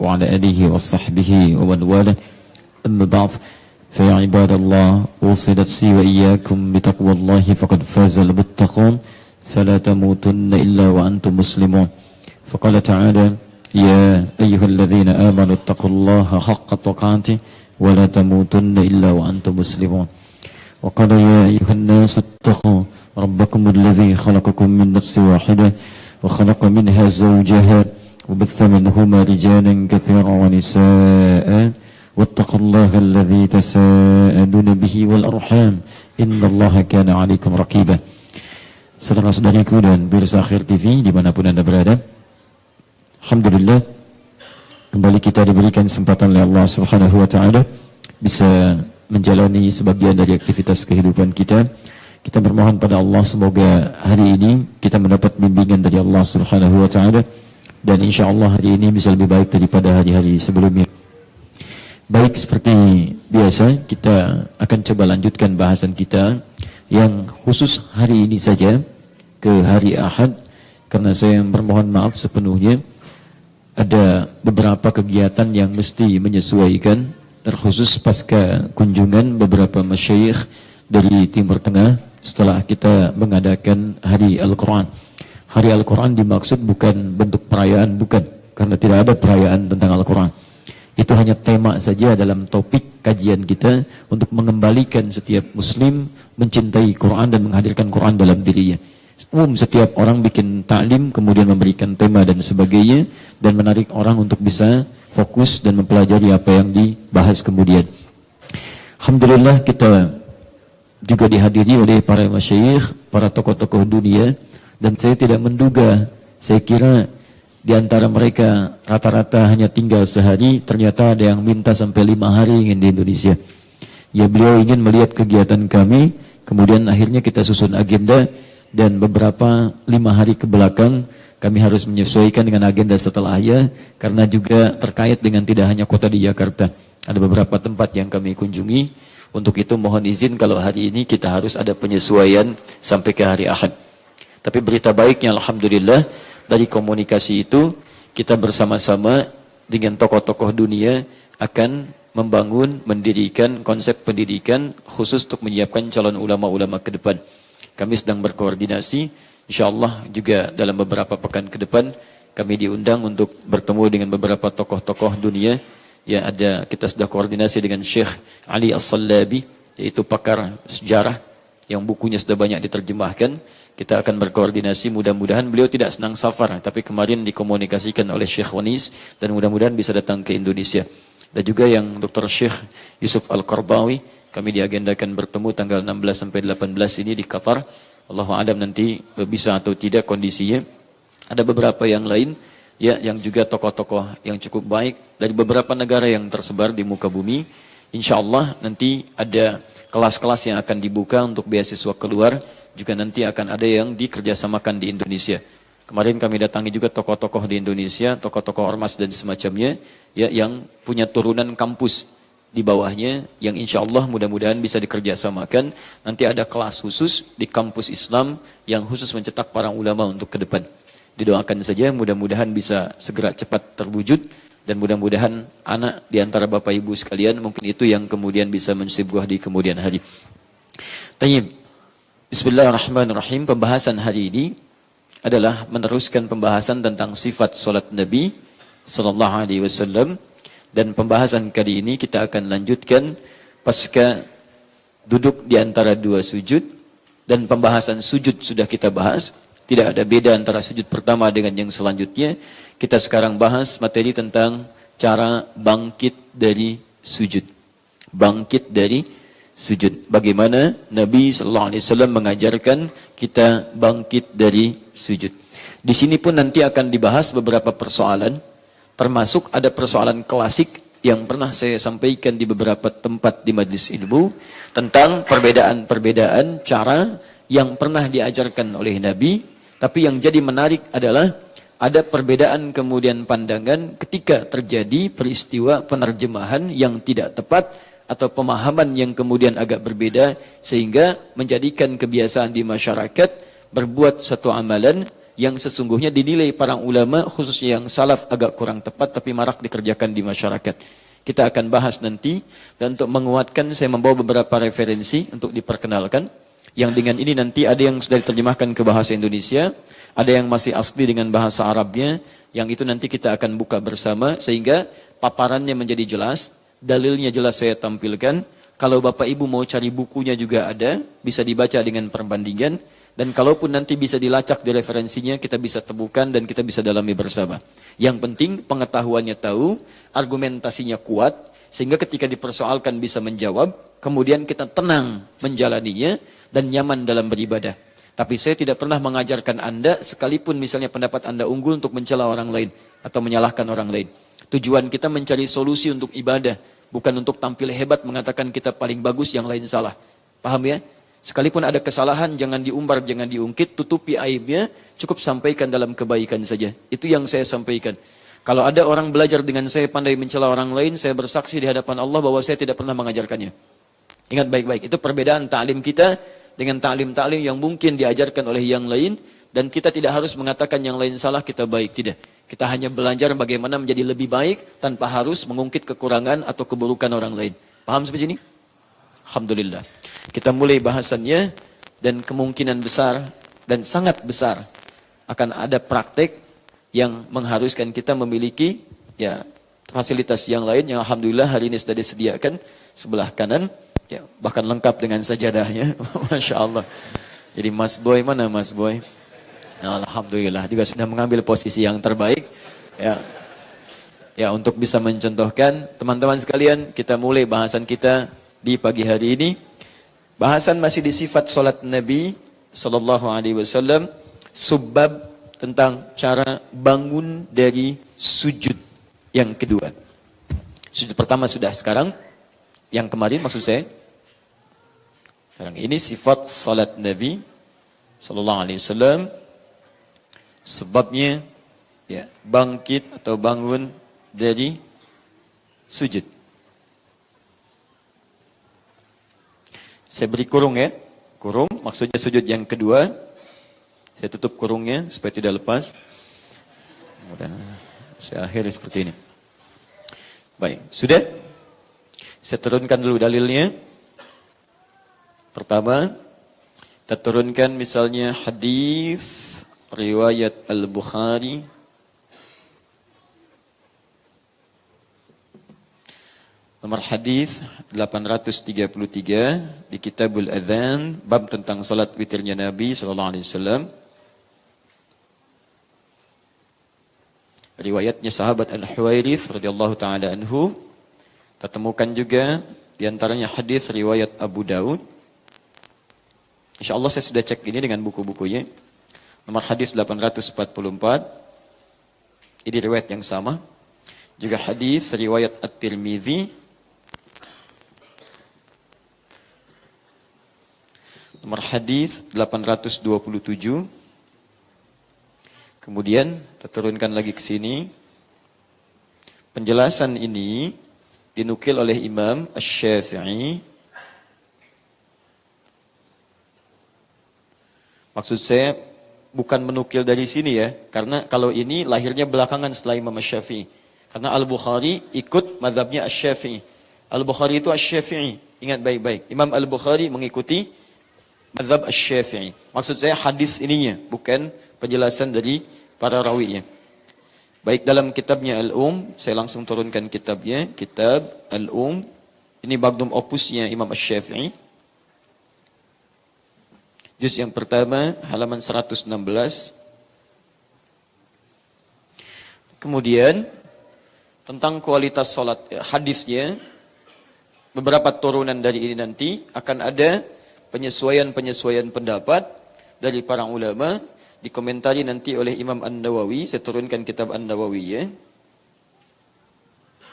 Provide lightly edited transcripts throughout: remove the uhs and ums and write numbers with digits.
وعلى آله وصحبه ومن والاه أما بعد فيا عباد الله أوصي نفسي وإياكم بتقوى الله فقد فاز المتقون فلا تموتن إلا وأنتم مسلمون فقال تعالى يا أيها الذين آمنوا اتقوا الله حق تقاته ولا تموتن إلا وأنتم مسلمون وقال يا أيها الناس اتقوا ربكم الذي خلقكم من نفس واحدة وخلق منها زوجها وبث منهما رجالا كثيرا ونساء واتقوا الله الذي تساءلون به والأرحام إن الله كان عليكم رقيبا. Saudara-saudariku dan pemirsa Akhir TV dimanapun Anda berada, alhamdulillah kembali kita diberikan kesempatan oleh Allah Subhanahu wa taala bisa menjalani sebagian dari aktivitas kehidupan kita. Kita bermohon pada Allah semoga hari ini kita mendapat bimbingan dari Allah Subhanahu wa taala dan insyaallah hari ini bisa lebih baik daripada hari-hari sebelumnya. Baik, seperti biasa kita akan coba lanjutkan bahasan kita yang khusus hari ini saja ke hari Ahad, karena saya bermohon maaf sepenuhnya ada beberapa kegiatan yang mesti menyesuaikan, terkhusus pasca kunjungan beberapa masyayikh dari Timur Tengah setelah kita mengadakan Hari Al-Quran. Hari Al-Quran dimaksud bukan bentuk perayaan, bukan, karena tidak ada perayaan tentang Al-Quran. Itu hanya tema saja dalam topik kajian kita untuk mengembalikan setiap muslim mencintai Quran dan menghadirkan Quran dalam dirinya. Setiap orang bikin taklim kemudian memberikan tema dan sebagainya dan menarik orang untuk bisa fokus dan mempelajari apa yang dibahas kemudian. Alhamdulillah kita juga dihadiri oleh para masyayikh, para tokoh-tokoh dunia, dan saya tidak menduga, saya kira di antara mereka rata-rata hanya tinggal sehari, ternyata ada yang minta sampai 5 hari ingin di Indonesia. Ya, beliau ingin melihat kegiatan kami, kemudian akhirnya kita susun agenda, dan beberapa 5 hari ke belakang kami harus menyesuaikan dengan agenda setelahnya, karena juga terkait dengan tidak hanya kota di Jakarta. Ada beberapa tempat yang kami kunjungi, untuk itu mohon izin kalau hari ini kita harus ada penyesuaian sampai ke hari Ahad. Tapi berita baiknya alhamdulillah, dari komunikasi itu kita bersama-sama dengan tokoh-tokoh dunia akan membangun, mendirikan konsep pendidikan khusus untuk menyiapkan calon ulama-ulama ke depan. Kami sedang berkoordinasi, insyaallah juga dalam beberapa pekan ke depan kami diundang untuk bertemu dengan beberapa tokoh-tokoh dunia. Ya, kita sudah koordinasi dengan Syekh Ali As-Sallabi, yaitu pakar sejarah yang bukunya sudah banyak diterjemahkan. Kita akan berkoordinasi, mudah-mudahan beliau tidak senang safar, tapi kemarin dikomunikasikan oleh Syekh Wanis dan mudah-mudahan bisa datang ke Indonesia. Dan juga yang Dr. Syekh Yusuf Al-Qardawi, kami diagendakan bertemu tanggal 16 sampai 18 ini di Qatar. Allahu a'lam nanti bisa atau tidak kondisinya. Ada beberapa yang lain ya yang juga tokoh-tokoh yang cukup baik dari beberapa negara yang tersebar di muka bumi. Insyaallah nanti ada kelas-kelas yang akan dibuka untuk beasiswa keluar, juga nanti akan ada yang dikerjasamakan di Indonesia. Kemarin kami datangi juga tokoh-tokoh di Indonesia, tokoh-tokoh ormas dan semacamnya, ya, yang punya turunan kampus di bawahnya, yang insya Allah mudah-mudahan bisa dikerjasamakan. Nanti ada kelas khusus di kampus Islam yang khusus mencetak para ulama untuk ke depan. Didoakan saja, mudah-mudahan bisa segera cepat terwujud, dan mudah-mudahan anak di antara bapak ibu sekalian, mungkin itu yang kemudian bisa mensibuah di kemudian hari. Tayyib. Bismillahirrahmanirrahim. Pembahasan hari ini adalah meneruskan pembahasan tentang sifat salat Nabi sallallahu alaihi wasallam, dan pembahasan kali ini kita akan lanjutkan pasca duduk di antara 2 sujud, dan pembahasan sujud sudah kita bahas. Tidak ada beda antara sujud pertama dengan yang selanjutnya. Kita sekarang bahas materi tentang cara bangkit dari sujud. Bangkit dari sujud. Bagaimana Nabi sallallahu alaihi wasallam mengajarkan kita bangkit dari sujud. Di sini pun nanti akan dibahas beberapa persoalan, termasuk ada persoalan klasik yang pernah saya sampaikan di beberapa tempat di majlis ilmu tentang perbedaan-perbedaan cara yang pernah diajarkan oleh Nabi. Tapi yang jadi menarik adalah ada perbedaan kemudian pandangan ketika terjadi peristiwa penerjemahan yang tidak tepat atau pemahaman yang kemudian agak berbeda, sehingga menjadikan kebiasaan di masyarakat berbuat satu amalan yang sesungguhnya dinilai para ulama khususnya yang salaf agak kurang tepat tapi marak dikerjakan di masyarakat. Kita akan bahas nanti, dan untuk menguatkan saya membawa beberapa referensi untuk diperkenalkan. Yang dengan ini nanti ada yang sudah diterjemahkan ke bahasa Indonesia, ada yang masih asli dengan bahasa Arabnya, yang itu nanti kita akan buka bersama sehingga paparannya menjadi jelas, dalilnya jelas saya tampilkan. Kalau Bapak Ibu mau cari bukunya juga ada, bisa dibaca dengan perbandingan. Dan kalaupun nanti bisa dilacak di referensinya, kita bisa temukan dan kita bisa dalami bersama. Yang penting pengetahuannya tahu, argumentasinya kuat, sehingga ketika dipersoalkan bisa menjawab, kemudian kita tenang menjalaninya dan nyaman dalam beribadah. Tapi saya tidak pernah mengajarkan Anda, sekalipun misalnya pendapat Anda unggul untuk mencela orang lain atau menyalahkan orang lain. Tujuan kita mencari solusi untuk ibadah, bukan untuk tampil hebat mengatakan kita paling bagus, yang lain salah. Paham ya? Sekalipun ada kesalahan, jangan diumbar, jangan diungkit, tutupi aibnya, cukup sampaikan dalam kebaikan saja. Itu yang saya sampaikan. Kalau ada orang belajar dengan saya pandai mencela orang lain, saya bersaksi di hadapan Allah bahwa saya tidak pernah mengajarkannya. Ingat baik-baik, itu perbedaan ta'lim kita dengan ta'lim-ta'lim yang mungkin diajarkan oleh yang lain, dan kita tidak harus mengatakan yang lain salah, kita baik. Tidak. Kita hanya belajar bagaimana menjadi lebih baik, tanpa harus mengungkit kekurangan atau keburukan orang lain. Paham sampai sini? Alhamdulillah. Kita mulai bahasannya, dan kemungkinan besar dan sangat besar akan ada praktek yang mengharuskan kita memiliki ya fasilitas yang lain yang alhamdulillah hari ini sudah disediakan sebelah kanan, ya, bahkan lengkap dengan sajadahnya. Masya Allah. Jadi Mas Boy, mana Mas Boy? Nah, alhamdulillah juga sudah mengambil posisi yang terbaik. Ya, untuk bisa mencontohkan teman-teman sekalian, kita mulai bahasan kita di pagi hari ini. Bahasan masih di sifat solat Nabi Sallallahu Alaihi Wasallam, subbab tentang cara bangun dari sujud yang kedua. Sujud pertama sudah, sekarang yang kemarin maksud saya. Sekarang ini sifat salat Nabi Sallallahu Alaihi Wasallam, sebabnya ya bangkit atau bangun dari sujud. Saya beri kurung ya, kurung maksudnya sujud yang kedua. Saya tutup kurungnya supaya tidak lepas. Kemudian saya akhiri seperti ini. Baik, sudah? Saya turunkan dulu dalilnya. Pertama, kita turunkan misalnya hadis riwayat Al-Bukhari nomor hadis 833 di Kitabul Adzan, bab tentang salat witirnya Nabi sallallahu alaihi wasallam. Riwayatnya sahabat Al-Huwairits radhiyallahu taala anhu. Kita temukan juga di antaranya hadis riwayat Abu Daud. Insyaallah saya sudah cek ini dengan buku-bukunya. Nomor hadis 844. Ini riwayat yang sama. Juga hadis riwayat At-Tirmidzi nomor hadis 827. Kemudian kita turunkan lagi ke sini. Penjelasan ini dinukil oleh Imam Asy-Syafi'i. Maksud saya bukan menukil dari sini ya, karena kalau ini lahirnya belakangan setelah Imam Asy-Syafi'i. Karena Al-Bukhari ikut mazhabnya Asy-Syafi'i. Al-Bukhari itu Asy-Syafi'i. Ingat baik-baik. Imam Al-Bukhari mengikuti mazhab Asy-Syafi'i. Maksud saya hadis ininya, bukan penjelasan dari para rawinya. Baik, dalam kitabnya Al-Um, saya langsung turunkan kitabnya, kitab Al-Um. Ini magnum opusnya Imam Asy-Syafi'i. Juz yang pertama, halaman 116. Kemudian tentang kualitas salat, hadisnya beberapa turunan dari ini nanti akan ada penyesuaian-penyesuaian pendapat dari para ulama, dikomentari nanti oleh Imam An-Nawawi. Saya turunkan kitab An-Nawawi ya.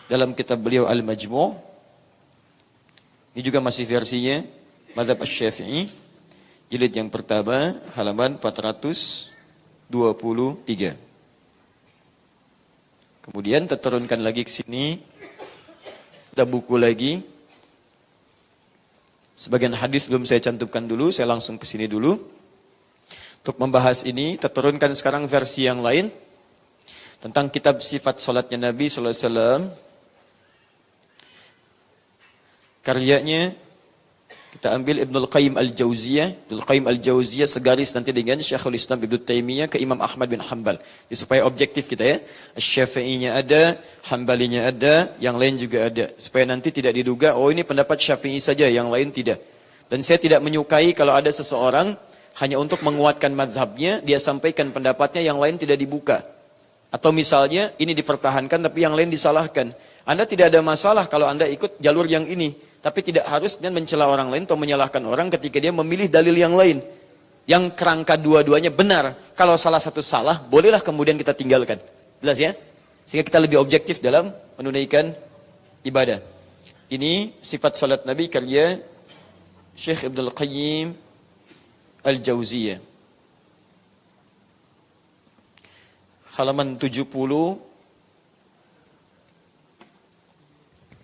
Dalam kitab beliau Al-Majmu'. Ini juga masih versinya mazhab Asy-Syafi'i. Jilid yang pertama, halaman 423. Kemudian kita turunkan lagi ke sini. Ada buku lagi. Sebagian hadis belum saya cantumkan dulu, saya langsung ke sini dulu. Untuk membahas ini, kita turunkan sekarang versi yang lain tentang kitab sifat salatnya Nabi sallallahu alaihi wasallam. Karyanya kita ambil Ibnul Qayyim Al-Jauziyah. Ibnul Qayyim Al-Jauziyah segaris nanti dengan Syekhul Islam Ibnu Taimiyah ke Imam Ahmad bin Hanbal. Jadi supaya objektif kita ya. Syafi'inya ada, Hanbalinya ada, yang lain juga ada. Supaya nanti tidak diduga, oh ini pendapat Syafi'i saja, yang lain tidak. Dan saya tidak menyukai kalau ada seseorang hanya untuk menguatkan madhabnya, dia sampaikan pendapatnya, yang lain tidak dibuka. Atau misalnya, ini dipertahankan tapi yang lain disalahkan. Anda tidak ada masalah kalau Anda ikut jalur yang ini. Tapi tidak harus dan mencela orang lain atau menyalahkan orang ketika dia memilih dalil yang lain. Yang kerangka dua-duanya benar. Kalau salah satu salah, bolehlah kemudian kita tinggalkan. Jelas ya? Sehingga kita lebih objektif dalam menunaikan ibadah. Ini sifat salat Nabi karya Syekh Ibnul Qayyim Al-Jauziyah. Halaman 70,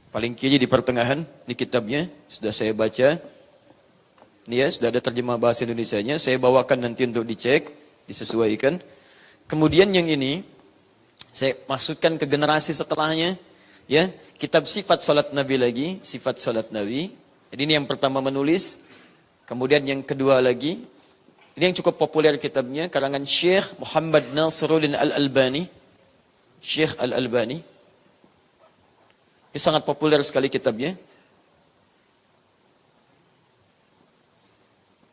paling kiri di pertengahan di kitabnya, sudah saya baca. Ini ya, sudah ada terjemah bahasa Indonesianya. Saya bawakan nanti untuk dicek, disesuaikan. Kemudian yang ini saya maksudkan ke generasi setelahnya, ya, kitab sifat salat Nabi lagi, sifat salat Nabi. Jadi ini yang pertama menulis. Kemudian yang kedua lagi, ini yang cukup populer kitabnya, karangan Syekh Muhammad Nasiruddin Al-Albani. Syekh Al-Albani. Ini sangat populer sekali kitabnya.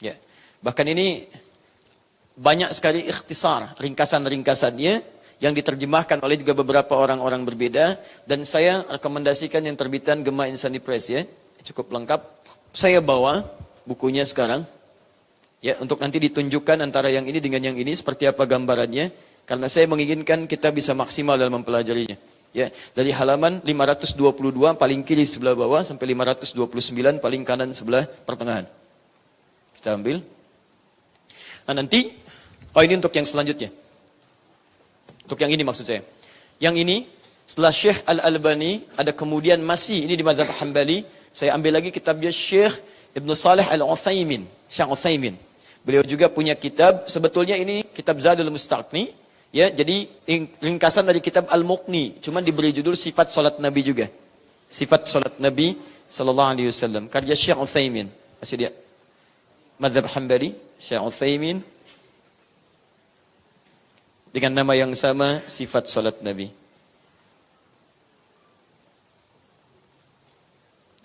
Ya. Bahkan ini banyak sekali ikhtisar, ringkasan-ringkasannya yang diterjemahkan oleh juga beberapa orang-orang berbeda. Dan saya rekomendasikan yang terbitan Gema Insani Press ya. Cukup lengkap. Saya bawa bukunya sekarang. Ya, untuk nanti ditunjukkan antara yang ini dengan yang ini seperti apa gambarannya, karena saya menginginkan kita bisa maksimal dalam mempelajarinya. Ya, dari halaman 522 paling kiri sebelah bawah sampai 529 paling kanan sebelah pertengahan. Kita ambil. Nah, nanti ini untuk yang selanjutnya. Untuk yang ini maksud saya. Yang ini setelah Syekh Al-Albani ada kemudian masih ini di mazhab Hambali, saya ambil lagi kitabnya Syekh Ibnu Salih Al-Utsaimin, Syekh Utsaimin. Beliau juga punya kitab, sebetulnya ini kitab Zadul Mustaqni, ya, jadi ringkasan dari kitab Al-Muqni, cuman diberi judul Sifat Salat Nabi juga. Sifat Salat Nabi sallallahu alaihi wasallam, karya Syekh Utsaimin. Masih dia. Mazhab Hambali, Syekh Utsaimin dengan nama yang sama, Sifat Salat Nabi.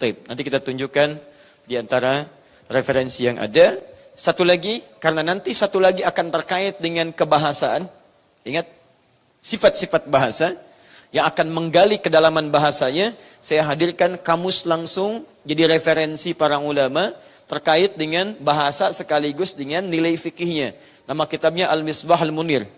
Baik, nanti kita tunjukkan di antara referensi yang ada. Satu lagi, karena nanti satu lagi akan terkait dengan kebahasaan. Ingat, sifat-sifat bahasa yang akan menggali kedalaman bahasanya. Saya hadirkan kamus langsung jadi referensi para ulama terkait dengan bahasa sekaligus dengan nilai fikihnya. Nama kitabnya Al-Misbah Al-Munir.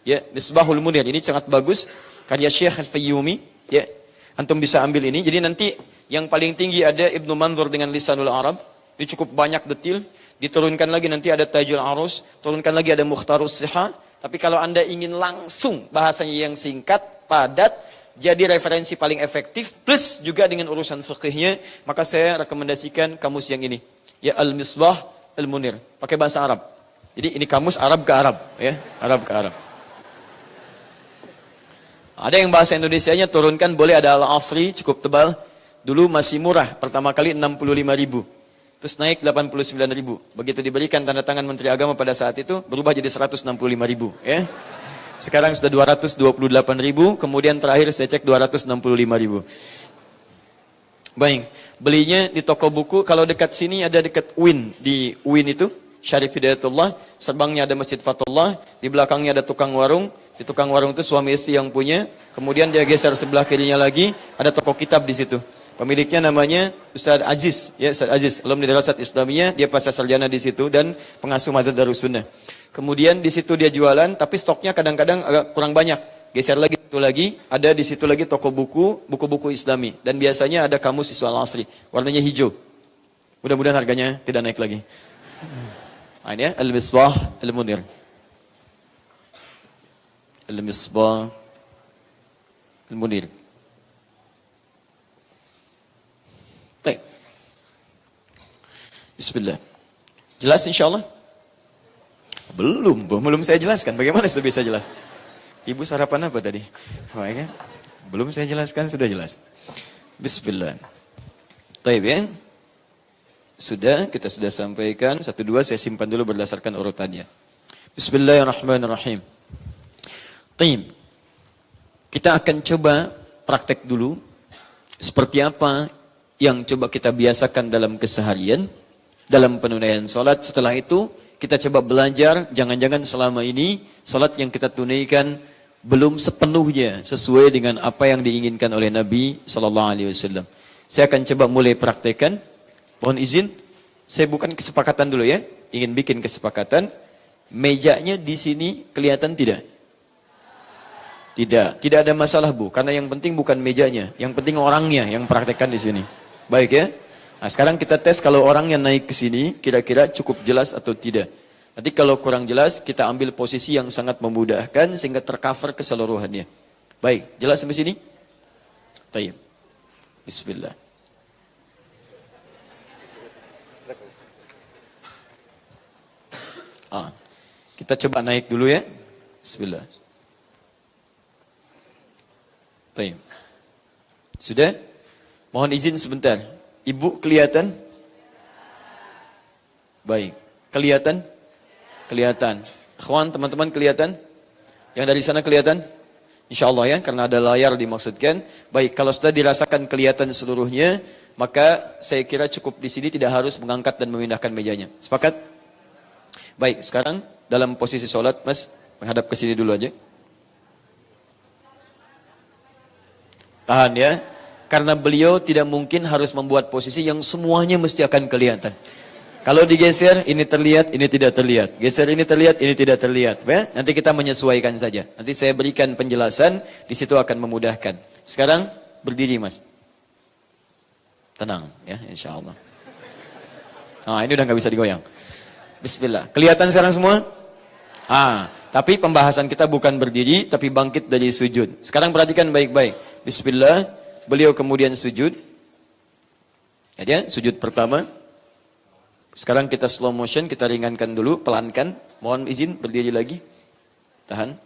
Ya, Misbahul Munir. Ini sangat bagus, karya Syekh Al-Fayyumi. Ya, antum bisa ambil ini. Jadi nanti yang paling tinggi ada Ibnu Manzur dengan Lisanul Arab. Ini cukup banyak detil. Diturunkan lagi nanti ada Tajul Arus. Turunkan lagi ada Mukhtarus Sihah. Tapi kalau Anda ingin langsung bahasanya yang singkat, padat, jadi referensi paling efektif, plus juga dengan urusan fikihnya, maka saya rekomendasikan kamus yang ini. Ya, Al-Misbah Al-Munir. Pakai bahasa Arab. Jadi ini kamus Arab ke Arab. Ya, Arab ke Arab. Ada yang bahasa Indonesianya turunkan, boleh ada Al-Asri, cukup tebal. Dulu masih murah, pertama kali 65.000. Terus naik 89.000. Begitu diberikan tanda tangan Menteri Agama pada saat itu, berubah jadi 165.000. Ya. Sekarang sudah 228.000, kemudian terakhir saya cek 265.000. Baik, belinya di toko buku, kalau dekat sini ada dekat UIN. Di UIN itu, Syarif Hidayatullah, serbangnya ada Masjid Fatullah, di belakangnya ada tukang warung. Di tukang warung itu suami istri yang punya, kemudian dia geser sebelah kirinya lagi, ada toko kitab di situ. Pemiliknya namanya Ustaz Aziz, ya, Ustaz Aziz, alumni Darasat Islamiyah, dia pasca sarjana di situ dan pengasuh Mazhab Darussunnah. Kemudian di situ dia jualan, tapi stoknya kadang-kadang agak kurang banyak. Geser lagi itu lagi, ada di situ lagi toko buku, buku-buku Islami, dan biasanya ada kamus Iswal Asri, warnanya hijau. Mudah-mudahan harganya tidak naik lagi. Nah, ini ya, Al-Misbah Al-Munir. Al-Misbah Al-Munir. Baik. Bismillah. Jelas insyaallah? Belum saya jelaskan. Bagaimana sudah bisa jelas? Ibu sarapan apa tadi? Baik, ya? Belum saya jelaskan, sudah jelas. Bismillah. Taib ya. Sudah, kita sudah sampaikan. 1, 2, saya simpan dulu berdasarkan urutannya. Bismillahirrahmanirrahim. Taib. Kita akan coba praktek dulu. Seperti apa yang coba kita biasakan dalam keseharian. Dalam penunaian salat. Setelah itu, kita coba belajar. Jangan-jangan selama ini, salat yang kita tunaikan belum sepenuhnya sesuai dengan apa yang diinginkan oleh Nabi SAW. Saya akan coba mulai praktekkan. Mohon izin, saya bukan kesepakatan dulu ya. Ingin bikin kesepakatan. Mejanya di sini kelihatan tidak? Tidak ada masalah Bu. Karena yang penting bukan mejanya. Yang penting orangnya yang praktekkan di sini. Baik ya. Nah sekarang kita tes kalau orangnya naik ke sini, kira-kira cukup jelas atau tidak. Nanti kalau kurang jelas, kita ambil posisi yang sangat memudahkan sehingga tercover keseluruhannya. Baik, jelas sampai sini? Baik. Bismillah. Kita coba naik dulu ya. Bismillah. Baik. Sudah? Mohon izin sebentar. Ibu kelihatan? Baik. Kelihatan? Kelihatan. Ikhwan, teman-teman kelihatan? Yang dari sana kelihatan? InsyaAllah ya, karena ada layar dimaksudkan. Baik, kalau sudah dirasakan kelihatan seluruhnya, maka saya kira cukup di sini, tidak harus mengangkat dan memindahkan mejanya. Sepakat? Baik, sekarang dalam posisi sholat, Mas, menghadap ke sini dulu aja. Tahan ya, karena beliau tidak mungkin harus membuat posisi yang semuanya mesti akan kelihatan. Kalau digeser, ini terlihat, ini tidak terlihat. Geser ini terlihat, ini tidak terlihat. Ya? Nanti kita menyesuaikan saja. Nanti saya berikan penjelasan, di situ akan memudahkan. Sekarang berdiri Mas. Tenang ya, insya Allah. Nah ini udah nggak bisa digoyang. Bismillah. Kelihatan sekarang semua? Tapi pembahasan kita bukan berdiri, tapi bangkit dari sujud. Sekarang perhatikan baik-baik. Bismillah. Beliau kemudian sujud. Ya, sujud pertama. Sekarang kita slow motion, kita ringankan dulu, pelankan. Mohon izin berdiri lagi. Tahan.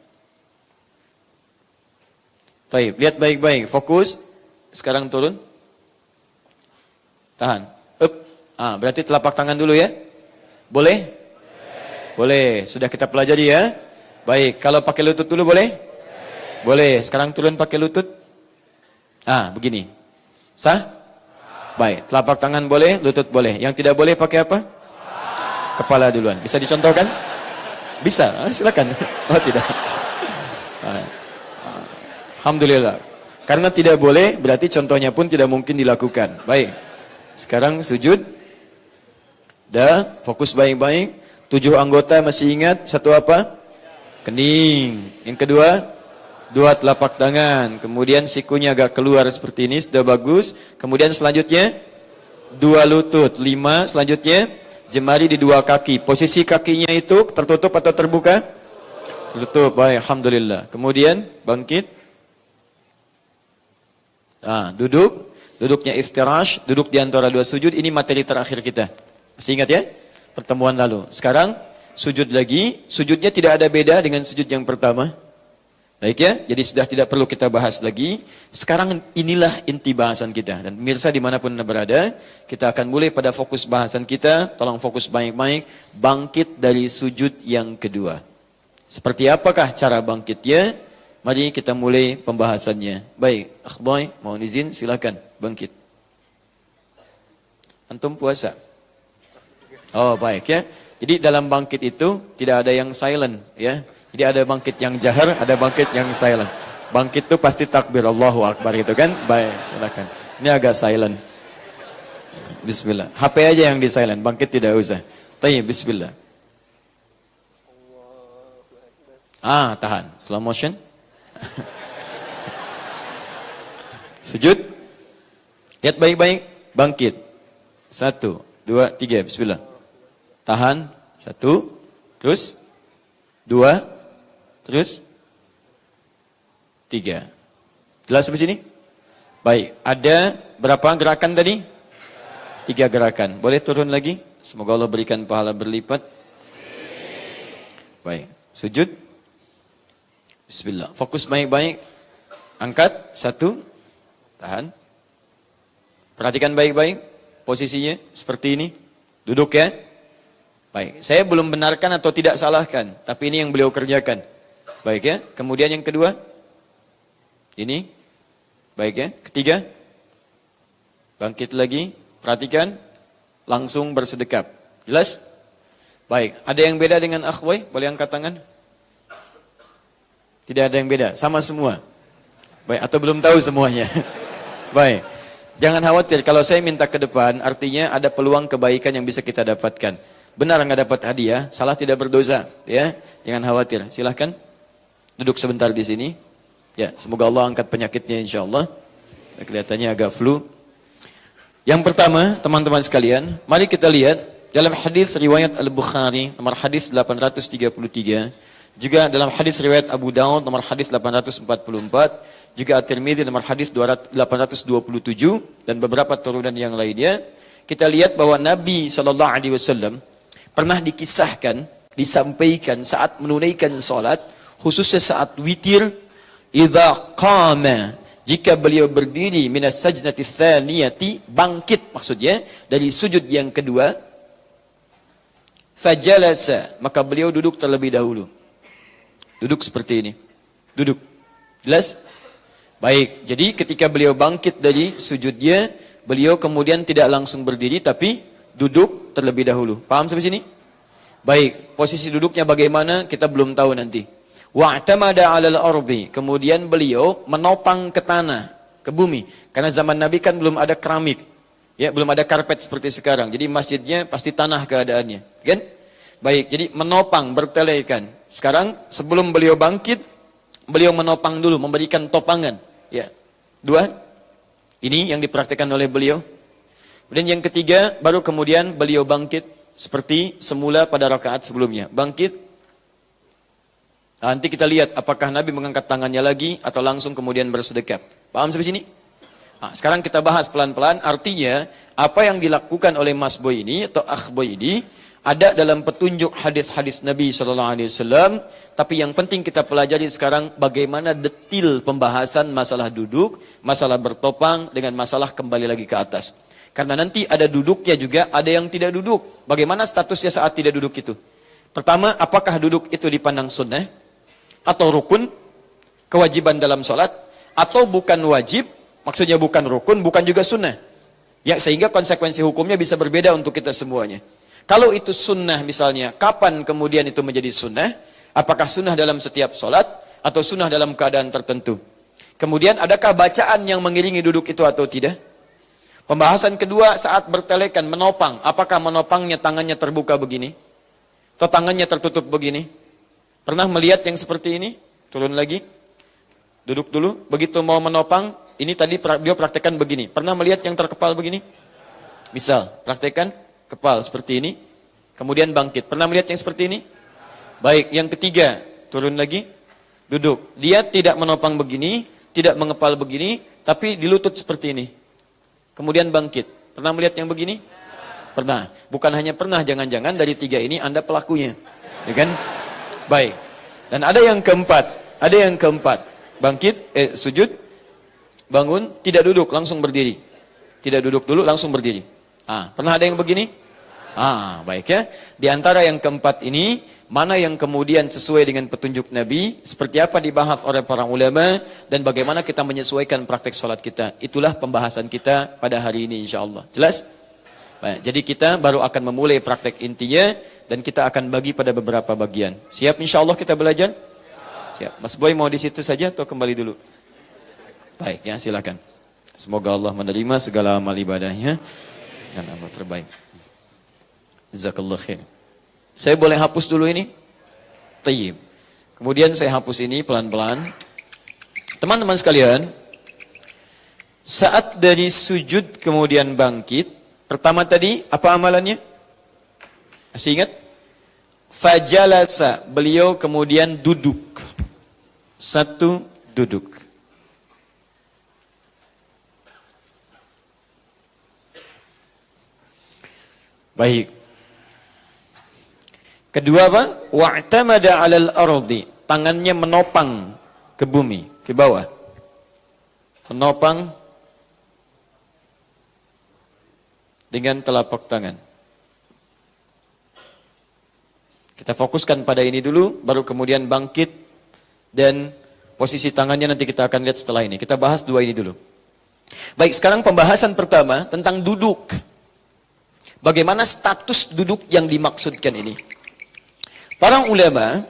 Baik, lihat baik-baik, fokus. Sekarang turun. Tahan. Up. Berarti telapak tangan dulu ya. Boleh? Boleh. Sudah kita pelajari ya. Baik, kalau pakai lutut dulu boleh? Boleh. Sekarang turun pakai lutut. Begini. Sah? Baik, telapak tangan boleh, lutut boleh. Yang tidak boleh pakai apa? Kepala duluan. Bisa dicontohkan? Bisa, silakan. Oh tidak. Alhamdulillah. Karena tidak boleh, berarti contohnya pun tidak mungkin dilakukan. Baik. Sekarang sujud. Dah, fokus baik-baik. 7 anggota masih ingat? 1 apa? Kening. Yang kedua? 2 telapak tangan, kemudian sikunya agak keluar seperti ini, sudah bagus. Kemudian selanjutnya 2 lutut, 5 selanjutnya jemari di 2 kaki. Posisi kakinya itu tertutup atau terbuka? Tertutup, baik, alhamdulillah. Kemudian bangkit. Duduknya iftirash, duduk di antara 2 sujud. Ini materi terakhir kita. Masih ingat ya? Pertemuan lalu. Sekarang sujud lagi, sujudnya tidak ada beda dengan sujud yang pertama. Baik ya, jadi sudah tidak perlu kita bahas lagi. Sekarang inilah inti bahasan kita. Dan pemirsa dimanapun Anda berada, kita akan mulai pada fokus bahasan kita. Tolong fokus baik-baik. Bangkit dari sujud yang kedua. Seperti apakah cara bangkitnya? Mari kita mulai pembahasannya. Baik, akhboy, mohon izin, silakan bangkit. Antum puasa? Oh baik ya. Jadi dalam bangkit itu tidak ada yang silent ya. Jadi ada bangkit yang jahar, ada bangkit yang silent. Bangkit itu pasti takbir Allahu Akbar gitu kan? Baik, silakan. Ini agak silent. Bismillah. HP aja yang di silent, bangkit tidak usah. Tayyib, bismillah. Tahan. Slow motion. Sujud. Lihat baik-baik, bangkit. 1, 2, 3, bismillah. Tahan. 1, terus 2, terus 3. Jelas sampai sini? Baik, ada berapa gerakan tadi? 3 gerakan. Boleh turun lagi? Semoga Allah berikan pahala berlipat. Baik. Sujud. Bismillah. Fokus baik-baik. Angkat. 1. Tahan. Perhatikan baik-baik. Posisinya seperti ini. Duduk ya. Baik. Saya belum benarkan atau tidak salahkan. Tapi ini yang beliau kerjakan. Baik ya. Kemudian yang kedua. Ini. Baik ya. Ketiga. Bangkit lagi. Perhatikan. Langsung bersedekap. Jelas? Baik. Ada yang beda dengan akhwai? Boleh angkat tangan? Tidak ada yang beda. Sama semua. Baik. Atau belum tahu semuanya? Baik. Jangan khawatir. Kalau saya minta ke depan, artinya ada peluang kebaikan yang bisa kita dapatkan. Benar nggak dapat hadiah, salah tidak berdosa. Ya, jangan khawatir. Silahkan duduk sebentar di sini. Ya, semoga Allah angkat penyakitnya insya Allah. Kelihatannya agak flu. Yang pertama, teman-teman sekalian, mari kita lihat dalam hadis riwayat Al-Bukhari nomor hadis 833, juga dalam hadis riwayat Abu Daud nomor hadis 844, juga At-Tirmidzi nomor hadis 827 dan beberapa turunan yang lainnya, kita lihat bahwa Nabi SAW pernah dikisahkan, disampaikan saat menunaikan salat, khususnya saat witir, idza qama, jika beliau berdiri minas sajdati tsaniyati, bangkit maksudnya dari sujud yang kedua, fajalasa, maka beliau duduk terlebih dahulu. Duduk seperti ini. Duduk. Jelas? Baik, jadi ketika beliau bangkit dari sujudnya, beliau kemudian tidak langsung berdiri, tapi duduk terlebih dahulu. Paham sampai sini? Baik, posisi duduknya bagaimana kita belum tahu nanti. Wa'tamada 'alal ardi, kemudian beliau menopang ke tanah, ke bumi. Karena zaman Nabi kan belum ada keramik. Ya, belum ada karpet seperti sekarang. Jadi masjidnya pasti tanah keadaannya, kan? Baik, jadi menopang, bertelekan. Sekarang sebelum beliau bangkit, beliau menopang dulu, memberikan topangan. Ya. 2. Ini yang dipraktikkan oleh beliau. Kemudian yang ketiga, baru kemudian beliau bangkit seperti semula pada rakaat sebelumnya. Bangkit. Nanti kita lihat apakah Nabi mengangkat tangannya lagi atau langsung kemudian bersedekap. Paham sampai sini? Nah, sekarang kita bahas pelan-pelan, artinya apa yang dilakukan oleh Mas Boy ini atau Akh Boy ini ada dalam petunjuk hadis-hadis Nabi SAW, tapi yang penting kita pelajari sekarang bagaimana detil pembahasan masalah duduk, masalah bertopang dengan masalah kembali lagi ke atas. Karena nanti ada duduknya juga, ada yang tidak duduk. Bagaimana statusnya saat tidak duduk itu? Pertama, apakah duduk itu dipandang sunnah atau rukun, kewajiban dalam sholat, atau bukan wajib, maksudnya bukan rukun, bukan juga sunnah. Ya, sehingga konsekuensi hukumnya bisa berbeda untuk kita semuanya. Kalau itu sunnah misalnya, kapan kemudian itu menjadi sunnah? Apakah sunnah dalam setiap sholat, atau sunnah dalam keadaan tertentu? Kemudian adakah bacaan yang mengiringi duduk itu atau tidak? Pembahasan kedua saat bertelekan, menopang. Apakah menopangnya tangannya terbuka begini? Atau tangannya tertutup begini? Pernah melihat yang seperti ini? Turun lagi. Duduk dulu. Begitu mau menopang, ini tadi dia praktekkan begini. Pernah melihat yang terkepal begini? Misal, praktekkan kepal seperti ini. Kemudian bangkit. Pernah melihat yang seperti ini? Baik, yang ketiga. Turun lagi. Duduk. Dia tidak menopang begini, tidak mengepal begini, tapi di lutut seperti ini. Kemudian bangkit. Pernah melihat yang begini? Pernah. Bukan hanya pernah, jangan-jangan dari tiga ini Anda pelakunya. Ya kan? Baik. Dan ada yang keempat. Ada yang keempat. Bangkit, sujud, bangun, tidak duduk, langsung berdiri. Tidak duduk dulu, langsung berdiri. Pernah ada yang begini? Baik ya. Di antara yang keempat ini, mana yang kemudian sesuai dengan petunjuk Nabi, seperti apa dibahas oleh para ulama, dan bagaimana kita menyesuaikan praktek sholat kita. Itulah pembahasan kita pada hari ini insyaAllah. Jelas? Baik, jadi kita baru akan memulai praktek intinya, dan kita akan bagi pada beberapa bagian. Siap insyaAllah kita belajar? Siap. Mas Boy mau di situ saja atau kembali dulu? Baik ya, silakan. Semoga Allah menerima segala amal ibadahnya dan amal terbaik. Jazakallah khair. Saya boleh hapus dulu ini? Tayyib. Kemudian saya hapus ini pelan-pelan. Teman-teman sekalian, saat dari sujud kemudian bangkit, pertama tadi apa amalannya? Masih ingat? Fajalasa, beliau kemudian duduk. 1, duduk. Baik. Kedua apa? Wa'tamada 'alal ardi. Tangannya menopang ke bumi, ke bawah. Menopang dengan telapak tangan. Kita fokuskan pada ini dulu, baru kemudian bangkit dan posisi tangannya nanti kita akan lihat setelah ini. Kita bahas dua ini dulu. Baik, sekarang pembahasan pertama tentang duduk. Bagaimana status duduk yang dimaksudkan ini? Para ulama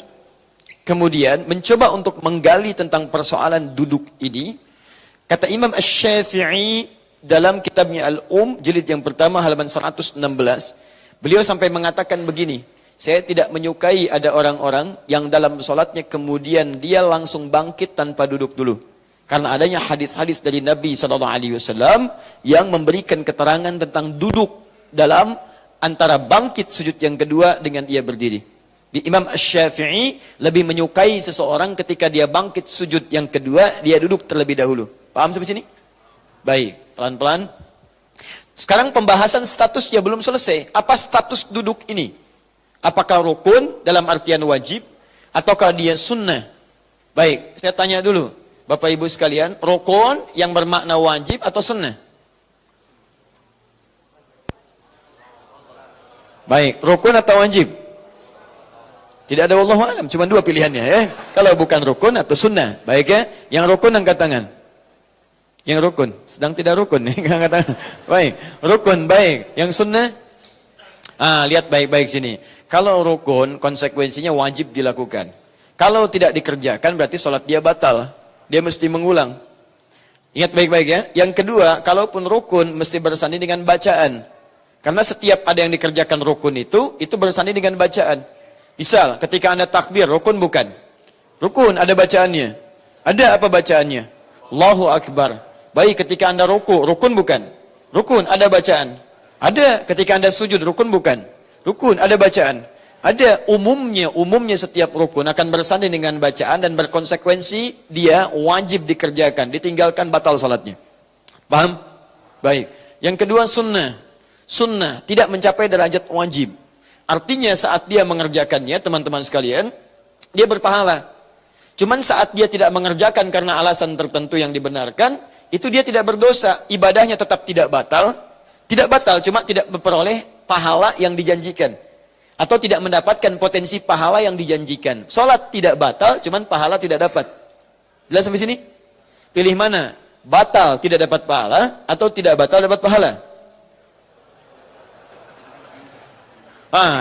kemudian mencoba untuk menggali tentang persoalan duduk ini. Kata Imam Asy-Syafi'i dalam kitabnya jilid yang pertama halaman 116, beliau sampai mengatakan begini, saya tidak menyukai ada orang-orang yang dalam sholatnya kemudian dia langsung bangkit tanpa duduk dulu. Karena adanya hadis-hadis dari Nabi SAW yang memberikan keterangan tentang duduk dalam antara bangkit sujud yang kedua dengan ia berdiri. Di Imam Asy-Syafi'i lebih menyukai seseorang ketika dia bangkit sujud yang kedua, dia duduk terlebih dahulu. Paham sampai sini? Baik, pelan-pelan. Sekarang pembahasan statusnya belum selesai. Apa status duduk ini? Apakah rukun dalam artian wajib ataukah dia sunnah? Baik, saya tanya dulu, Bapak Ibu sekalian, rukun yang bermakna wajib atau sunnah? Baik, rukun atau wajib? Tidak ada wallahu alam, cuma dua pilihannya ya. Kalau bukan rukun atau sunnah. Baik ya, yang rukun angkat tangan. Yang rukun, sedang tidak rukun nih, angkat tangan. Baik, rukun baik. Yang sunnah? Lihat baik-baik sini. Kalau rukun, konsekuensinya wajib dilakukan. Kalau tidak dikerjakan, berarti sholat dia batal. Dia mesti mengulang. Ingat baik-baik ya. Yang kedua, kalaupun rukun, mesti bersanding dengan bacaan. Karena setiap ada yang dikerjakan rukun itu bersanding dengan bacaan. Misal, ketika Anda takbir, rukun bukan? Rukun, ada bacaannya. Ada apa bacaannya? Allahu Akbar. Baik, ketika Anda rukun bukan? Rukun, ada bacaan. Ada, ketika Anda sujud, rukun bukan? Rukun, ada bacaan. Ada, umumnya setiap rukun akan bersanding dengan bacaan dan berkonsekuensi dia wajib dikerjakan, ditinggalkan batal salatnya. Paham? Baik. Yang kedua sunnah. Sunnah tidak mencapai derajat wajib. Artinya saat dia mengerjakannya, teman-teman sekalian, dia berpahala. Cuman saat dia tidak mengerjakan karena alasan tertentu yang dibenarkan, itu dia tidak berdosa. Ibadahnya tetap tidak batal. Tidak batal, cuma tidak memperoleh pahala yang dijanjikan. Atau tidak mendapatkan potensi pahala yang dijanjikan. Salat tidak batal, cuman pahala tidak dapat. Jelas sampai sini? Pilih mana? Batal tidak dapat pahala, atau tidak batal dapat pahala?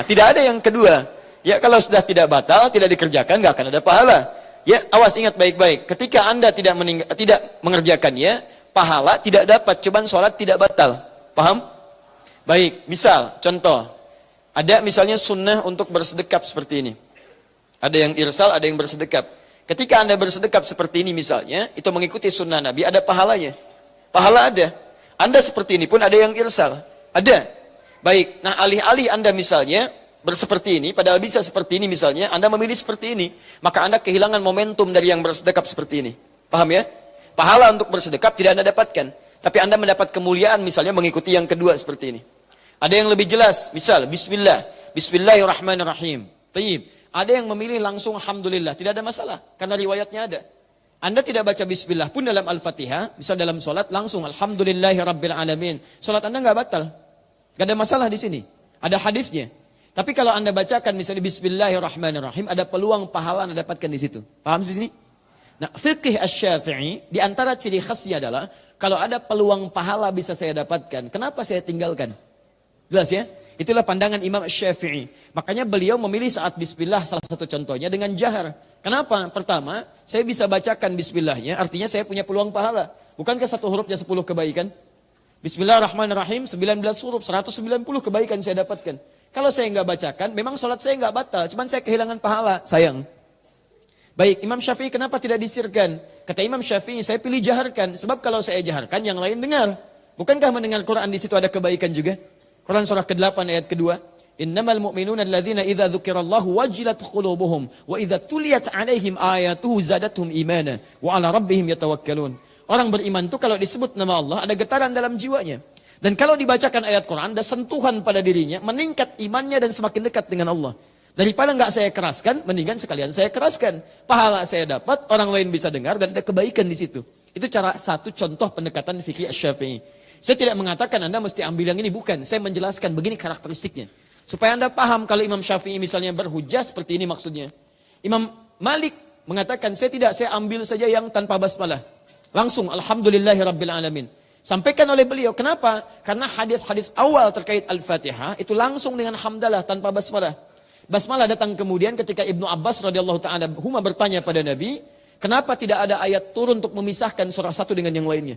Tidak ada yang kedua. Ya kalau sudah tidak batal, tidak dikerjakan, nggak akan ada pahala. Ya awas, ingat baik-baik. Ketika Anda tidak mengerjakannya, pahala tidak dapat, cuman sholat tidak batal. Paham? Baik, misal, contoh. Ada misalnya sunnah untuk bersedekap seperti ini. Ada yang irsal, ada yang bersedekap. Ketika Anda bersedekap seperti ini misalnya, itu mengikuti sunnah Nabi, ada pahalanya. Pahala ada. Anda seperti ini pun ada yang irsal. Ada. Baik, nah alih-alih Anda misalnya berseperti ini, padahal bisa seperti ini misalnya, Anda memilih seperti ini, maka Anda kehilangan momentum dari yang bersedekap seperti ini. Paham ya? Pahala untuk bersedekap tidak Anda dapatkan. Tapi Anda mendapat kemuliaan misalnya mengikuti yang kedua seperti ini. Ada yang lebih jelas, misal bismillah, bismillahirrahmanirrahim. Tayyib. Ada yang memilih langsung alhamdulillah, tidak ada masalah karena riwayatnya ada. Anda tidak baca bismillah pun dalam Al-Fatihah, misal dalam salat langsung alhamdulillahirabbil alamin. Salat Anda enggak batal. Enggak ada masalah di sini. Ada hadisnya. Tapi kalau Anda bacakan misalnya bismillahirrahmanirrahim, ada peluang pahala Anda dapatkan di situ. Paham di sini? Nah, fikih Asy-Syafi'i di antara ciri khasnya adalah kalau ada peluang pahala bisa saya dapatkan, kenapa saya tinggalkan? Jelas ya? Itulah pandangan Imam Asy-Syafi'i. Makanya beliau memilih saat bismillah salah satu contohnya dengan jahar. Kenapa? Pertama, saya bisa bacakan bismillahnya, artinya saya punya peluang pahala. Bukankah satu hurufnya 10 kebaikan? Bismillahirrahmanirrahim, 19 huruf, 190 kebaikan saya dapatkan. Kalau saya nggak bacakan, memang sholat saya nggak batal, cuman saya kehilangan pahala, sayang. Baik, Imam Syafi'i kenapa tidak disirkan? Kata Imam Syafi'i, saya pilih jaharkan, sebab kalau saya jaharkan, yang lain dengar. Bukankah mendengar Quran di situ ada kebaikan juga? Quran surah ke-8 ayat kedua. Innamal mu'minuna alladzina idza dzukirallahu wajilat qulubuhum wa idza tuliyat 'alaihim ayatuhu zadatuhum imana wa 'ala rabbihim yatawakkalun. Orang beriman itu kalau disebut nama Allah ada getaran dalam jiwanya. Dan kalau dibacakan ayat Quran ada sentuhan pada dirinya, meningkat imannya dan semakin dekat dengan Allah. Daripada nggak saya keraskan, mendingan sekalian saya keraskan. Pahala saya dapat, orang lain bisa dengar dan ada kebaikan di situ. Itu satu contoh pendekatan fikih Syafi'i. Saya tidak mengatakan Anda mesti ambil yang ini, bukan. Saya menjelaskan begini karakteristiknya. Supaya Anda paham kalau Imam Syafi'i misalnya berhujjah seperti ini maksudnya. Imam Malik mengatakan saya ambil saja yang tanpa basmalah. Langsung alhamdulillahirabbil alamin. Sampaikan oleh beliau. Kenapa? Karena hadis-hadis awal terkait Al-Fatihah itu langsung dengan hamdalah tanpa basmalah. Basmalah datang kemudian ketika Ibnu Abbas radhiyallahu taala huma bertanya pada Nabi, kenapa tidak ada ayat turun untuk memisahkan surah satu dengan yang lainnya?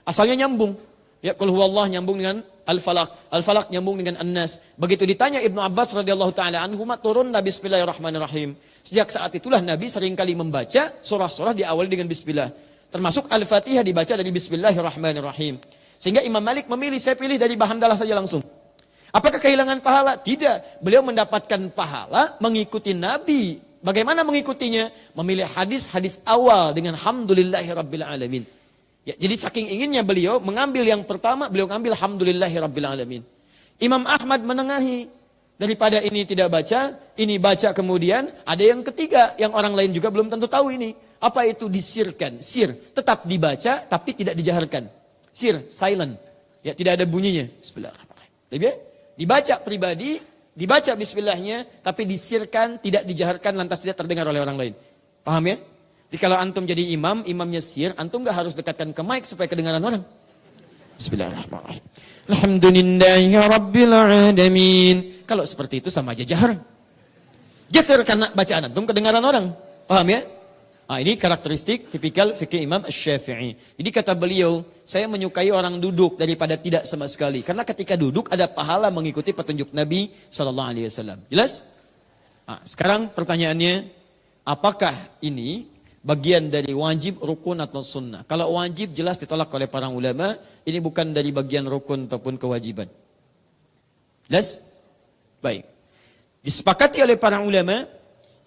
Asalnya nyambung. Ya, qul huwallah nyambung dengan Al-Falaq, Al-Falaq nyambung dengan An-Nas. Begitu ditanya Ibnu Abbas radhiyallahu taala anhuma turun Nabi Bismillahirrahmanirrahim. Sejak saat itulah Nabi seringkali membaca surah-surah diawali dengan bismillah. Termasuk Al-Fatihah dibaca dari Bismillahirrahmanirrahim. Sehingga Imam Malik memilih, saya pilih dari hamdalah saja langsung. Apakah kehilangan pahala? Tidak. Beliau mendapatkan pahala mengikuti Nabi. Bagaimana mengikutinya? Memilih hadis-hadis awal dengan Alhamdulillahirabbil alamin. Ya, jadi saking inginnya beliau mengambil yang pertama, beliau mengambil Alhamdulillahirabbil alamin. Imam Ahmad menengahi. Daripada ini tidak baca, ini baca kemudian. Ada yang ketiga, yang orang lain juga belum tentu tahu ini. Apa itu disirkan? Sir, tetap dibaca tapi tidak dijaharkan. Sir, silent. Ya, tidak ada bunyinya. Bismillahirrahmanirrahim. Dibaca pribadi, dibaca bismillahnya, tapi disirkan, tidak dijaharkan, lantas tidak terdengar oleh orang lain. Paham ya? Jadi kalau antum jadi imam, imamnya sir, antum gak harus dekatkan ke mic supaya kedengaran orang. Bismillahirrahmanirrahim. Alhamdulillahirabbil alamin. Kalau seperti itu sama aja jahar. Jahar karena bacaan antum kedengaran orang. Paham ya? Nah, ini karakteristik tipikal fikih Imam Syafi'i. Jadi kata beliau, saya menyukai orang duduk daripada tidak sama sekali. Karena ketika duduk ada pahala mengikuti petunjuk Nabi SAW. Jelas? Nah, sekarang pertanyaannya, apakah ini bagian dari wajib, rukun atau sunnah? Kalau wajib jelas ditolak oleh para ulama, ini bukan dari bagian rukun ataupun kewajiban. Jelas? Baik. Disepakati oleh para ulama,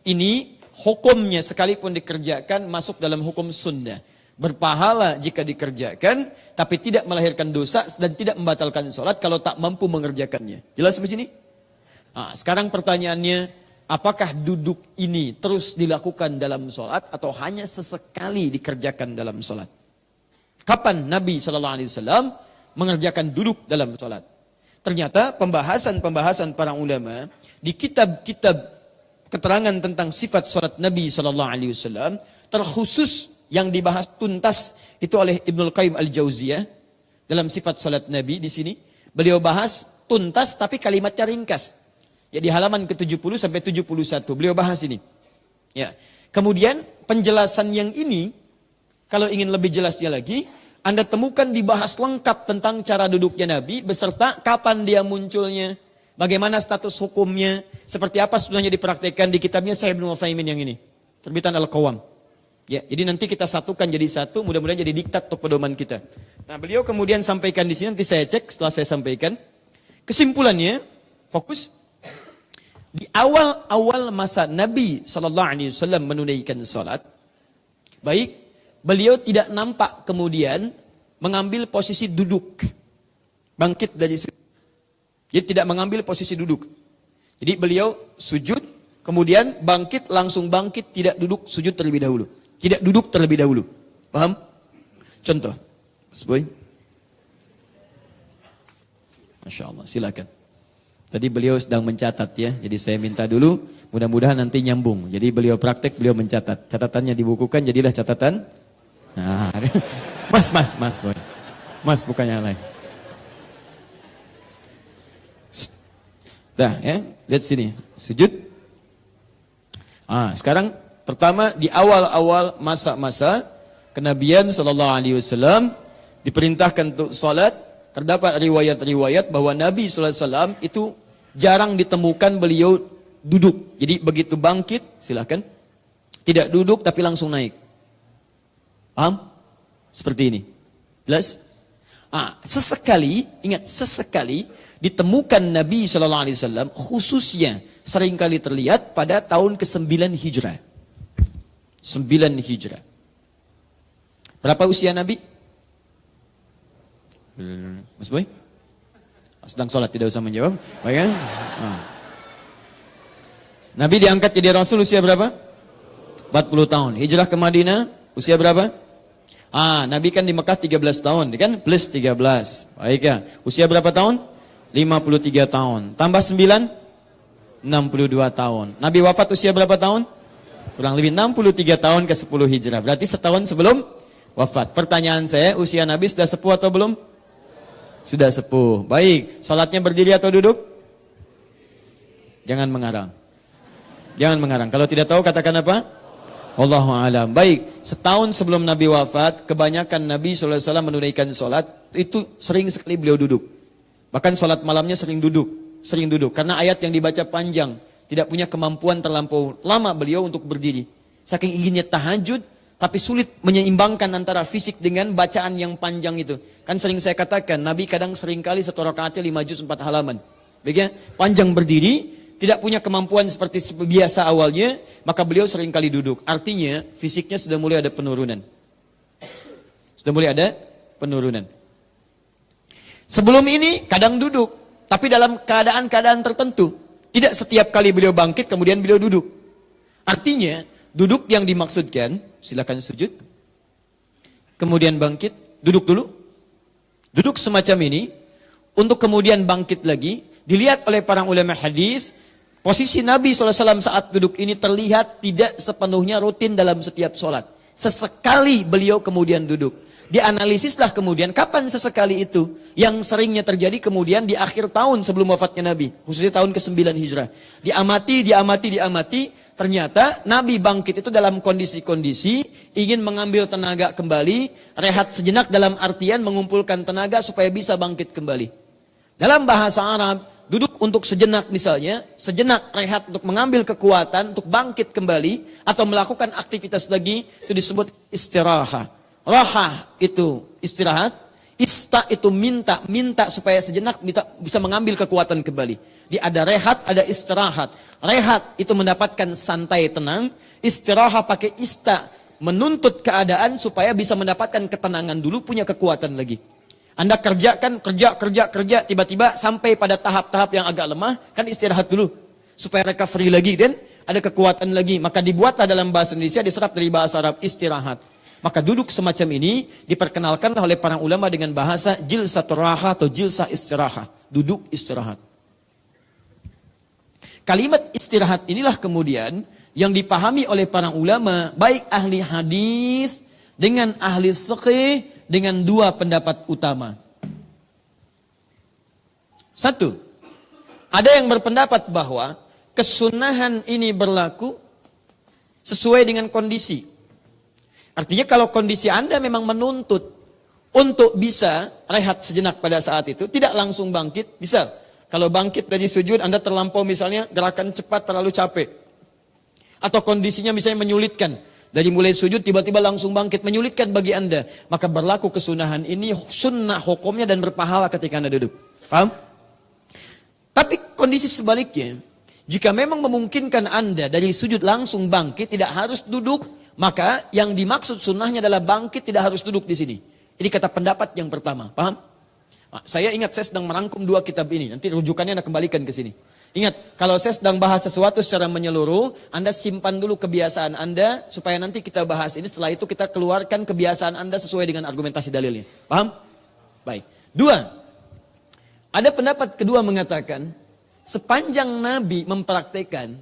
ini hukumnya sekalipun dikerjakan masuk dalam hukum sunnah. Berpahala jika dikerjakan, tapi tidak melahirkan dosa dan tidak membatalkan sholat kalau tak mampu mengerjakannya. Jelas sampai sini? Nah, sekarang pertanyaannya, apakah duduk ini terus dilakukan dalam sholat atau hanya sesekali dikerjakan dalam sholat? Kapan Nabi SAW mengerjakan duduk dalam sholat? Ternyata pembahasan para ulama di kitab-kitab keterangan tentang sifat salat Nabi SAW terkhusus yang dibahas tuntas itu oleh Ibnul Qayyim Al-Jauziyah dalam sifat salat Nabi di sini. Beliau bahas tuntas tapi kalimatnya ringkas. Ya, di halaman ke-70 sampai 71 beliau bahas ini. Ya. Kemudian penjelasan yang ini kalau ingin lebih jelasnya lagi, Anda temukan dibahas lengkap tentang cara duduknya Nabi beserta kapan dia munculnya. Bagaimana status hukumnya, seperti apa sebenarnya dipraktekkan di kitabnya Syekh Ibnu Utsaimin yang ini, terbitan Al-Qawam. Ya, jadi nanti kita satukan jadi satu, mudah-mudahan jadi diktat untuk pedoman kita. Nah, beliau kemudian sampaikan di sini, nanti saya cek setelah saya sampaikan. Kesimpulannya, fokus di awal-awal masa Nabi SAW menunaikan salat, baik, beliau tidak nampak kemudian mengambil posisi duduk, bangkit dari sujud. Jadi tidak mengambil posisi duduk. Jadi beliau sujud, kemudian bangkit, langsung bangkit, tidak duduk, sujud terlebih dahulu. Tidak duduk terlebih dahulu. Paham? Contoh. Mas Boy. Masya Allah, silakan. Tadi beliau sedang mencatat ya, jadi saya minta dulu, mudah-mudahan nanti nyambung. Jadi beliau praktek, beliau mencatat. Catatannya dibukukan, jadilah catatan. Nah, Mas Boy. Mas bukannya lain. Dah ya, lihat sini, sujud. Sekarang pertama di awal-awal masa-masa kenabian SAW diperintahkan untuk salat. Terdapat riwayat-riwayat bahwa Nabi SAW itu jarang ditemukan beliau duduk. Jadi begitu bangkit, silakan. Tidak duduk tapi langsung naik. Paham? Seperti ini. Jelas? Sesekali, ingat sesekali ditemukan Nabi SAW khususnya seringkali terlihat pada tahun ke-9 Hijrah. 9 Hijrah. Berapa usia Nabi? Mas Boy? Sedang sholat, tidak usah menjawab. Baik, Nabi diangkat jadi Rasul usia berapa? 40 tahun. Hijrah ke Madinah usia berapa? Nabi kan di Mekah 13 tahun, kan? Plus 13. Baik ya. Usia berapa tahun? 53 tahun. Tambah 9? 62 tahun. Nabi wafat usia berapa tahun? Kurang lebih 63 tahun ke 10 hijrah. Berarti setahun sebelum wafat. Pertanyaan saya, usia Nabi sudah sepuh atau belum? Sudah sepuh. Baik. Salatnya berdiri atau duduk? Jangan mengarang. Jangan mengarang. Kalau tidak tahu katakan apa? Wallahu a'lam. Baik, setahun sebelum Nabi wafat, kebanyakan Nabi SAW menunaikan sholat, itu sering sekali beliau duduk. Bahkan sholat malamnya sering duduk. Karena ayat yang dibaca panjang, tidak punya kemampuan terlampau lama beliau untuk berdiri. Saking inginnya tahajud, tapi sulit menyeimbangkan antara fisik dengan bacaan yang panjang itu. Kan sering saya katakan, Nabi kadang seringkali satu rakaatnya 5 juz 4 halaman. Baik ya, panjang berdiri, tidak punya kemampuan seperti biasa awalnya, maka beliau sering kali duduk. Artinya fisiknya sudah mulai ada penurunan. Sebelum ini kadang duduk, tapi dalam keadaan-keadaan tertentu. Tidak setiap kali beliau bangkit kemudian beliau duduk. Artinya duduk yang dimaksudkan, silakan sujud. Kemudian bangkit, duduk dulu. Duduk semacam ini untuk kemudian bangkit lagi. Dilihat oleh para ulama hadis, posisi Nabi SAW saat duduk ini terlihat tidak sepenuhnya rutin dalam setiap sholat. Sesekali beliau kemudian duduk. Dianalisislah kemudian kapan sesekali itu. Yang seringnya terjadi kemudian di akhir tahun sebelum wafatnya Nabi. Khususnya tahun ke-9 hijrah. Diamati. Ternyata Nabi bangkit itu dalam kondisi-kondisi ingin mengambil tenaga kembali. Rehat sejenak dalam artian mengumpulkan tenaga supaya bisa bangkit kembali. Dalam bahasa Arab, duduk untuk sejenak misalnya, sejenak rehat untuk mengambil kekuatan, untuk bangkit kembali, atau melakukan aktivitas lagi, itu disebut istirahat. Rahah itu istirahat, ista itu minta supaya sejenak bisa mengambil kekuatan kembali. Ada rehat, ada istirahat. Rehat itu mendapatkan santai tenang, istirahat pakai ista, menuntut keadaan supaya bisa mendapatkan ketenangan dulu, punya kekuatan lagi. Anda kerja, tiba-tiba sampai pada tahap-tahap yang agak lemah, kan istirahat dulu. Supaya recovery lagi, dan ada kekuatan lagi. Maka dibuatlah dalam bahasa Indonesia, diserap dari bahasa Arab, istirahat. Maka duduk semacam ini diperkenalkan oleh para ulama dengan bahasa jilsatur raha atau jilsah istirahat. Duduk istirahat. Kalimat istirahat inilah kemudian yang dipahami oleh para ulama, baik ahli hadis dengan ahli fiqih, dengan dua pendapat utama. Satu, ada yang berpendapat bahwa kesunahan ini berlaku sesuai dengan kondisi. Artinya kalau kondisi Anda memang menuntut untuk bisa rehat sejenak pada saat itu, tidak langsung bangkit, bisa. Kalau bangkit dari sujud, Anda terlampau misalnya, gerakan cepat terlalu capek. Atau kondisinya misalnya menyulitkan. Dari mulai sujud tiba-tiba langsung bangkit, menyulitkan bagi Anda. Maka berlaku kesunahan ini, sunnah hukumnya dan berpahala ketika Anda duduk. Paham? Tapi kondisi sebaliknya, jika memang memungkinkan Anda dari sujud langsung bangkit, tidak harus duduk, maka yang dimaksud sunnahnya adalah bangkit, tidak harus duduk di sini. Ini kata pendapat yang pertama. Paham? Saya ingat saya sedang merangkum dua kitab ini. Nanti rujukannya Anda kembalikan ke sini. Ingat, kalau saya sedang bahas sesuatu secara menyeluruh, Anda simpan dulu kebiasaan Anda, supaya nanti kita bahas ini, setelah itu kita keluarkan kebiasaan Anda sesuai dengan argumentasi dalilnya. Paham? Baik. Dua, ada pendapat kedua mengatakan, sepanjang Nabi mempraktekkan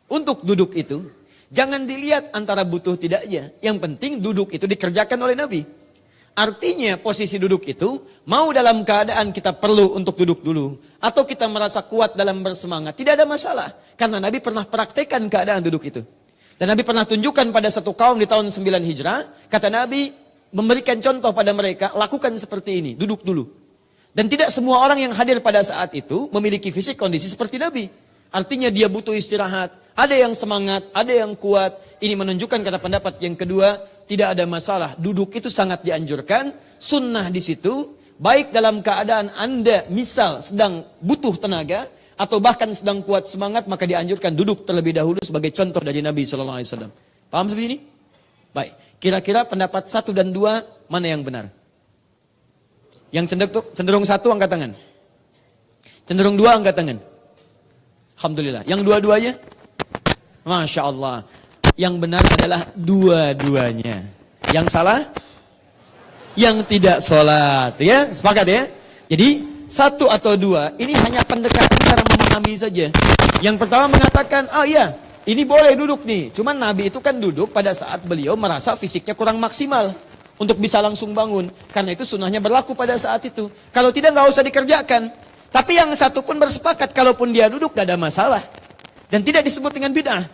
untuk duduk itu, jangan dilihat antara butuh tidaknya. Yang penting duduk itu dikerjakan oleh Nabi. Artinya posisi duduk itu, mau dalam keadaan kita perlu untuk duduk dulu, atau kita merasa kuat dalam bersemangat, tidak ada masalah. Karena Nabi pernah praktekkan keadaan duduk itu. Dan Nabi pernah tunjukkan pada satu kaum di tahun 9 Hijrah, kata Nabi memberikan contoh pada mereka, lakukan seperti ini, duduk dulu. Dan tidak semua orang yang hadir pada saat itu memiliki fisik kondisi seperti Nabi. Artinya dia butuh istirahat, ada yang semangat, ada yang kuat. Ini menunjukkan kata pendapat yang kedua, tidak ada masalah. Duduk itu sangat dianjurkan, sunnah di situ, baik dalam keadaan Anda misal sedang butuh tenaga, atau bahkan sedang kuat semangat, maka dianjurkan duduk terlebih dahulu sebagai contoh dari Nabi SAW. Paham seperti ini? Baik, kira-kira pendapat 1 dan 2, mana yang benar? Yang cenderung 1 angkat tangan. Cenderung 2 angkat tangan. Alhamdulillah. Yang dua-duanya? Masya Allah. Yang benar adalah dua-duanya. Yang salah? Yang tidak sholat. Ya, sepakat ya? Jadi, satu atau dua, ini hanya pendekatan cara memahami saja. Yang pertama mengatakan, oh iya, ini boleh duduk nih. Cuman Nabi itu kan duduk pada saat beliau merasa fisiknya kurang maksimal untuk bisa langsung bangun. Karena itu sunnahnya berlaku pada saat itu. Kalau tidak, nggak usah dikerjakan. Tapi yang satu pun bersepakat, kalaupun dia duduk, gak ada masalah. Dan tidak disebut dengan bid'ah.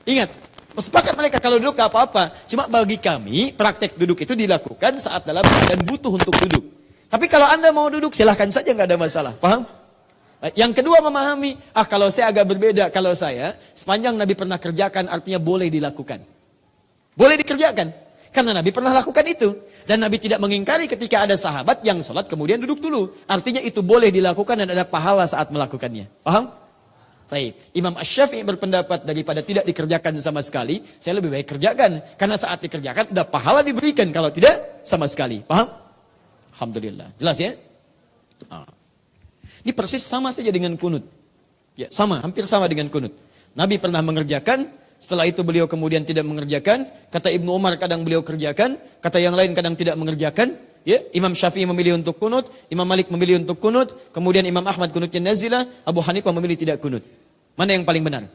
Ingat, bersepakat mereka kalau duduk gak apa-apa. Cuma bagi kami, praktek duduk itu dilakukan saat dalam keadaan butuh untuk duduk. Tapi kalau Anda mau duduk, silahkan saja, gak ada masalah. Paham? Yang kedua memahami, kalau saya agak berbeda. Kalau saya, sepanjang Nabi pernah kerjakan, artinya boleh dilakukan. Boleh dikerjakan. Karena Nabi pernah lakukan itu. Dan Nabi tidak mengingkari ketika ada sahabat yang sholat kemudian duduk dulu. Artinya itu boleh dilakukan dan ada pahala saat melakukannya. Paham? Baik. Imam Asy-Syafi'i berpendapat daripada tidak dikerjakan sama sekali, saya lebih baik kerjakan. Karena saat dikerjakan ada pahala diberikan, kalau tidak sama sekali. Paham? Alhamdulillah. Jelas ya? Ini persis sama saja dengan kunut. Ya, sama, hampir sama dengan kunut. Nabi pernah mengerjakan. Setelah itu beliau kemudian tidak mengerjakan. Kata Ibnu Umar kadang beliau kerjakan. Kata yang lain kadang tidak mengerjakan. Ya, Imam Syafi'i memilih untuk kunut. Imam Malik memilih untuk kunut. Kemudian Imam Ahmad kunutnya nazilah. Abu Hanifah memilih tidak kunut. Mana yang paling benar?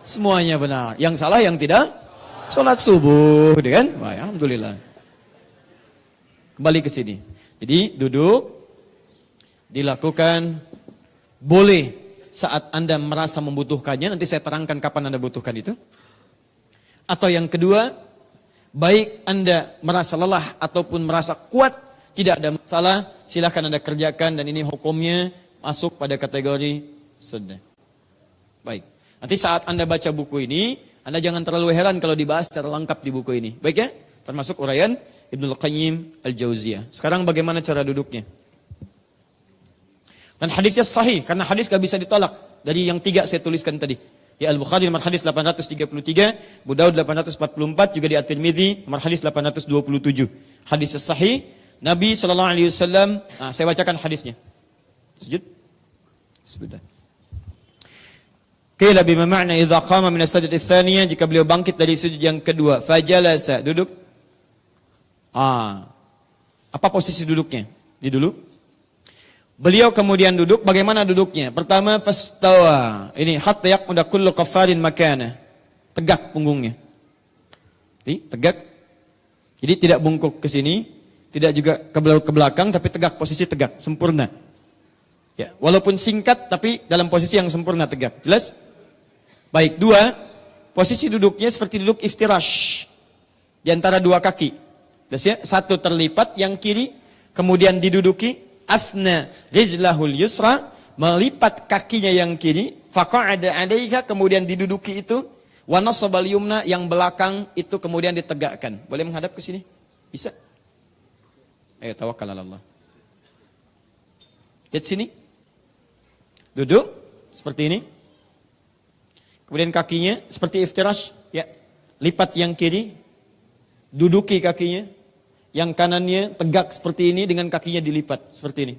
Semuanya benar. Yang salah yang tidak? Sholat subuh. Kan? Wah, alhamdulillah. Kembali ke sini. Jadi duduk. Dilakukan. Boleh. Saat Anda merasa membutuhkannya, nanti saya terangkan kapan Anda butuhkan itu. Atau yang kedua, baik Anda merasa lelah ataupun merasa kuat, tidak ada masalah, silahkan Anda kerjakan dan ini hukumnya masuk pada kategori sunnah. Baik, nanti saat Anda baca buku ini, Anda jangan terlalu heran kalau dibahas secara lengkap di buku ini. Baik ya, termasuk uraian Ibnul Qayyim Al-Jauziyah. Sekarang bagaimana cara duduknya? Dan hadisnya sahih, karena hadis gak bisa ditolak. Dari yang 3 saya tuliskan tadi. Ya, Al-Bukhari nomor hadis 833, Abu Daud 844, juga di At-Tirmidzi nomor hadis 827. Hadisnya sahih, Nabi SAW, saya bacakan hadisnya. Sujud. Bismillah. Qila bima ma'na idza qama min as-sajdati ats-tsaniyah, jika beliau bangkit dari sujud yang kedua, fajalasa, duduk. Apa posisi duduknya? Di dulu. Beliau kemudian duduk, bagaimana duduknya? Pertama, fastawa. Ini hatta yaqmuda kullu qaffarin makana. Tegak punggungnya. Tegak. Jadi tidak bungkuk ke sini, tidak juga ke belakang, tapi tegak, posisi tegak, sempurna. Ya, walaupun singkat tapi dalam posisi yang sempurna tegak. Jelas? Baik, 2, posisi duduknya seperti duduk iftirash. Di antara 2 kaki. Jelas ya? 1 terlipat, yang kiri kemudian diduduki. Asna rijlahul yusra, melipat kakinya yang kiri, faqa'ada 'alaiha, kemudian diduduki itu, wa nasabal yumna, yang belakang itu kemudian ditegakkan. Boleh menghadap ke sini? Bisa? Ayo tawakkal 'ala Allah. Lihat sini. Duduk seperti ini. Kemudian kakinya seperti iftirash, ya. Lipat yang kiri, duduki kakinya. Yang kanannya tegak seperti ini dengan kakinya dilipat seperti ini.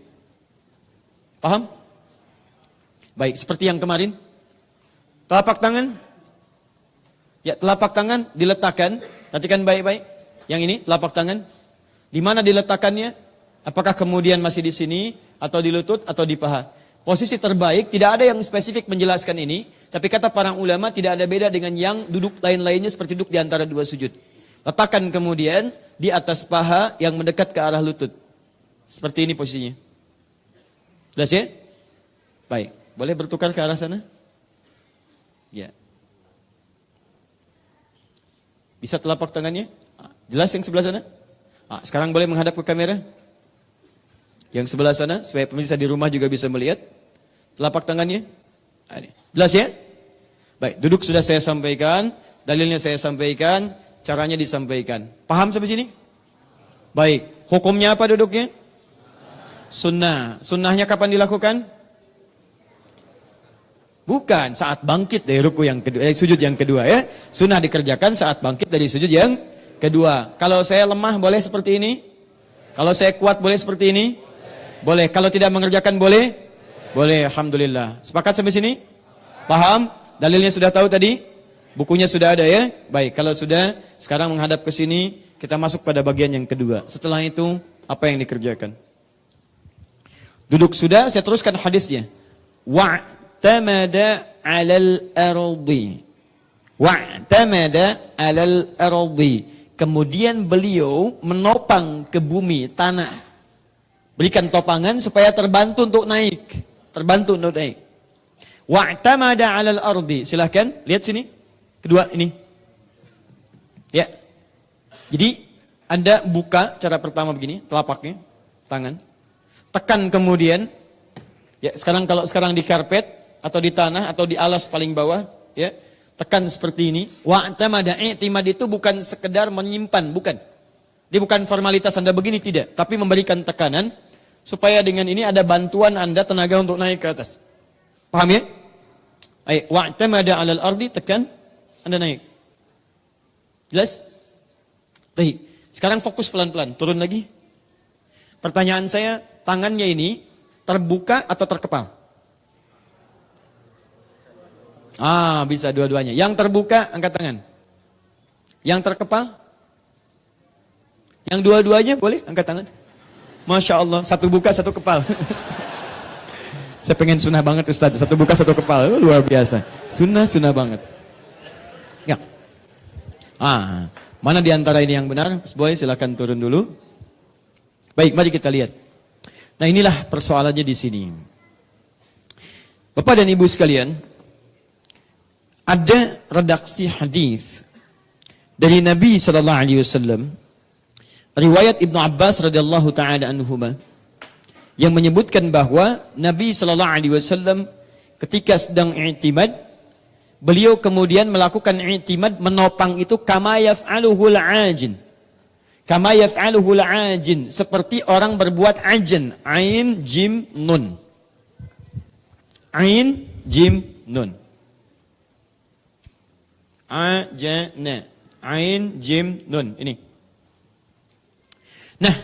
Paham? Baik, seperti yang kemarin. Telapak tangan. Ya, telapak tangan diletakkan. Perhatikan baik-baik. Yang ini telapak tangan. Di mana diletakkannya? Apakah kemudian masih di sini atau di lutut atau di paha? Posisi terbaik, tidak ada yang spesifik menjelaskan ini, tapi kata para ulama tidak ada beda dengan yang duduk lain-lainnya seperti duduk di antara 2 sujud. Letakkan kemudian di atas paha yang mendekat ke arah lutut. Seperti ini posisinya. Jelas ya? Baik. Boleh bertukar ke arah sana? Ya. Bisa telapak tangannya? Jelas yang sebelah sana? Sekarang boleh menghadap ke kamera? Yang sebelah sana, supaya pemirsa di rumah juga bisa melihat. Telapak tangannya? Jelas ya? Baik, duduk sudah saya sampaikan. Dalilnya saya sampaikan. Caranya disampaikan. Paham sampai sini? Baik. Hukumnya apa duduknya? Sunnah. Sunnahnya kapan dilakukan? Bukan saat bangkit dari ruku yang kedua, sujud yang kedua ya. Sunnah dikerjakan saat bangkit dari sujud yang kedua. Kalau saya lemah boleh seperti ini? Kalau saya kuat boleh seperti ini? Boleh. Kalau tidak mengerjakan boleh? Boleh. Alhamdulillah. Sepakat sampai sini? Paham? Dalilnya sudah tahu tadi? Bukunya sudah ada ya? Baik, kalau sudah, sekarang menghadap ke sini, kita masuk pada bagian yang kedua. Setelah itu, apa yang dikerjakan? Duduk sudah, saya teruskan hadisnya. Wa'tamada 'alal ardi. Wa'tamada 'alal ardi. Kemudian beliau menopang ke bumi, tanah. Berikan topangan supaya terbantu untuk naik. Terbantu untuk naik. Wa'tamada 'alal ardi. Silahkan, lihat sini. Kedua ini. Ya. Jadi Anda buka cara pertama begini, telapaknya, tangan. Tekan kemudian. Ya, kalau sekarang di karpet atau di tanah atau di alas paling bawah, ya. Tekan seperti ini. Wa'tamada, i'timad itu bukan sekedar menyimpan, bukan. Dia bukan formalitas Anda begini, tidak, tapi memberikan tekanan supaya dengan ini ada bantuan Anda tenaga untuk naik ke atas. Paham ya? Baik, wa'tamada 'alal ardi, tekan, Anda naik. Jelas? Baik. Sekarang fokus pelan-pelan, turun lagi. Pertanyaan saya, tangannya ini terbuka atau terkepal? Bisa dua-duanya. Yang terbuka, angkat tangan. Yang terkepal? Yang dua-duanya boleh angkat tangan. Masya Allah, satu buka, satu kepal. Saya pengen sunnah banget Ustaz, satu buka, satu kepal. Luar biasa. Sunnah banget. Ya. Mana di antara ini yang benar? Mas Boy, silakan turun dulu. Baik, mari kita lihat. Nah, inilah persoalannya di sini. Bapak dan Ibu sekalian, ada redaksi hadis dari Nabi sallallahu alaihi wasallam, riwayat Ibnu Abbas radhiyallahu taala anhuma, yang menyebutkan bahwa Nabi sallallahu alaihi wasallam ketika sedang i'timad, beliau kemudian melakukan i'timad, menopang itu kama yaf'aluhul ajin. Kama yaf'aluhul ajin, seperti orang berbuat ajin. Ain, jim, nun. Ain, jim, nun. Ajana. Ain, jim, nun. Ini. Nah,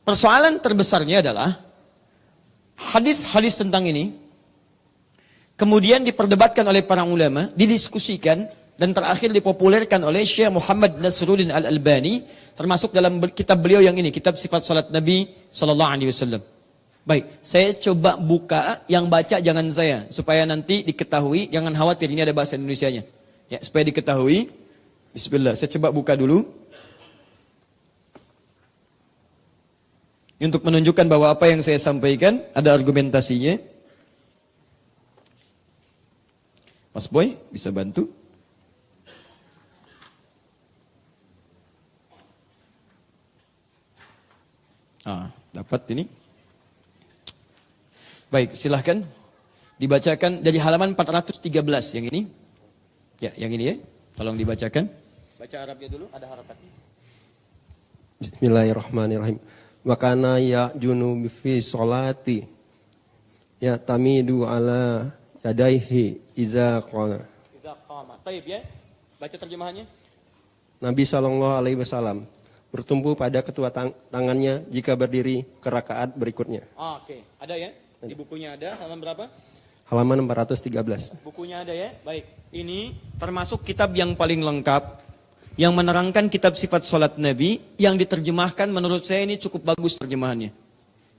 persoalan terbesarnya adalah hadis-hadis tentang ini kemudian diperdebatkan oleh para ulama, didiskusikan, dan terakhir dipopulerkan oleh Syekh Muhammad Nasruddin Al-Albani, termasuk dalam kitab beliau yang ini, kitab Sifat Salat Nabi Sallallahu Alaihi Wasallam. Baik, saya coba buka, yang baca jangan saya, supaya nanti diketahui, jangan khawatir, ini ada bahasa Indonesianya. Ya, supaya diketahui. Bismillah, saya coba buka dulu. Untuk menunjukkan bahwa apa yang saya sampaikan ada argumentasinya. Mas Boy, bisa bantu? Dapat ini. Baik, silahkan dibacakan dari halaman 413 yang ini. Ya, yang ini ya. Tolong dibacakan. Baca Arabnya dulu, ada harokatnya. Bismillahirrahmanirrahim. Wa kana ya'junu fi sholati ya tamidu ala yadaihi iza qala. Taib ya. Baca terjemahannya. Nabi SAW bertumpu pada kedua tangannya jika berdiri ke rakaat berikutnya. Oke. Ada ya? Di bukunya ada, halaman berapa? Halaman 413. Bukunya ada ya? Baik. Ini termasuk kitab yang paling lengkap, yang menerangkan kitab sifat salat Nabi, yang diterjemahkan menurut saya ini cukup bagus terjemahannya.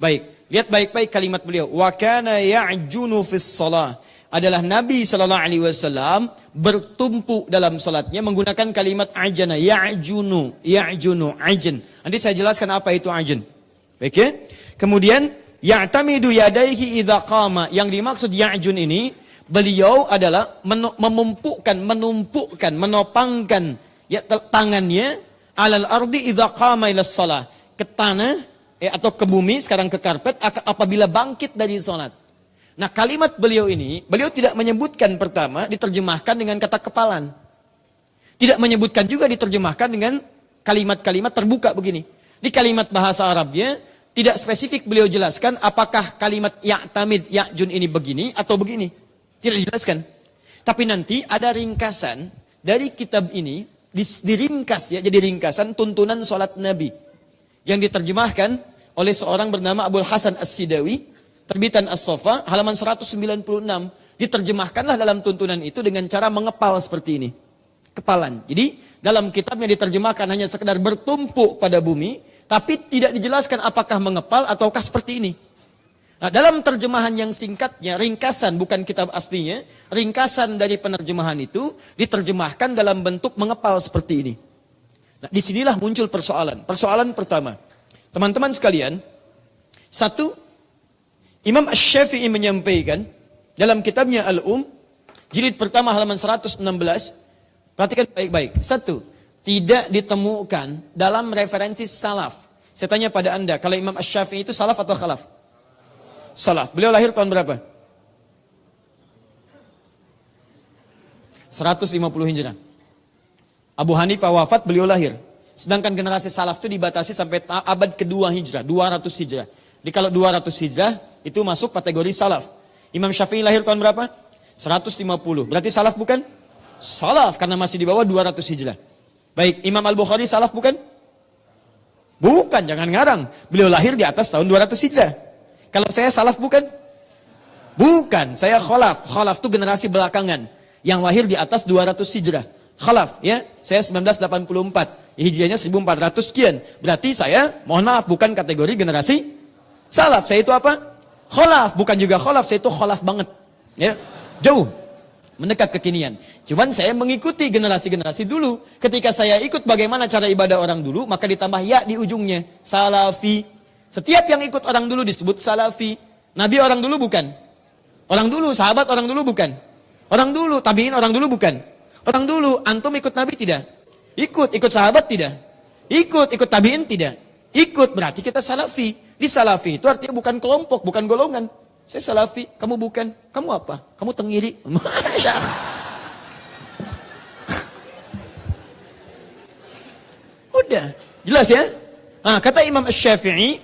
Baik. Lihat baik-baik kalimat beliau. Wa kana ya'junu fis shalah. Adalah Nabi sallallahu alaihi wasallam bertumpu dalam salatnya menggunakan kalimat ajana, ya'junu, ajn. Nanti saya jelaskan apa itu ajn. Baik ya? Kemudian ya'tamidu yadaihi idza qama. Yang dimaksud ya'jun ini, beliau adalah menumpukan, menopangkan ya tangannya alal ardi idza qama ila shalah, ke tanah atau ke bumi, sekarang ke karpet apabila bangkit dari salat. Nah, kalimat beliau ini, beliau tidak menyebutkan pertama diterjemahkan dengan kata kepalan. Tidak menyebutkan juga diterjemahkan dengan kalimat-kalimat terbuka begini. Di kalimat bahasa Arabnya tidak spesifik beliau jelaskan apakah kalimat ya'tamid, ya'jun ini begini atau begini. Tidak dijelaskan. Tapi nanti ada ringkasan dari kitab ini, diringkas ya, jadi ringkasan tuntunan salat Nabi yang diterjemahkan oleh seorang bernama Abul Hasan As-Sidawi, terbitan As-Safa, halaman 196. Diterjemahkanlah dalam tuntunan itu dengan cara mengepal seperti ini. Kepalan. Jadi dalam kitabnya diterjemahkan hanya sekedar bertumpuk pada bumi, tapi tidak dijelaskan apakah mengepal ataukah seperti ini. Nah, dalam terjemahan yang singkatnya, ringkasan bukan kitab aslinya, ringkasan dari penerjemahan itu diterjemahkan dalam bentuk mengepal seperti ini. Nah, disinilah muncul persoalan. Persoalan pertama, teman-teman sekalian, satu, Imam Asy-Syafi'i menyampaikan dalam kitabnya jilid pertama halaman 116, perhatikan baik-baik. Satu, tidak ditemukan dalam referensi salaf. Saya tanya pada Anda, kalau Imam Asy-Syafi'i itu salaf atau khalaf? Salaf. Beliau lahir tahun berapa? 150 Hijrah. Abu Hanifah wafat, beliau lahir. Sedangkan generasi salaf itu dibatasi sampai abad kedua Hijrah, 200 Hijrah. Jadi kalau 200 Hijrah itu masuk kategori salaf. Imam Syafi'i lahir tahun berapa? 150. Berarti salaf bukan? Salaf, karena masih di bawah 200 Hijrah. Baik, Imam Al-Bukhari salaf bukan? Bukan, jangan ngarang. Beliau lahir di atas tahun 200 Hijrah. Kalau saya salaf bukan? Bukan, saya khalaf. Khalaf itu generasi belakangan. Yang lahir di atas 200 Hijrah. Khalaf, ya. Saya 1984. Hijriahnya 1400 sekian. Berarti saya, mohon maaf, bukan kategori generasi salaf. Saya itu apa? Khalaf, bukan juga khalaf, saya itu khalaf banget. Ya, jauh, mendekat kekinian. Cuman saya mengikuti generasi-generasi dulu. Ketika saya ikut bagaimana cara ibadah orang dulu, maka ditambah ya di ujungnya. Salafi. Setiap yang ikut orang dulu disebut salafi. Nabi orang dulu bukan? Orang dulu, sahabat orang dulu bukan? Orang dulu, tabi'in orang dulu bukan? Orang dulu, antum ikut Nabi tidak? Ikut sahabat tidak? Ikut tabi'in tidak? Ikut, berarti kita salafi. Di salafi itu artinya bukan kelompok, bukan golongan. Saya salafi, kamu bukan. Kamu apa? Kamu tengiri. Masya Allah. Udah, jelas ya? Nah, kata Imam Asy-Syafi'i,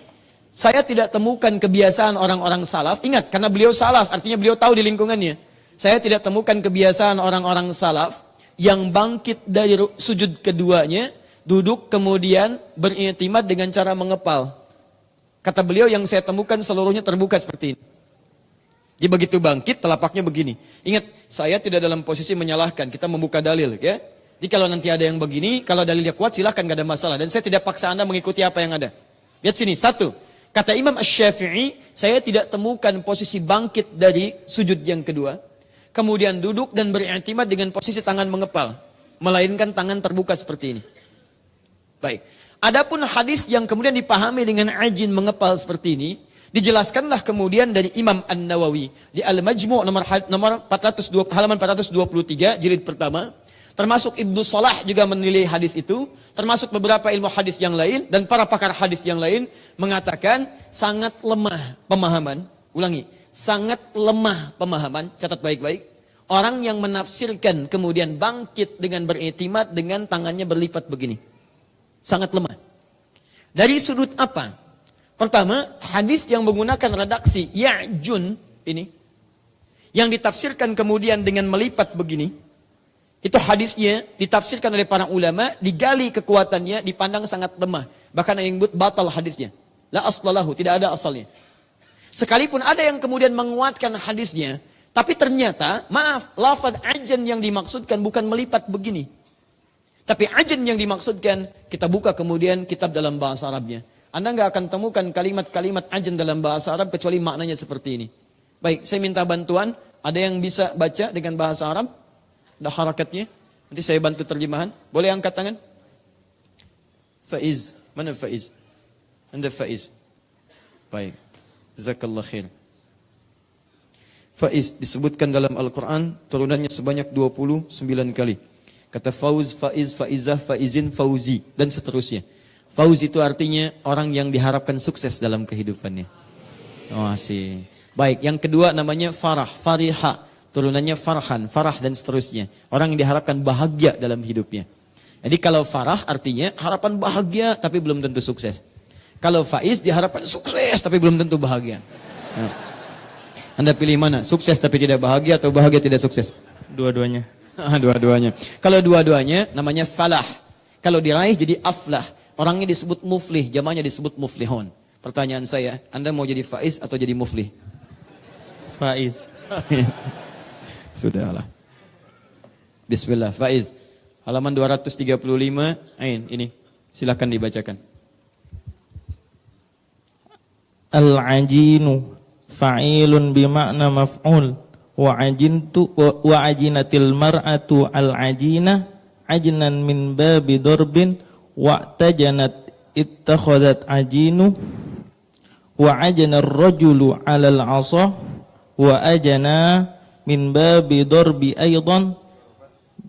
saya tidak temukan kebiasaan orang-orang salaf. Ingat, karena beliau salaf, artinya beliau tahu di lingkungannya. Saya tidak temukan kebiasaan orang-orang salaf yang bangkit dari sujud keduanya, duduk kemudian beriktimad dengan cara mengepal. Kata beliau, yang saya temukan seluruhnya terbuka seperti ini. Dia begitu bangkit, telapaknya begini. Ingat, saya tidak dalam posisi menyalahkan, kita membuka dalil, ya. Jadi kalau nanti ada yang begini, kalau dalilnya kuat silahkan, gak ada masalah. Dan saya tidak paksa Anda mengikuti apa yang ada. Lihat sini, satu. Kata Imam Asy-Syafi'i, saya tidak temukan posisi bangkit dari sujud yang kedua. Kemudian duduk dan beriktimad dengan posisi tangan mengepal. Melainkan tangan terbuka seperti ini. Baik. Adapun hadis yang kemudian dipahami dengan ajin mengepal seperti ini, dijelaskanlah kemudian dari Imam An-Nawawi di Al-Majmu' nomor halaman 423 jilid pertama, termasuk Ibnu Shalah juga menilai hadis itu, termasuk beberapa ilmu hadis yang lain dan para pakar hadis yang lain mengatakan sangat lemah pemahaman. Ulangi, sangat lemah pemahaman, catat baik-baik. Orang yang menafsirkan kemudian bangkit dengan beriktimad dengan tangannya berlipat begini. Sangat lemah. Dari sudut apa? Pertama, hadis yang menggunakan redaksi ya'jun ini, yang ditafsirkan kemudian dengan melipat begini, itu hadisnya ditafsirkan oleh para ulama, digali kekuatannya, dipandang sangat lemah. Bahkan yang disebut batal hadisnya. La aslalahu, tidak ada asalnya. Sekalipun ada yang kemudian menguatkan hadisnya, tapi ternyata, maaf, lafaz ajan yang dimaksudkan bukan melipat begini. Tapi ajan yang dimaksudkan, kita buka kemudian kitab dalam bahasa Arabnya. Anda nggak akan temukan kalimat-kalimat ajan dalam bahasa Arab kecuali maknanya seperti ini. Baik, saya minta bantuan. Ada yang bisa baca dengan bahasa Arab? Ada harakatnya? Nanti saya bantu terjemahan. Boleh angkat tangan? Faiz. Mana Faiz? Anda Faiz. Baik. Jazakallah khair. Faiz disebutkan dalam Al-Quran, turunannya sebanyak 29 kali. Kata Fauz, Faiz, Faizah, Faizin, Fauzi, dan seterusnya. Fauz itu artinya orang yang diharapkan sukses dalam kehidupannya. Oh, asik. Baik, yang kedua namanya Farah, Fariha. Turunannya Farhan, Farah, dan seterusnya. Orang yang diharapkan bahagia dalam hidupnya. Jadi kalau Farah artinya harapan bahagia tapi belum tentu sukses. Kalau Faiz diharapkan sukses tapi belum tentu bahagia. Anda pilih mana? Sukses tapi tidak bahagia atau bahagia tidak sukses? Dua-duanya. Dua-duanya. Kalau dua-duanya namanya falah. Kalau diraih jadi aflah. Orangnya disebut muflih, jamaknya disebut muflihun. Pertanyaan saya, Anda mau jadi faiz atau jadi muflih? Faiz. Sudahlah. Bismillah. Faiz. Halaman 235. Ain, ini. Silakan dibacakan. Al-ajinu fa'ilun bima'na maf'ul wa ajinatil mar'atu al-ajina ajnan min babi darbin wa tajanat ittakhadat ajinu wa ajana ar-rajulu 'ala al-'asa wa ajana min babi darbi aydan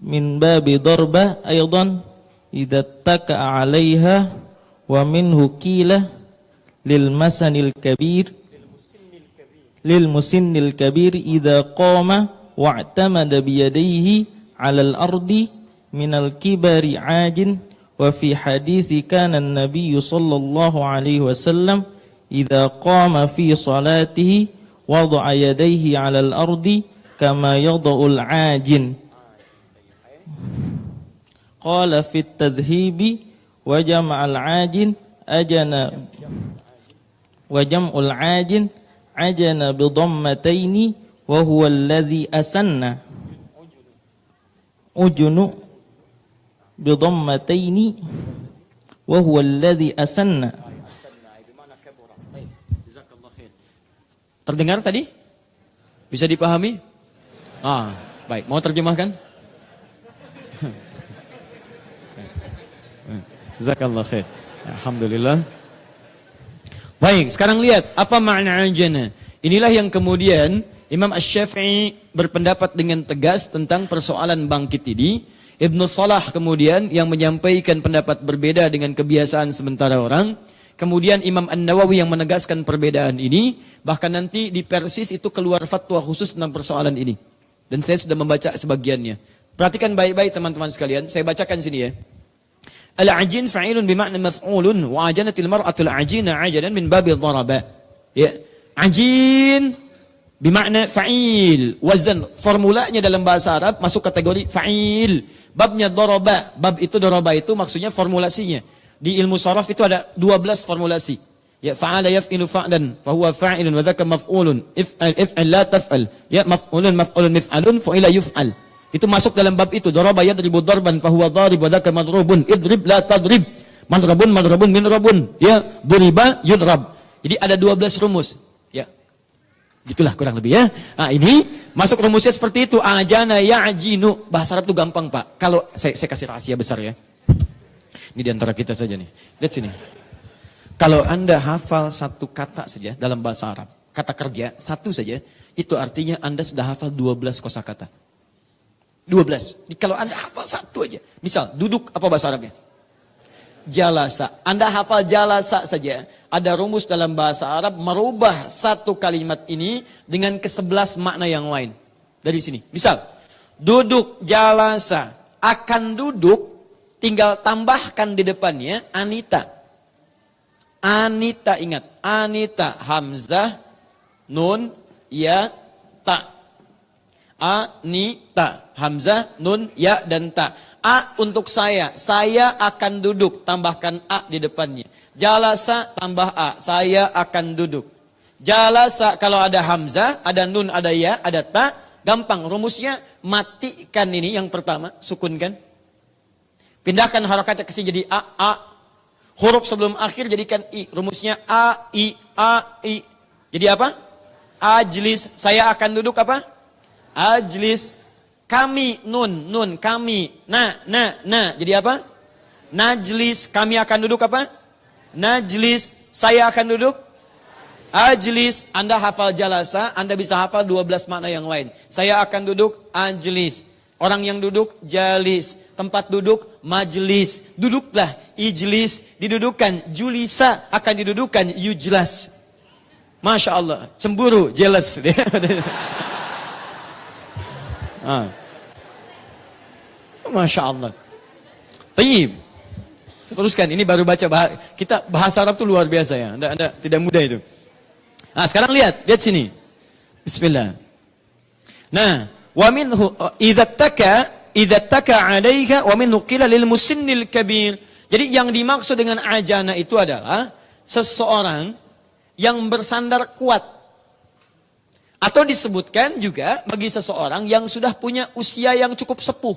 min babi darba aydan idza taka'a 'alaiha wa minhu qila lil musinnil kabir idza qama wa'tamada bi yadayhi 'ala al-ardi min al-kibari 'ajin wa fi haditsi kana an-nabiy sallallahu alaihi wasallam idza qama fi salatihi wada'a yadayhi 'ala al-ardi kama yada'u al-'ajin qala fi at-tadhhibi wa jama'a al-'ajin ajana wa jam'ul 'ajin ajana bi dhammataini wa huwa alladhi asanna ujunu bi dhammataini wa huwa alladhi asanna. Terdengar tadi? Bisa dipahami? Baik. Mau terjemahkan? Jazakallah khair. Alhamdulillah. Baik, sekarang lihat apa makna ajana. Inilah yang kemudian Imam Asy-Syafi'i berpendapat dengan tegas tentang persoalan bangkit ini. Ibnu Salah kemudian yang menyampaikan pendapat berbeda dengan kebiasaan sementara orang. Kemudian Imam An-Nawawi yang menegaskan perbedaan ini. Bahkan nanti di Persis itu keluar fatwa khusus tentang persoalan ini. Dan saya sudah membaca sebagiannya. Perhatikan baik-baik teman-teman sekalian. Saya bacakan sini ya. Al-ajin fa'ilun bima'na maf'ulun wa ajanatil mar'atul ajina ajanan min babil dharaba. Ya. Ajin bima'na fa'il. Wazan formulanya dalam bahasa Arab masuk kategori fa'il. Babnya dharaba. Bab itu dharaba itu maksudnya formulasinya. Di ilmu sharaf itu ada 12 formulasi. Ya fa'ala yaf'ilu fa'lan fa huwa fa'ilun wa dzaka maf'ulun. If'al la taf'al. Ya maf'ulun mif'alun fa'ila yuf'al. Itu masuk dalam bab itu. Daraba yadribu darban fahuwa darib wa dzaka madrubun. Idrib la tadrib. Madrabun minrabun. Ya, duriba yudrab. Jadi ada 12 rumus. Ya. Gitulah kurang lebih ya. Nah, ini masuk rumusnya seperti itu. Ajana ya'jinu. Bahasa Arab itu gampang, Pak. Kalau saya kasih rahasia besar ya. Ini di antara kita saja nih. Lihat sini. Kalau Anda hafal satu kata saja dalam bahasa Arab, kata kerja satu saja, itu artinya Anda sudah hafal 12 kosakata. 12. Kalau Anda hafal satu aja. Misal, duduk apa bahasa Arabnya? Jalasa. Anda hafal jalasa saja. Ada rumus dalam bahasa Arab merubah satu kalimat ini dengan ke-11 makna yang lain. Dari sini. Misal, duduk jalasa. Akan duduk, tinggal tambahkan di depannya Anita. Anita, ingat. Anita, hamzah, nun, ya, ta. Anita, hamzah, nun, ya, dan ta. A untuk saya akan duduk, tambahkan A di depannya. Jalasa, tambah A, saya akan duduk. Jalasa, kalau ada hamzah, ada nun, ada ya, ada ta, gampang. Rumusnya, matikan ini yang pertama, sukunkan. Pindahkan harakatnya ke sini jadi A. Huruf sebelum akhir jadikan I. Rumusnya A, I. Jadi apa? Ajlis, saya akan duduk apa? Ajlis. Kami, nun, kami. Nah. Jadi apa? Najlis, kami akan duduk apa? Najlis, saya akan duduk? Ajlis. Anda hafal jalasa, Anda bisa hafal 12 makna yang lain. Saya akan duduk, ajlis. Orang yang duduk, jalis. Tempat duduk, majlis. Duduklah, ijlis. Didudukan, julisa. Akan didudukan, yujlas. Masya Allah, cemburu, jealous. Masya Allah. Tayyib. Teruskan, ini baru baca kita bahasa Arab itu luar biasa ya. Anda tidak mudah itu. Nah, sekarang lihat sini. Bismillah. Nah, wa minhu idza taka 'alaika wa minhu qila lil musinnil kabir. Jadi yang dimaksud dengan ajana itu adalah seseorang yang bersandar kuat Atau disebutkan juga bagi seseorang yang sudah punya usia yang cukup sepuh,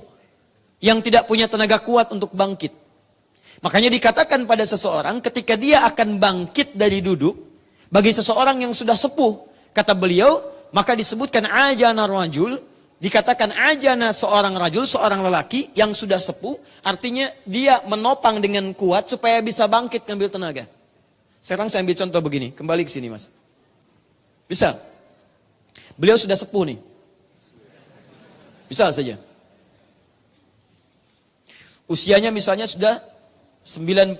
yang tidak punya tenaga kuat untuk bangkit. Makanya dikatakan pada seseorang ketika dia akan bangkit dari duduk, bagi seseorang yang sudah sepuh, kata beliau, maka disebutkan ajana rajul, dikatakan ajana seorang rajul, seorang lelaki yang sudah sepuh, artinya dia menopang dengan kuat supaya bisa bangkit ngambil tenaga. Sekarang saya ambil contoh begini, kembali ke sini mas. Bisa? Beliau sudah sepuh nih. Bisa saja. Usianya misalnya sudah 90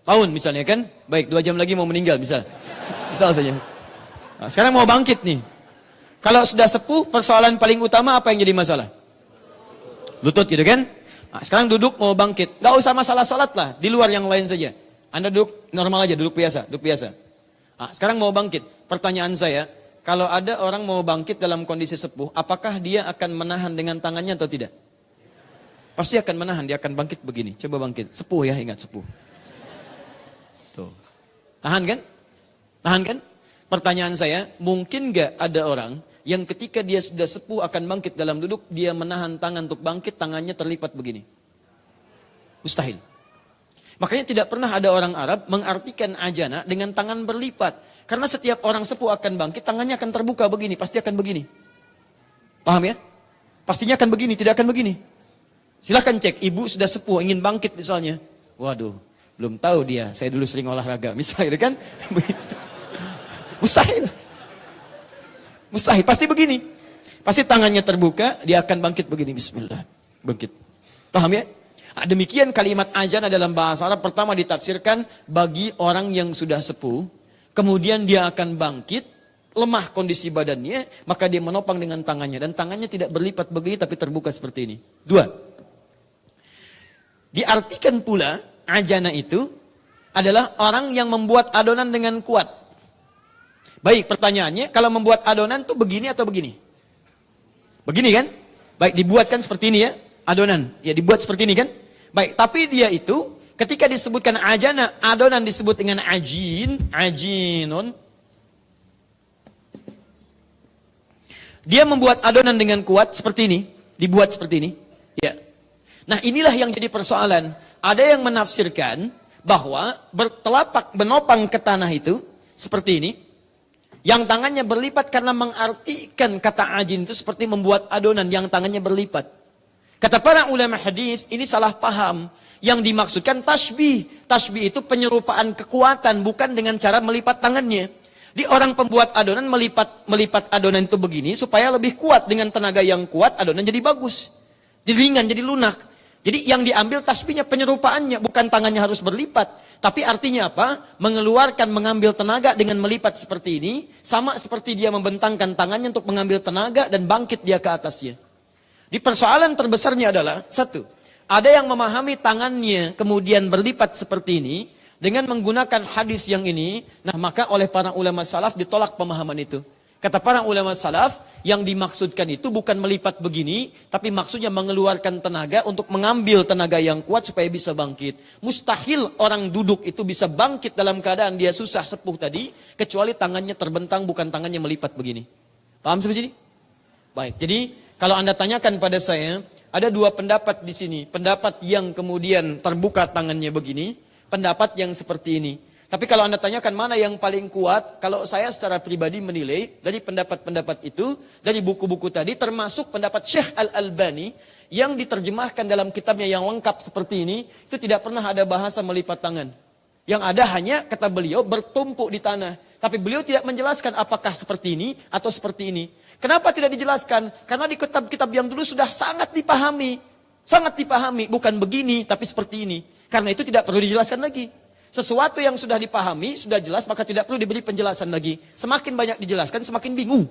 tahun misalnya kan. Baik, 2 jam lagi mau meninggal bisa. Bisa saja. Nah, sekarang mau bangkit nih. Kalau sudah sepuh, persoalan paling utama apa yang jadi masalah? Lutut gitu kan. Nah, sekarang duduk mau bangkit. Gak usah masalah sholat lah, di luar yang lain saja. Anda duduk normal aja, duduk biasa. Nah, sekarang mau bangkit. Pertanyaan saya, kalau ada orang mau bangkit dalam kondisi sepuh, apakah dia akan menahan dengan tangannya atau tidak? Pasti akan menahan, dia akan bangkit begini. Coba bangkit. Sepuh ya, ingat sepuh. Tuh. Tahan kan? Tahan kan? Pertanyaan saya, mungkin gak ada orang yang ketika dia sudah sepuh akan bangkit dalam duduk, dia menahan tangan untuk bangkit, tangannya terlipat begini? Mustahil. Makanya tidak pernah ada orang Arab mengartikan ajana dengan tangan berlipat. Karena setiap orang sepuh akan bangkit, tangannya akan terbuka begini, pasti akan begini. Paham ya? Pastinya akan begini, tidak akan begini. Silahkan cek, ibu sudah sepuh, ingin bangkit misalnya. Waduh, belum tahu dia, saya dulu sering olahraga, misalnya kan. Mustahil. Mustahil, pasti begini. Pasti tangannya terbuka, dia akan bangkit begini, bismillah. Bangkit. Paham ya? Nah, demikian kalimat ajana dalam bahasa Arab pertama ditafsirkan bagi orang yang sudah sepuh. Kemudian dia akan bangkit, lemah kondisi badannya, maka dia menopang dengan tangannya. Dan tangannya tidak berlipat begini, tapi terbuka seperti ini. 2. Diartikan pula, ajana itu adalah orang yang membuat adonan dengan kuat. Baik, pertanyaannya, kalau membuat adonan itu begini atau begini? Begini kan? Baik, dibuatkan seperti ini ya, adonan. Ya, dibuat seperti ini kan? Baik, tapi dia itu, ketika disebutkan ajana, adonan disebut dengan ajinun. Dia membuat adonan dengan kuat seperti ini, dibuat seperti ini. Ya. Nah, inilah yang jadi persoalan. Ada yang menafsirkan bahwa bertelapak menopang ke tanah itu seperti ini. Yang tangannya berlipat karena mengartikan kata ajin itu seperti membuat adonan yang tangannya berlipat. Kata para ulama hadis, ini salah paham. Yang dimaksudkan tasbih. Tasbih itu penyerupaan kekuatan, bukan dengan cara melipat tangannya. Di orang pembuat adonan melipat adonan itu begini, supaya lebih kuat. Dengan tenaga yang kuat, adonan jadi bagus. Jadi ringan, jadi lunak. Jadi yang diambil tasbihnya, penyerupaannya, bukan tangannya harus berlipat. Tapi artinya apa? Mengambil tenaga dengan melipat seperti ini, sama seperti dia membentangkan tangannya untuk mengambil tenaga dan bangkit dia ke atasnya. Di persoalan terbesarnya adalah, 1. Ada yang memahami tangannya kemudian berlipat seperti ini dengan menggunakan hadis yang ini. Nah, maka oleh para ulama salaf ditolak pemahaman itu. Kata para ulama salaf, yang dimaksudkan itu bukan melipat begini, tapi maksudnya mengeluarkan tenaga untuk mengambil tenaga yang kuat supaya bisa bangkit. Mustahil orang duduk itu bisa bangkit dalam keadaan dia susah sepuh tadi, kecuali tangannya terbentang, bukan tangannya melipat begini. Paham sampai sini? Baik, jadi kalau Anda tanyakan pada saya, ada 2 pendapat di sini. Pendapat yang kemudian terbuka tangannya begini, pendapat yang seperti ini. Tapi kalau Anda tanyakan mana yang paling kuat, kalau saya secara pribadi menilai dari pendapat-pendapat itu, dari buku-buku tadi, termasuk pendapat Syekh Al-Albani, yang diterjemahkan dalam kitabnya yang lengkap seperti ini, itu tidak pernah ada bahasa melipat tangan. Yang ada hanya, kata beliau, bertumpuk di tanah. Tapi beliau tidak menjelaskan apakah seperti ini atau seperti ini. Kenapa tidak dijelaskan? Karena di kitab-kitab yang dulu sudah sangat dipahami. Sangat dipahami, bukan begini, tapi seperti ini. Karena itu tidak perlu dijelaskan lagi. Sesuatu yang sudah dipahami, sudah jelas, maka tidak perlu diberi penjelasan lagi. Semakin banyak dijelaskan, semakin bingung.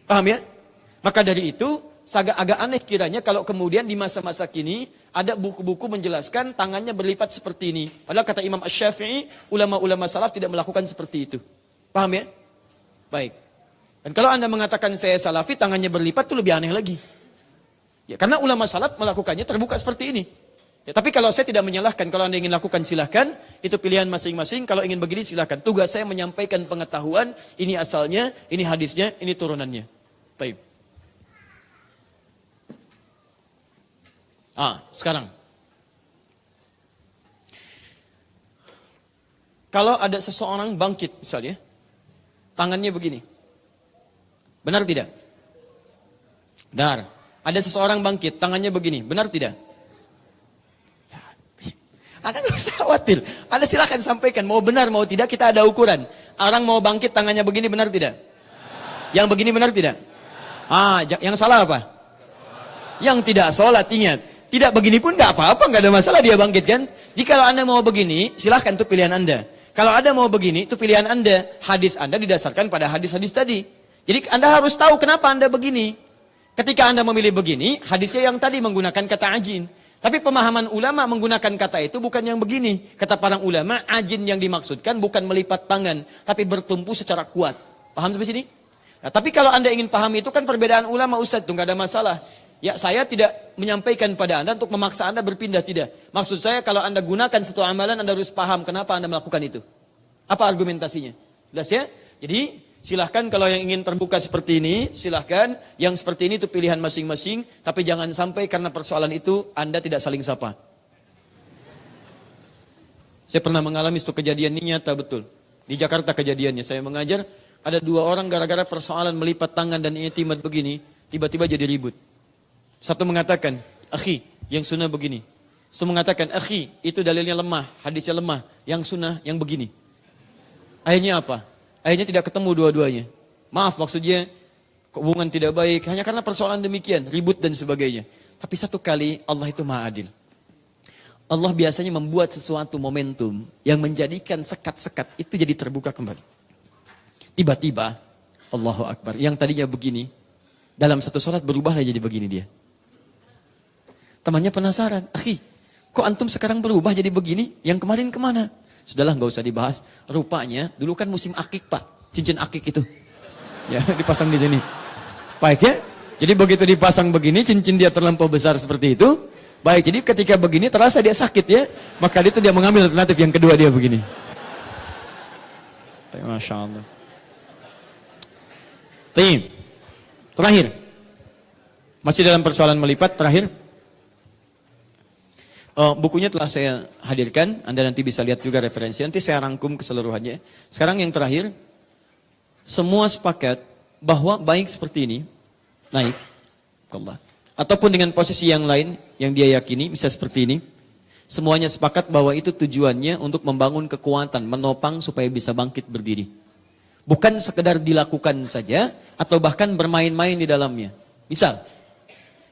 Paham ya? Maka dari itu, agak aneh kiranya kalau kemudian di masa-masa kini, ada buku-buku menjelaskan tangannya berlipat seperti ini. Padahal kata Imam Asy-Syafi'i, ulama-ulama salaf tidak melakukan seperti itu. Paham ya? Baik. Dan kalau Anda mengatakan saya salafi, tangannya berlipat, itu lebih aneh lagi. Ya, karena ulama salaf melakukannya terbuka seperti ini. Ya, tapi kalau saya tidak menyalahkan, kalau Anda ingin lakukan silahkan, itu pilihan masing-masing. Kalau ingin begini silahkan. Tugas saya menyampaikan pengetahuan, ini asalnya, ini hadisnya, ini turunannya. Baik. Sekarang. Kalau ada seseorang bangkit misalnya, tangannya begini. Benar tidak? Benar. Ada seseorang bangkit, tangannya begini. Benar tidak? Anda nggak usah khawatir. Anda silakan sampaikan. Mau benar, mau tidak, kita ada ukuran. Orang mau bangkit, tangannya begini, benar tidak? Yang begini benar tidak? Yang salah apa? Yang tidak sholat, ingat. Tidak begini pun nggak apa-apa, nggak ada masalah dia bangkit kan? Jadi kalau Anda mau begini, silahkan itu pilihan Anda. Kalau Anda mau begini, itu pilihan Anda. Hadis Anda didasarkan pada hadis-hadis tadi. Jadi Anda harus tahu kenapa Anda begini. Ketika Anda memilih begini, hadisnya yang tadi menggunakan kata ajin. Tapi pemahaman ulama menggunakan kata itu bukan yang begini. Kata para ulama, ajin yang dimaksudkan bukan melipat tangan, tapi bertumpu secara kuat. Paham sampai sini? Nah, tapi kalau Anda ingin paham itu kan perbedaan ulama, Ustaz, itu nggak ada masalah. Ya, saya tidak menyampaikan pada Anda untuk memaksa Anda berpindah, tidak. Maksud saya kalau Anda gunakan satu amalan, Anda harus paham kenapa Anda melakukan itu. Apa argumentasinya? Jelas ya? Jadi silahkan kalau yang ingin terbuka seperti ini, silahkan. Yang seperti ini itu pilihan masing-masing. Tapi jangan sampai karena persoalan itu Anda tidak saling sapa. Saya pernah mengalami itu kejadian ini nyata betul. Di Jakarta kejadiannya. Saya mengajar, ada 2 orang gara-gara persoalan melipat tangan dan i'timad begini, tiba-tiba jadi ribut. Satu mengatakan, akhi, yang sunnah begini. Satu mengatakan, akhi, itu dalilnya lemah, hadisnya lemah. Yang sunnah, yang begini. Akhirnya apa? Akhirnya tidak ketemu dua-duanya. Maaf maksudnya, hubungan tidak baik. Hanya karena persoalan demikian, ribut dan sebagainya. Tapi satu kali, Allah itu maha adil. Allah biasanya membuat sesuatu momentum yang menjadikan sekat-sekat itu jadi terbuka kembali. Tiba-tiba, Allahu Akbar, yang tadinya begini, dalam satu sholat berubahlah jadi begini dia. Temannya penasaran, akhi, kok antum sekarang berubah jadi begini? Yang kemarin kemana? Sudahlah, nggak usah dibahas. Rupanya dulu kan musim akik pak, cincin akik itu, ya dipasang di sini. Baik ya. Jadi begitu dipasang begini, cincin dia terlampau besar seperti itu. Baik, jadi ketika begini terasa dia sakit ya, maka itu dia mengambil alternatif yang kedua dia begini. Masya Allah. Terakhir, masih dalam persoalan melipat. Terakhir. Bukunya telah saya hadirkan, Anda nanti bisa lihat juga referensi, nanti saya rangkum keseluruhannya. Sekarang yang terakhir, semua sepakat bahwa baik seperti ini, naik, Allah. Ataupun dengan posisi yang lain, yang dia yakini, bisa seperti ini. Semuanya sepakat bahwa itu tujuannya untuk membangun kekuatan, menopang supaya bisa bangkit berdiri. Bukan sekedar dilakukan saja, atau bahkan bermain-main di dalamnya. Misal,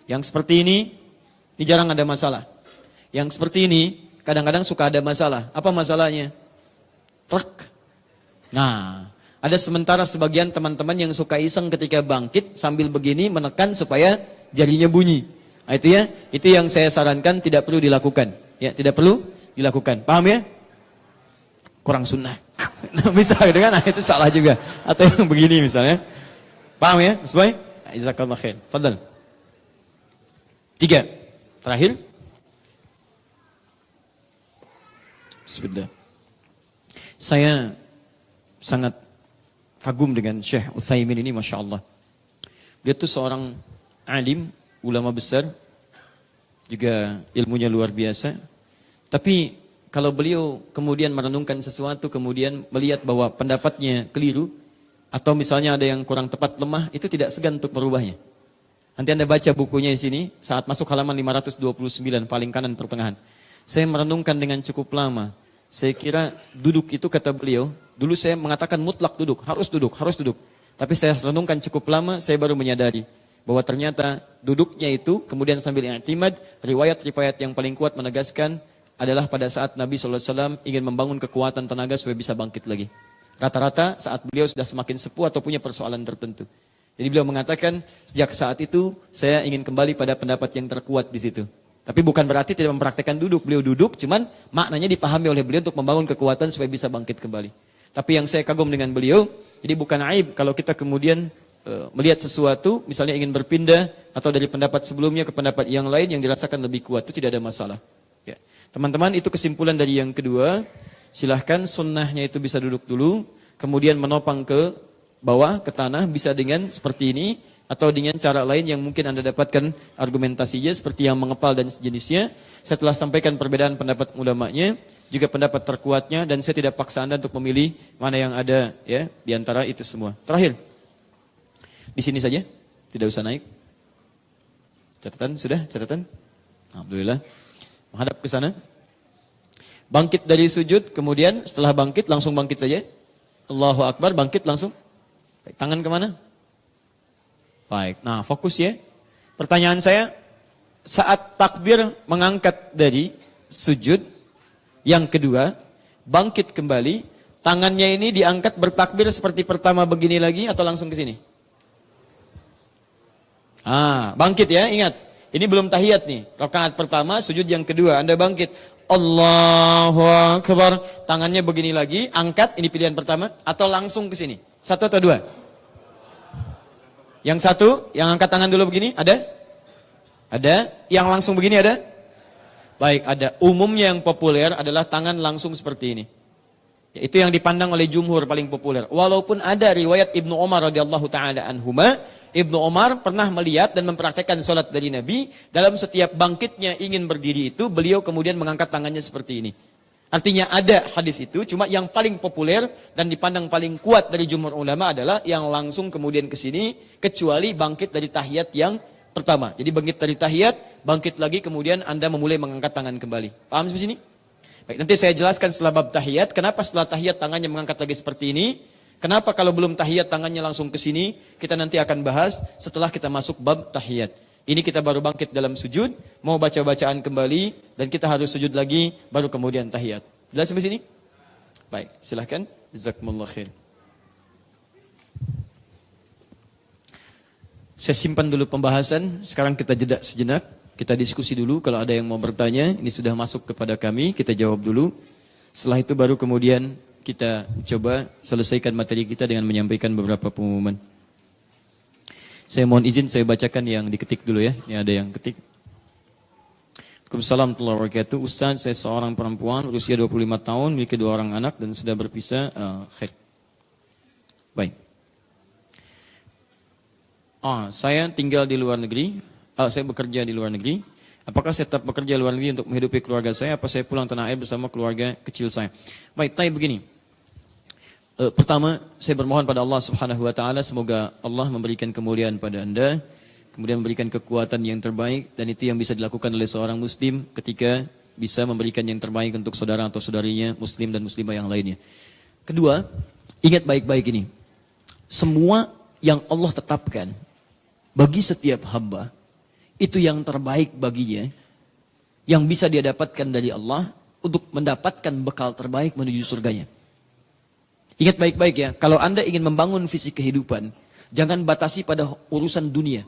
yang seperti ini jarang ada masalah. Yang seperti ini, kadang-kadang suka ada masalah. Apa masalahnya? Truk. Nah, ada sementara sebagian teman-teman yang suka iseng ketika bangkit, sambil begini menekan supaya jarinya bunyi. Nah, itu ya, itu yang saya sarankan tidak perlu dilakukan. Ya, tidak perlu dilakukan. Paham ya? Kurang sunnah. Nah, misalnya dengan itu salah juga. Atau yang begini misalnya. Paham ya? Sesuai? Jazakallahu khair. Fadal. 3. Terakhir. Bismillah. Saya sangat kagum dengan Syekh Utsaimin ini, Masya Allah. Dia tuh seorang alim, ulama besar, juga ilmunya luar biasa. Tapi kalau beliau kemudian merenungkan sesuatu, kemudian melihat bahwa pendapatnya keliru, atau misalnya ada yang kurang tepat, lemah, itu tidak segan untuk merubahnya. Nanti Anda baca bukunya di sini, saat masuk halaman 529, paling kanan pertengahan. Saya merenungkan dengan cukup lama. Saya kira duduk itu kata beliau, dulu saya mengatakan mutlak duduk, harus duduk, harus duduk. Tapi saya renungkan cukup lama, saya baru menyadari bahwa ternyata duduknya itu, kemudian sambil i'timad, riwayat-riwayat yang paling kuat menegaskan adalah pada saat Nabi SAW ingin membangun kekuatan tenaga supaya bisa bangkit lagi. Rata-rata saat beliau sudah semakin sepuh atau punya persoalan tertentu. Jadi beliau mengatakan, sejak saat itu saya ingin kembali pada pendapat yang terkuat di situ. Tapi bukan berarti tidak mempraktekkan duduk. Beliau duduk, cuman maknanya dipahami oleh beliau untuk membangun kekuatan supaya bisa bangkit kembali. Tapi yang saya kagum dengan beliau, jadi bukan aib kalau kita kemudian melihat sesuatu, misalnya ingin berpindah atau dari pendapat sebelumnya ke pendapat yang lain yang dirasakan lebih kuat, itu tidak ada masalah. Teman-teman, itu kesimpulan dari yang kedua. Silahkan sunnahnya itu bisa duduk dulu, kemudian menopang ke bawah, ke tanah, bisa dengan seperti ini, atau dengan cara lain yang mungkin Anda dapatkan argumentasinya, seperti yang mengepal dan sejenisnya. Saya telah sampaikan perbedaan pendapat ulamanya, juga pendapat terkuatnya, dan saya tidak paksa Anda untuk memilih mana yang ada ya di antara itu semua. Terakhir, di sini saja, tidak usah naik. Catatan sudah? Catatan? Alhamdulillah. Menghadap ke sana. Bangkit dari sujud, kemudian setelah bangkit langsung bangkit saja. Allahu Akbar, bangkit langsung. Baik, tangan kemana? Baik, nah fokus ya. Pertanyaan saya, saat takbir mengangkat dari sujud, yang kedua, bangkit kembali, tangannya ini diangkat bertakbir seperti pertama begini lagi atau langsung ke sini? Bangkit ya, ingat. Ini belum tahiyat nih. Rakaat pertama, sujud yang kedua. Anda bangkit. Allahu Akbar. Tangannya begini lagi. Angkat, ini pilihan pertama. Atau langsung ke sini. Satu atau dua? Yang satu, yang angkat tangan dulu begini, ada? Ada? Yang langsung begini ada? Baik, ada. Umumnya yang populer adalah tangan langsung seperti ini. Itu yang dipandang oleh jumhur paling populer. Walaupun ada riwayat Ibnu Umar radhiyallahu taala anhuma, Ibnu Umar pernah melihat dan mempraktekkan salat dari Nabi, dalam setiap bangkitnya ingin berdiri itu, beliau kemudian mengangkat tangannya seperti ini. Artinya ada hadis itu, cuma yang paling populer dan dipandang paling kuat dari jumhur ulama adalah yang langsung kemudian ke sini, kecuali bangkit dari tahiyat yang pertama. Jadi bangkit dari tahiyat, bangkit lagi kemudian Anda memulai mengangkat tangan kembali. Paham sampai sini? Baik, nanti saya jelaskan setelah bab tahiyat, kenapa setelah tahiyat tangannya mengangkat lagi seperti ini, kenapa kalau belum tahiyat tangannya langsung ke sini, kita nanti akan bahas setelah kita masuk bab tahiyat. Ini kita baru bangkit dalam sujud, mau baca bacaan kembali, dan kita harus sujud lagi, baru kemudian tahiyat. Jelas sampai sini? Baik, silahkan. Jazakumullah khair. Saya simpan dulu pembahasan, sekarang kita jeda sejenak. Kita diskusi dulu, kalau ada yang mau bertanya, ini sudah masuk kepada kami, kita jawab dulu. Setelah itu baru kemudian kita coba selesaikan materi kita dengan menyampaikan beberapa pengumuman. Saya mohon izin saya bacakan yang diketik dulu ya, ini ada yang ketik. Waalaikumsalam warahmatullahi wabarakatuh. Ustaz, saya seorang perempuan, berusia 25 tahun, memiliki 2 orang anak dan sudah berpisah. Baik. Saya tinggal di luar negeri. Saya bekerja di luar negeri. Apakah saya tetap bekerja di luar negeri untuk menghidupi keluarga saya? Apa saya pulang tanah air bersama keluarga kecil saya? Baik, tanya begini. Pertama, saya bermohon pada Allah Subhanahu Wa Taala semoga Allah memberikan kemuliaan pada Anda, kemudian memberikan kekuatan yang terbaik, dan itu yang bisa dilakukan oleh seorang Muslim ketika bisa memberikan yang terbaik untuk saudara atau saudarinya Muslim dan Muslimah yang lainnya. Kedua, ingat baik-baik ini. Semua yang Allah tetapkan bagi setiap hamba, itu yang terbaik baginya, yang bisa dia dapatkan dari Allah untuk mendapatkan bekal terbaik menuju surganya. Ingat baik-baik ya, kalau Anda ingin membangun visi kehidupan, jangan batasi pada urusan dunia.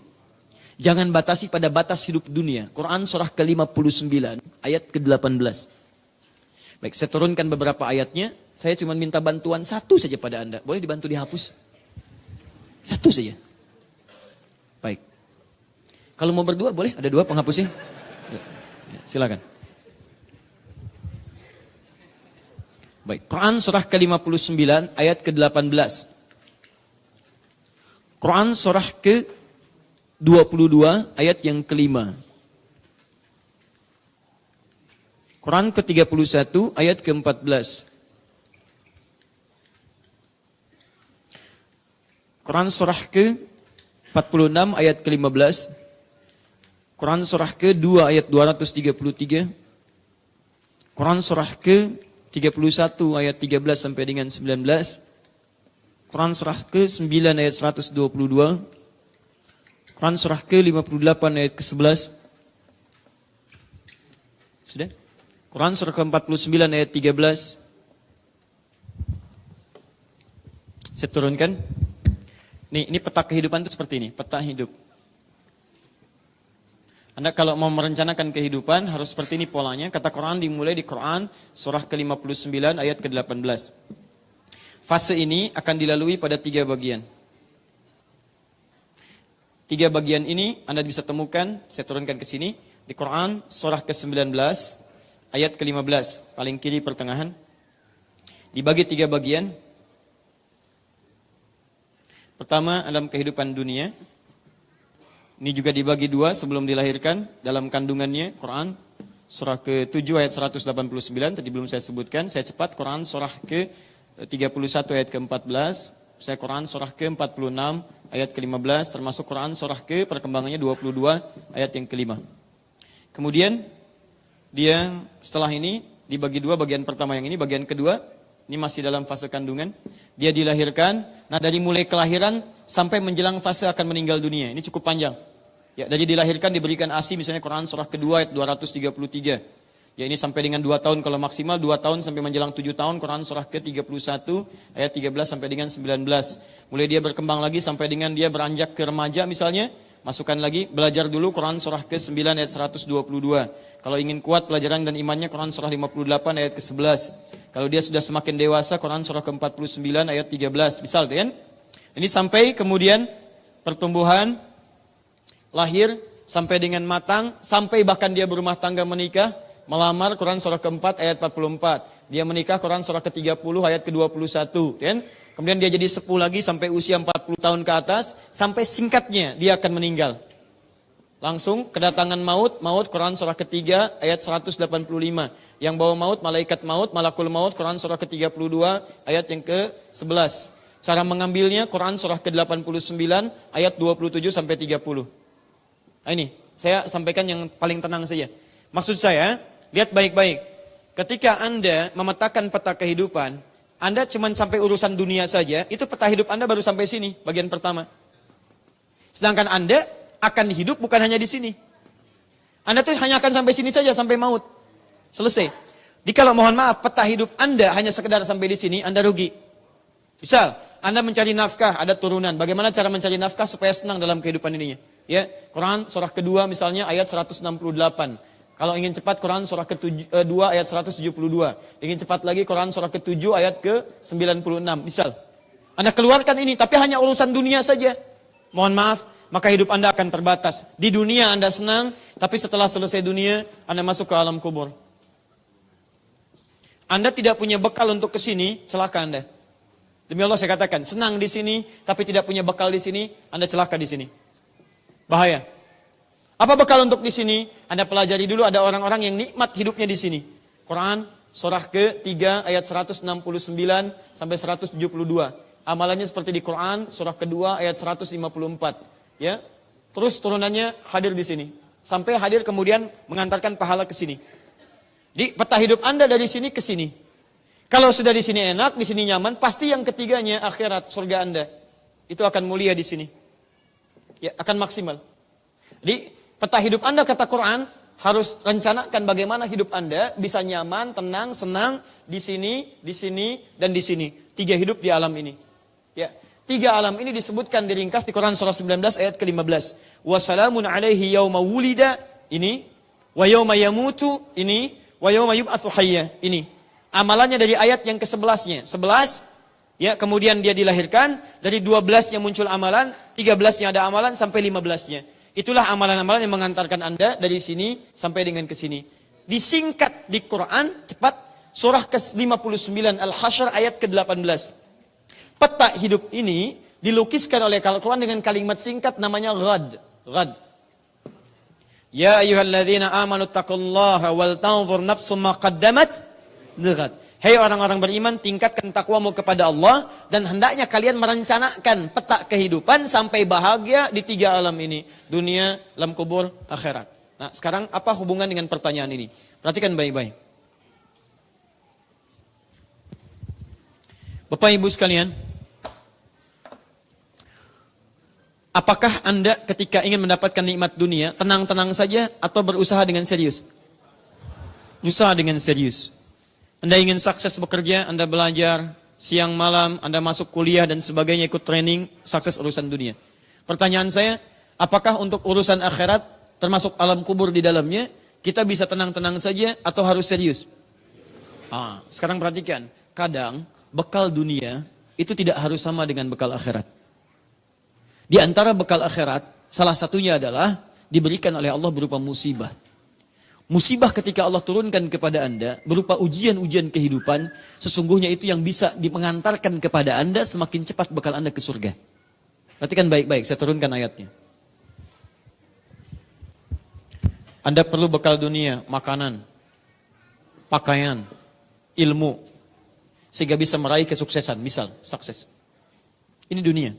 Jangan batasi pada batas hidup dunia. Quran surah ke-59 ayat ke-18. Baik, saya turunkan beberapa ayatnya. Saya cuma minta bantuan satu saja pada Anda. Boleh dibantu dihapus? Satu saja. Baik. Kalau mau berdua boleh, ada 2 penghapusnya. Silakan. Baik, Quran surah ke-59 ayat ke-18. Quran surah ke-22 ayat yang ke-5. Quran ke-31 ayat ke-14. Quran surah ke-46 ayat ke-15. Quran surah ke-2 ayat 233. Quran surah ke-31 ayat 13 sampai dengan 19. Quran surah ke-9 ayat 122. Quran surah ke-58 ayat ke-11. Sudah? Quran surah ke-49 ayat 13. Saya turunkan. Ini peta kehidupan itu seperti ini, peta hidup. Anda kalau mau merencanakan kehidupan harus seperti ini polanya. Kata Quran dimulai di Quran surah ke-59 ayat ke-18. Fase ini akan dilalui pada 3 bagian. 3 bagian ini Anda bisa temukan, saya turunkan ke sini, di Quran surah ke-19 ayat ke-15, paling kiri pertengahan. Dibagi 3 bagian. Pertama, dalam kehidupan dunia. Ini juga dibagi 2 sebelum dilahirkan dalam kandungannya. Quran surah ke-7 ayat 189, tadi belum saya sebutkan. Saya cepat, Quran surah ke-31 ayat ke-14. Saya Quran surah ke-46 ayat ke-15, termasuk Quran surah ke perkembangannya 22 ayat yang ke-5. Kemudian dia setelah ini dibagi 2, bagian pertama yang ini, bagian kedua ini masih dalam fase kandungan. Dia dilahirkan, nah dari mulai kelahiran sampai menjelang fase akan meninggal dunia. Ini cukup panjang. Ya, dari dilahirkan diberikan ASI, misalnya Quran surah kedua ayat 233. Ya, ini sampai dengan 2 tahun kalau maksimal, 2 tahun sampai menjelang 7 tahun, Quran surah ke-31 ayat 13 sampai dengan 19. Mulai dia berkembang lagi sampai dengan dia beranjak ke remaja misalnya, masukkan lagi, belajar dulu Quran surah ke-9 ayat 122. Kalau ingin kuat pelajaran dan imannya, Quran surah 58 ayat ke-11. Kalau dia sudah semakin dewasa, Quran surah ke-49 ayat 13. Misal kan? Ini sampai kemudian pertumbuhan, lahir, sampai dengan matang, sampai bahkan dia berumah tangga menikah, melamar, Quran surah ke-4 ayat 44. Dia menikah, Quran surah ke-30 ayat ke-21. Kan? Kemudian dia jadi sepuh lagi sampai usia 40 tahun ke atas, sampai singkatnya dia akan meninggal. Langsung kedatangan maut, Quran surah ke-3 ayat 185. Yang bawa maut, malaikat maut, malakul maut, Quran surah ke-32 ayat yang ke-11. Cara mengambilnya, Quran surah ke-89 ayat 27 sampai 30. Nah ini, saya sampaikan yang paling tenang saja. Maksud saya, lihat baik-baik. Ketika Anda memetakan peta kehidupan, Anda cuma sampai urusan dunia saja, itu peta hidup Anda baru sampai sini, bagian pertama. Sedangkan Anda akan hidup bukan hanya di sini. Anda tuh hanya akan sampai sini saja, sampai maut. Selesai. Jikalau mohon maaf, peta hidup Anda hanya sekedar sampai di sini, Anda rugi. Misal, Anda mencari nafkah, ada turunan. Bagaimana cara mencari nafkah supaya senang dalam kehidupan ininya? Ya, Quran surah kedua misalnya ayat 168. Kalau ingin cepat, Quran surah ke-2 ayat 172. Ingin cepat lagi, Quran surah ke-7 ayat ke-96. Misal, Anda keluarkan ini, tapi hanya urusan dunia saja. Mohon maaf, maka hidup Anda akan terbatas. Di dunia Anda senang, tapi setelah selesai dunia, Anda masuk ke alam kubur. Anda tidak punya bekal untuk ke sini, celaka Anda. Demi Allah saya katakan, senang di sini, tapi tidak punya bekal di sini, Anda celaka di sini. Bahaya. Apa bekal untuk di sini? Anda pelajari dulu, ada orang-orang yang nikmat hidupnya di sini. Quran surah ke-3 ayat 169 sampai 172. Amalannya seperti di Quran surah kedua ayat 154. Ya. Terus turunannya hadir di sini. Sampai hadir kemudian mengantarkan pahala ke sini. Di peta hidup Anda dari sini ke sini. Kalau sudah di sini enak, di sini nyaman, pasti yang ketiganya akhirat, surga Anda. Itu akan mulia di sini. Ya, akan maksimal. Jadi peta hidup Anda, kata Quran, harus rencanakan bagaimana hidup Anda bisa nyaman, tenang, senang di sini, dan di sini. 3 hidup di alam ini. Ya, 3 alam ini disebutkan diringkas di Quran surah 19 ayat ke-15. Wassalamun alaihi yauma wulida, ini. Wa yauma yamutu, ini. Wa yauma yub'atsu hayya, ini. Amalannya dari ayat yang ke-11-nya. 11, ya, kemudian dia dilahirkan, dari 12-nya muncul amalan, 13-nya ada amalan, sampai 15-nya. Itulah amalan-amalan yang mengantarkan Anda dari sini sampai dengan ke sini. Disingkat di Quran, cepat, surah ke-59 Al-Hasyr ayat ke-18. Peta hidup ini dilukiskan oleh Al-Quran dengan kalimat singkat namanya ghad. Ghad. Ya ayyuhalladzina amanu taqullaha wal tanzur nafsum ma qaddamat ghad. Hei orang-orang beriman, tingkatkan takwamu kepada Allah dan hendaknya kalian merencanakan peta kehidupan sampai bahagia di 3 alam ini. Dunia, alam kubur, akhirat. Nah, sekarang apa hubungan dengan pertanyaan ini? Perhatikan baik-baik. Bapak Ibu sekalian, apakah Anda ketika ingin mendapatkan nikmat dunia, tenang-tenang saja atau berusaha dengan serius? Berusaha dengan serius. Anda ingin sukses bekerja, Anda belajar, siang malam, Anda masuk kuliah dan sebagainya, ikut training, sukses urusan dunia. Pertanyaan saya, apakah untuk urusan akhirat, termasuk alam kubur di dalamnya, kita bisa tenang-tenang saja atau harus serius? Sekarang perhatikan, kadang bekal dunia itu tidak harus sama dengan bekal akhirat. Di antara bekal akhirat, salah satunya adalah diberikan oleh Allah berupa musibah. Musibah ketika Allah turunkan kepada Anda berupa ujian-ujian kehidupan, sesungguhnya itu yang bisa mengantarkan kepada Anda semakin cepat bekal Anda ke surga. Perhatikan baik-baik, saya turunkan ayatnya. Anda perlu bekal dunia, makanan, pakaian, ilmu, sehingga bisa meraih kesuksesan, misal, sukses. Ini dunia.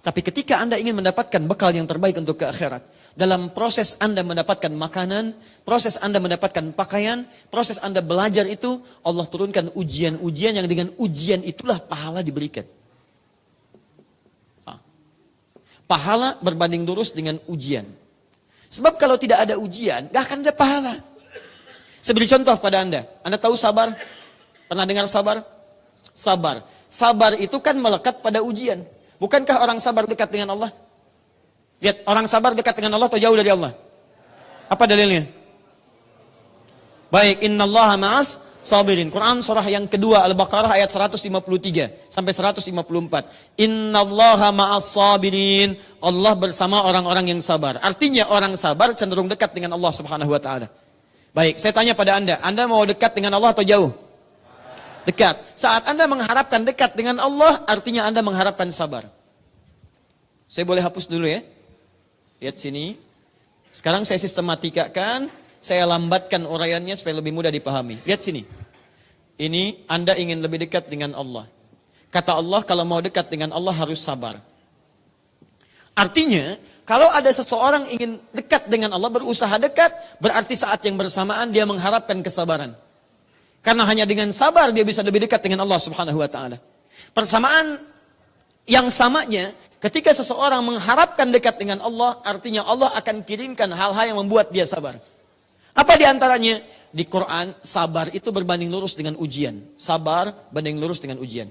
Tapi ketika Anda ingin mendapatkan bekal yang terbaik untuk ke akhirat, dalam proses Anda mendapatkan makanan, proses Anda mendapatkan pakaian, proses Anda belajar itu, Allah turunkan ujian-ujian yang dengan ujian itulah pahala diberikan. Pahala berbanding lurus dengan ujian. Sebab kalau tidak ada ujian, gak akan ada pahala. Saya beri contoh pada Anda. Anda tahu sabar? Pernah dengar sabar? Sabar. Sabar itu kan melekat pada ujian. Bukankah orang sabar dekat dengan Allah? Lihat, orang sabar dekat dengan Allah atau jauh dari Allah? Apa dalilnya? Baik, innallaha ma'as sabirin. Quran surah yang kedua Al-Baqarah ayat 153 sampai 154. Innallaha ma'as sabirin. Allah bersama orang-orang yang sabar. Artinya orang sabar cenderung dekat dengan Allah Subhanahu wa taala. Baik, saya tanya pada Anda mau dekat dengan Allah atau jauh? Dekat. Saat Anda mengharapkan dekat dengan Allah, artinya Anda mengharapkan sabar. Saya boleh hapus dulu ya. Lihat sini. Sekarang saya sistematikakan, saya lambatkan uraiannya supaya lebih mudah dipahami. Lihat sini. Ini Anda ingin lebih dekat dengan Allah. Kata Allah, kalau mau dekat dengan Allah harus sabar. Artinya, kalau ada seseorang ingin dekat dengan Allah, berusaha dekat, berarti saat yang bersamaan dia mengharapkan kesabaran. Karena hanya dengan sabar dia bisa lebih dekat dengan Allah Subhanahu wa taala. Persamaan yang samanya, ketika seseorang mengharapkan dekat dengan Allah, artinya Allah akan kirimkan hal-hal yang membuat dia sabar. Apa di antaranya? Di Quran, sabar itu berbanding lurus dengan ujian. Sabar banding lurus dengan ujian.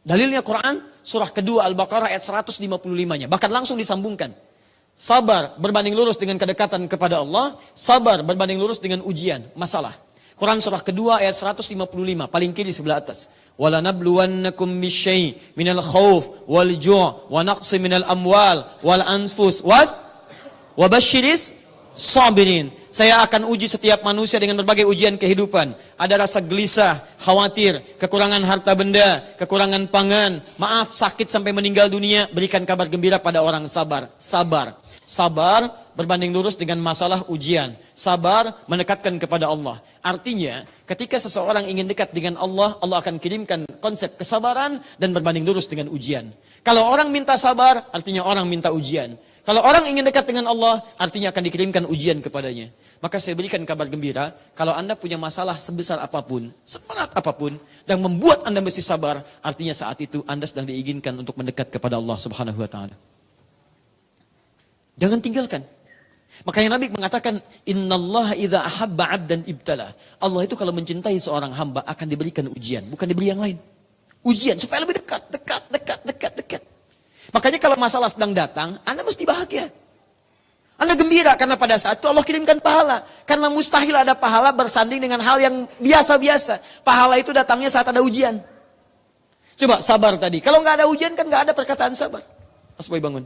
Dalilnya Quran, surah kedua Al-Baqarah ayat 155-nya. Bahkan langsung disambungkan. Sabar berbanding lurus dengan kedekatan kepada Allah. Sabar berbanding lurus dengan ujian, masalah. Quran surah kedua ayat 155, paling kiri sebelah atas. وَلَنَبْلُوَنَّكُمْ بِالشَّيْءِ مِنَ الْخَوْفِ وَالْجُوعِ وَنَقْصِ مِنَ الْأَمْوَالِ وَالْأَنْفُسِ وَبَشِّرِ الصَّابِرِينَ. Saya akan uji setiap manusia dengan berbagai ujian kehidupan. Ada rasa gelisah, khawatir, kekurangan harta benda, kekurangan pangan, maaf, sakit sampai meninggal dunia. Berikan kabar gembira pada orang sabar. Sabar. Sabar berbanding lurus dengan masalah ujian. Sabar mendekatkan kepada Allah. Artinya, ketika seseorang ingin dekat dengan Allah, Allah akan kirimkan konsep kesabaran dan berbanding lurus dengan ujian. Kalau orang minta sabar, artinya orang minta ujian. Kalau orang ingin dekat dengan Allah, artinya akan dikirimkan ujian kepadanya. Maka saya berikan kabar gembira, kalau Anda punya masalah sebesar apapun, seberat apapun, dan membuat Anda mesti sabar, artinya saat itu Anda sedang diizinkan untuk mendekat kepada Allah Subhanahu wa taala. Jangan tinggalkan. Makanya Nabi mengatakan, innallaha idza ahabba 'abdan ibtala. Allah itu kalau mencintai seorang hamba akan diberikan ujian, bukan diberi yang lain. Ujian supaya lebih dekat. Makanya kalau masalah sedang datang, Anda mesti bahagia. Anda gembira karena pada saat itu Allah kirimkan pahala. Karena mustahil ada pahala bersanding dengan hal yang biasa-biasa. Pahala itu datangnya saat ada ujian. Coba sabar tadi. Kalau nggak ada ujian kan nggak ada perkataan sabar. Mas Boy bangun.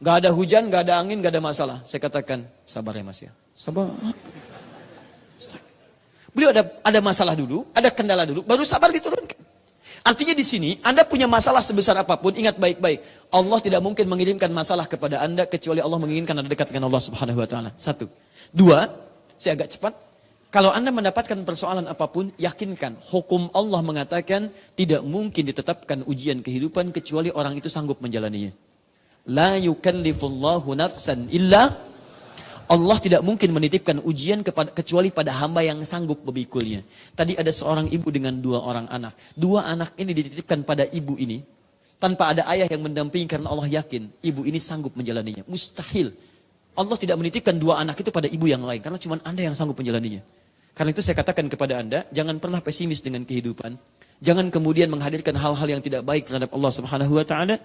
Nggak ada hujan, nggak ada angin, nggak ada masalah. Saya katakan sabar ya Mas ya. Sabar. Beliau ada masalah dulu, ada kendala dulu, baru sabar diturunkan. Artinya di sini, Anda punya masalah sebesar apapun, ingat baik-baik. Allah tidak mungkin mengirimkan masalah kepada Anda, kecuali Allah menginginkan Anda dekat dengan Allah Subhanahu wa taala. 1. 2, saya agak cepat. Kalau Anda mendapatkan persoalan apapun, yakinkan, hukum Allah mengatakan, tidak mungkin ditetapkan ujian kehidupan, kecuali orang itu sanggup menjalaninya. La yukallifullahu nafsan illa. Allah tidak mungkin menitipkan ujian kecuali pada hamba yang sanggup memikulnya. Tadi ada seorang ibu dengan 2 orang anak. 2 anak ini dititipkan pada ibu ini. Tanpa ada ayah yang mendampingi karena Allah yakin ibu ini sanggup menjalaninya. Mustahil. Allah tidak menitipkan 2 anak itu pada ibu yang lain. Karena cuma Anda yang sanggup menjalaninya. Karena itu saya katakan kepada Anda, jangan pernah pesimis dengan kehidupan. Jangan kemudian menghadirkan hal-hal yang tidak baik terhadap Allah Subhanahu wa taala.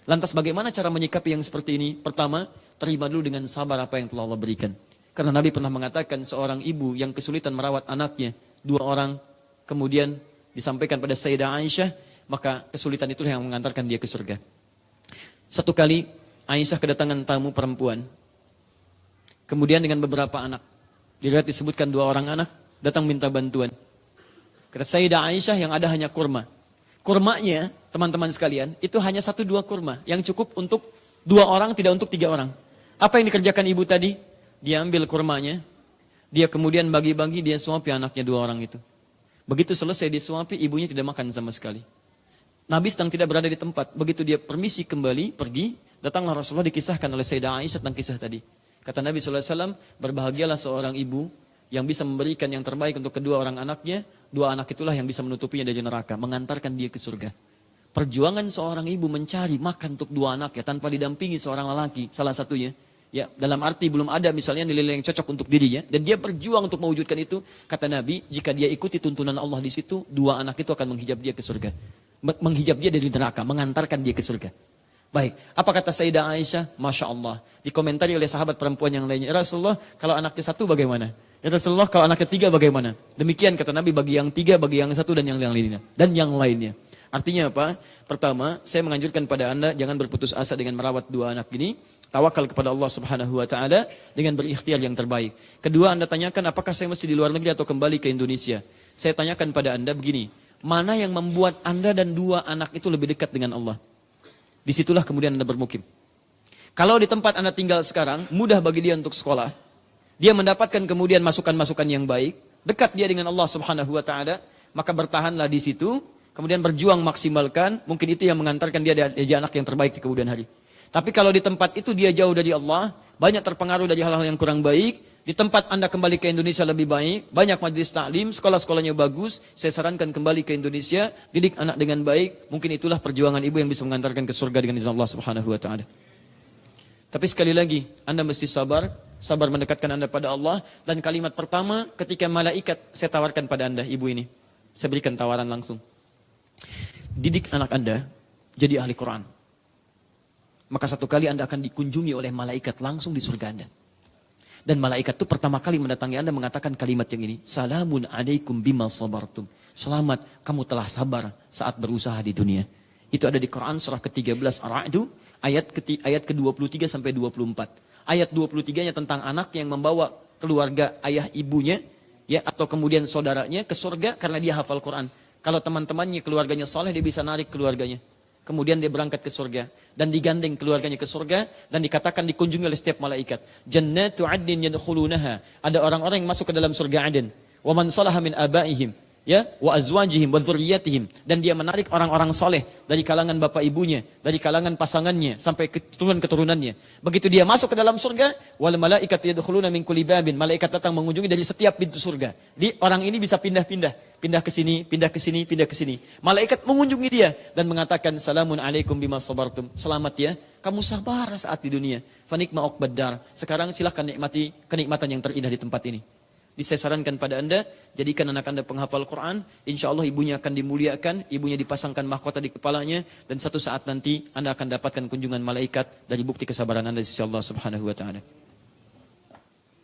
Lantas bagaimana cara menyikapi yang seperti ini? Pertama, terima dulu dengan sabar apa yang telah Allah berikan. Karena Nabi pernah mengatakan seorang ibu yang kesulitan merawat anaknya, 2 orang, kemudian disampaikan pada Sayyidah Aisyah, maka kesulitan itulah yang mengantarkan dia ke surga. Satu kali Aisyah kedatangan tamu perempuan, Kemudian dengan beberapa anak. Di riwayat disebutkan 2 orang anak datang minta bantuan. Kata Sayyidah Aisyah yang ada hanya kurma. Kurmanya, teman-teman sekalian, itu hanya 1-2 kurma yang cukup untuk 2 orang, tidak untuk 3 orang. Apa yang dikerjakan ibu tadi? Dia ambil kurmanya, dia kemudian bagi-bagi, dia suapi anaknya 2 orang itu. Begitu selesai disuapi, ibunya tidak makan sama sekali. Nabi sedang tidak berada di tempat. Begitu dia permisi kembali, pergi, datanglah Rasulullah, dikisahkan oleh Sayyidah Aisyah tentang kisah tadi. Kata Nabi SAW, berbahagialah seorang ibu yang bisa memberikan yang terbaik untuk kedua orang anaknya. 2 anak itulah yang bisa menutupinya dari neraka, mengantarkan dia ke surga. Perjuangan seorang ibu mencari makan untuk 2 anaknya tanpa didampingi seorang lelaki, salah satunya. Ya, dalam arti belum ada misalnya nilai yang cocok untuk dirinya, dan dia berjuang untuk mewujudkan itu. Kata Nabi, jika dia ikuti tuntunan Allah di situ, 2 anak itu akan menghijab dia ke surga. Menghijab dia dari neraka, mengantarkan dia ke surga. Baik, apa kata Sayyidah Aisyah? Masya Allah. Dikomentari oleh sahabat perempuan yang lainnya. Ya Rasulullah, kalau anaknya 1 bagaimana? Ya Rasulullah, kalau anaknya 3 bagaimana? Demikian kata Nabi, bagi yang 3, bagi yang 1, dan yang lainnya. Dan yang lainnya. Artinya apa? Pertama, saya menganjurkan pada Anda jangan berputus asa dengan merawat 2 anak ini. Tawakal kepada Allah Subhanahu wa taala dengan berikhtiar yang terbaik. Kedua, Anda tanyakan apakah saya mesti di luar negeri atau kembali ke Indonesia? Saya tanyakan pada Anda begini, mana yang membuat Anda dan 2 anak itu lebih dekat dengan Allah? Disitulah kemudian Anda bermukim. Kalau di tempat Anda tinggal sekarang, mudah bagi dia untuk sekolah. Dia mendapatkan kemudian masukan-masukan yang baik, dekat dia dengan Allah Subhanahu wa taala, maka bertahanlah di situ, kemudian berjuang maksimalkan, mungkin itu yang mengantarkan dia jadi anak yang terbaik di kemudian hari. Tapi kalau di tempat itu dia jauh dari Allah, banyak terpengaruh dari hal-hal yang kurang baik, di tempat Anda kembali ke Indonesia lebih baik, banyak majelis taklim, sekolah-sekolahnya bagus, saya sarankan kembali ke Indonesia, didik anak dengan baik, mungkin itulah perjuangan ibu yang bisa mengantarkan ke surga dengan izin Allah Subhanahu wa taala. Tapi sekali lagi, Anda mesti sabar mendekatkan Anda pada Allah, dan kalimat pertama ketika malaikat saya tawarkan pada Anda, ibu ini, saya berikan tawaran langsung. Didik anak Anda jadi ahli Quran. Maka satu kali Anda akan dikunjungi oleh malaikat langsung di surga Anda. Dan malaikat itu pertama kali mendatangi Anda mengatakan kalimat yang ini. Salamun alaikum bima sabartum. Selamat, kamu telah sabar saat berusaha di dunia. Itu ada di Quran surah ke-13 Ar-Ra'd ayat ke-23 sampai 24. Ayat 23-nya tentang anak yang membawa keluarga ayah ibunya ya atau kemudian saudaranya ke surga karena dia hafal Quran. Kalau teman-temannya keluarganya saleh, dia bisa narik keluarganya. Kemudian dia berangkat ke surga dan digandeng keluarganya ke surga dan dikatakan dikunjungi oleh setiap malaikat. Jannatu 'adnin yadkhulunaha. Ada orang-orang yang masuk ke dalam surga Aden. Wa man salaha min abaihim ya wa azwajihim wa dzurriyyatihim, dan dia menarik orang-orang saleh dari kalangan bapak ibunya, dari kalangan pasangannya sampai keturunan-keturunannya. Begitu dia masuk ke dalam surga, wal malaikatu yadkhuluna min kulli babin. Malaikat datang mengunjungi dari setiap pintu surga. Orang ini bisa pindah ke sini, pindah ke sini, pindah ke sini. Malaikat mengunjungi dia dan mengatakan salamun alaikum bima sabartum. Selamat ya, kamu sabar saat di dunia. Fanikma uqbad dar. Sekarang silahkan nikmati kenikmatan yang terindah di tempat ini. Saya sarankan pada Anda, jadikan anak Anda penghafal Quran, insya Allah ibunya akan dimuliakan, ibunya dipasangkan mahkota di kepalanya, dan satu saat nanti Anda akan dapatkan kunjungan malaikat dari bukti kesabaran Anda di sisi Allah Subhanahu wa taala.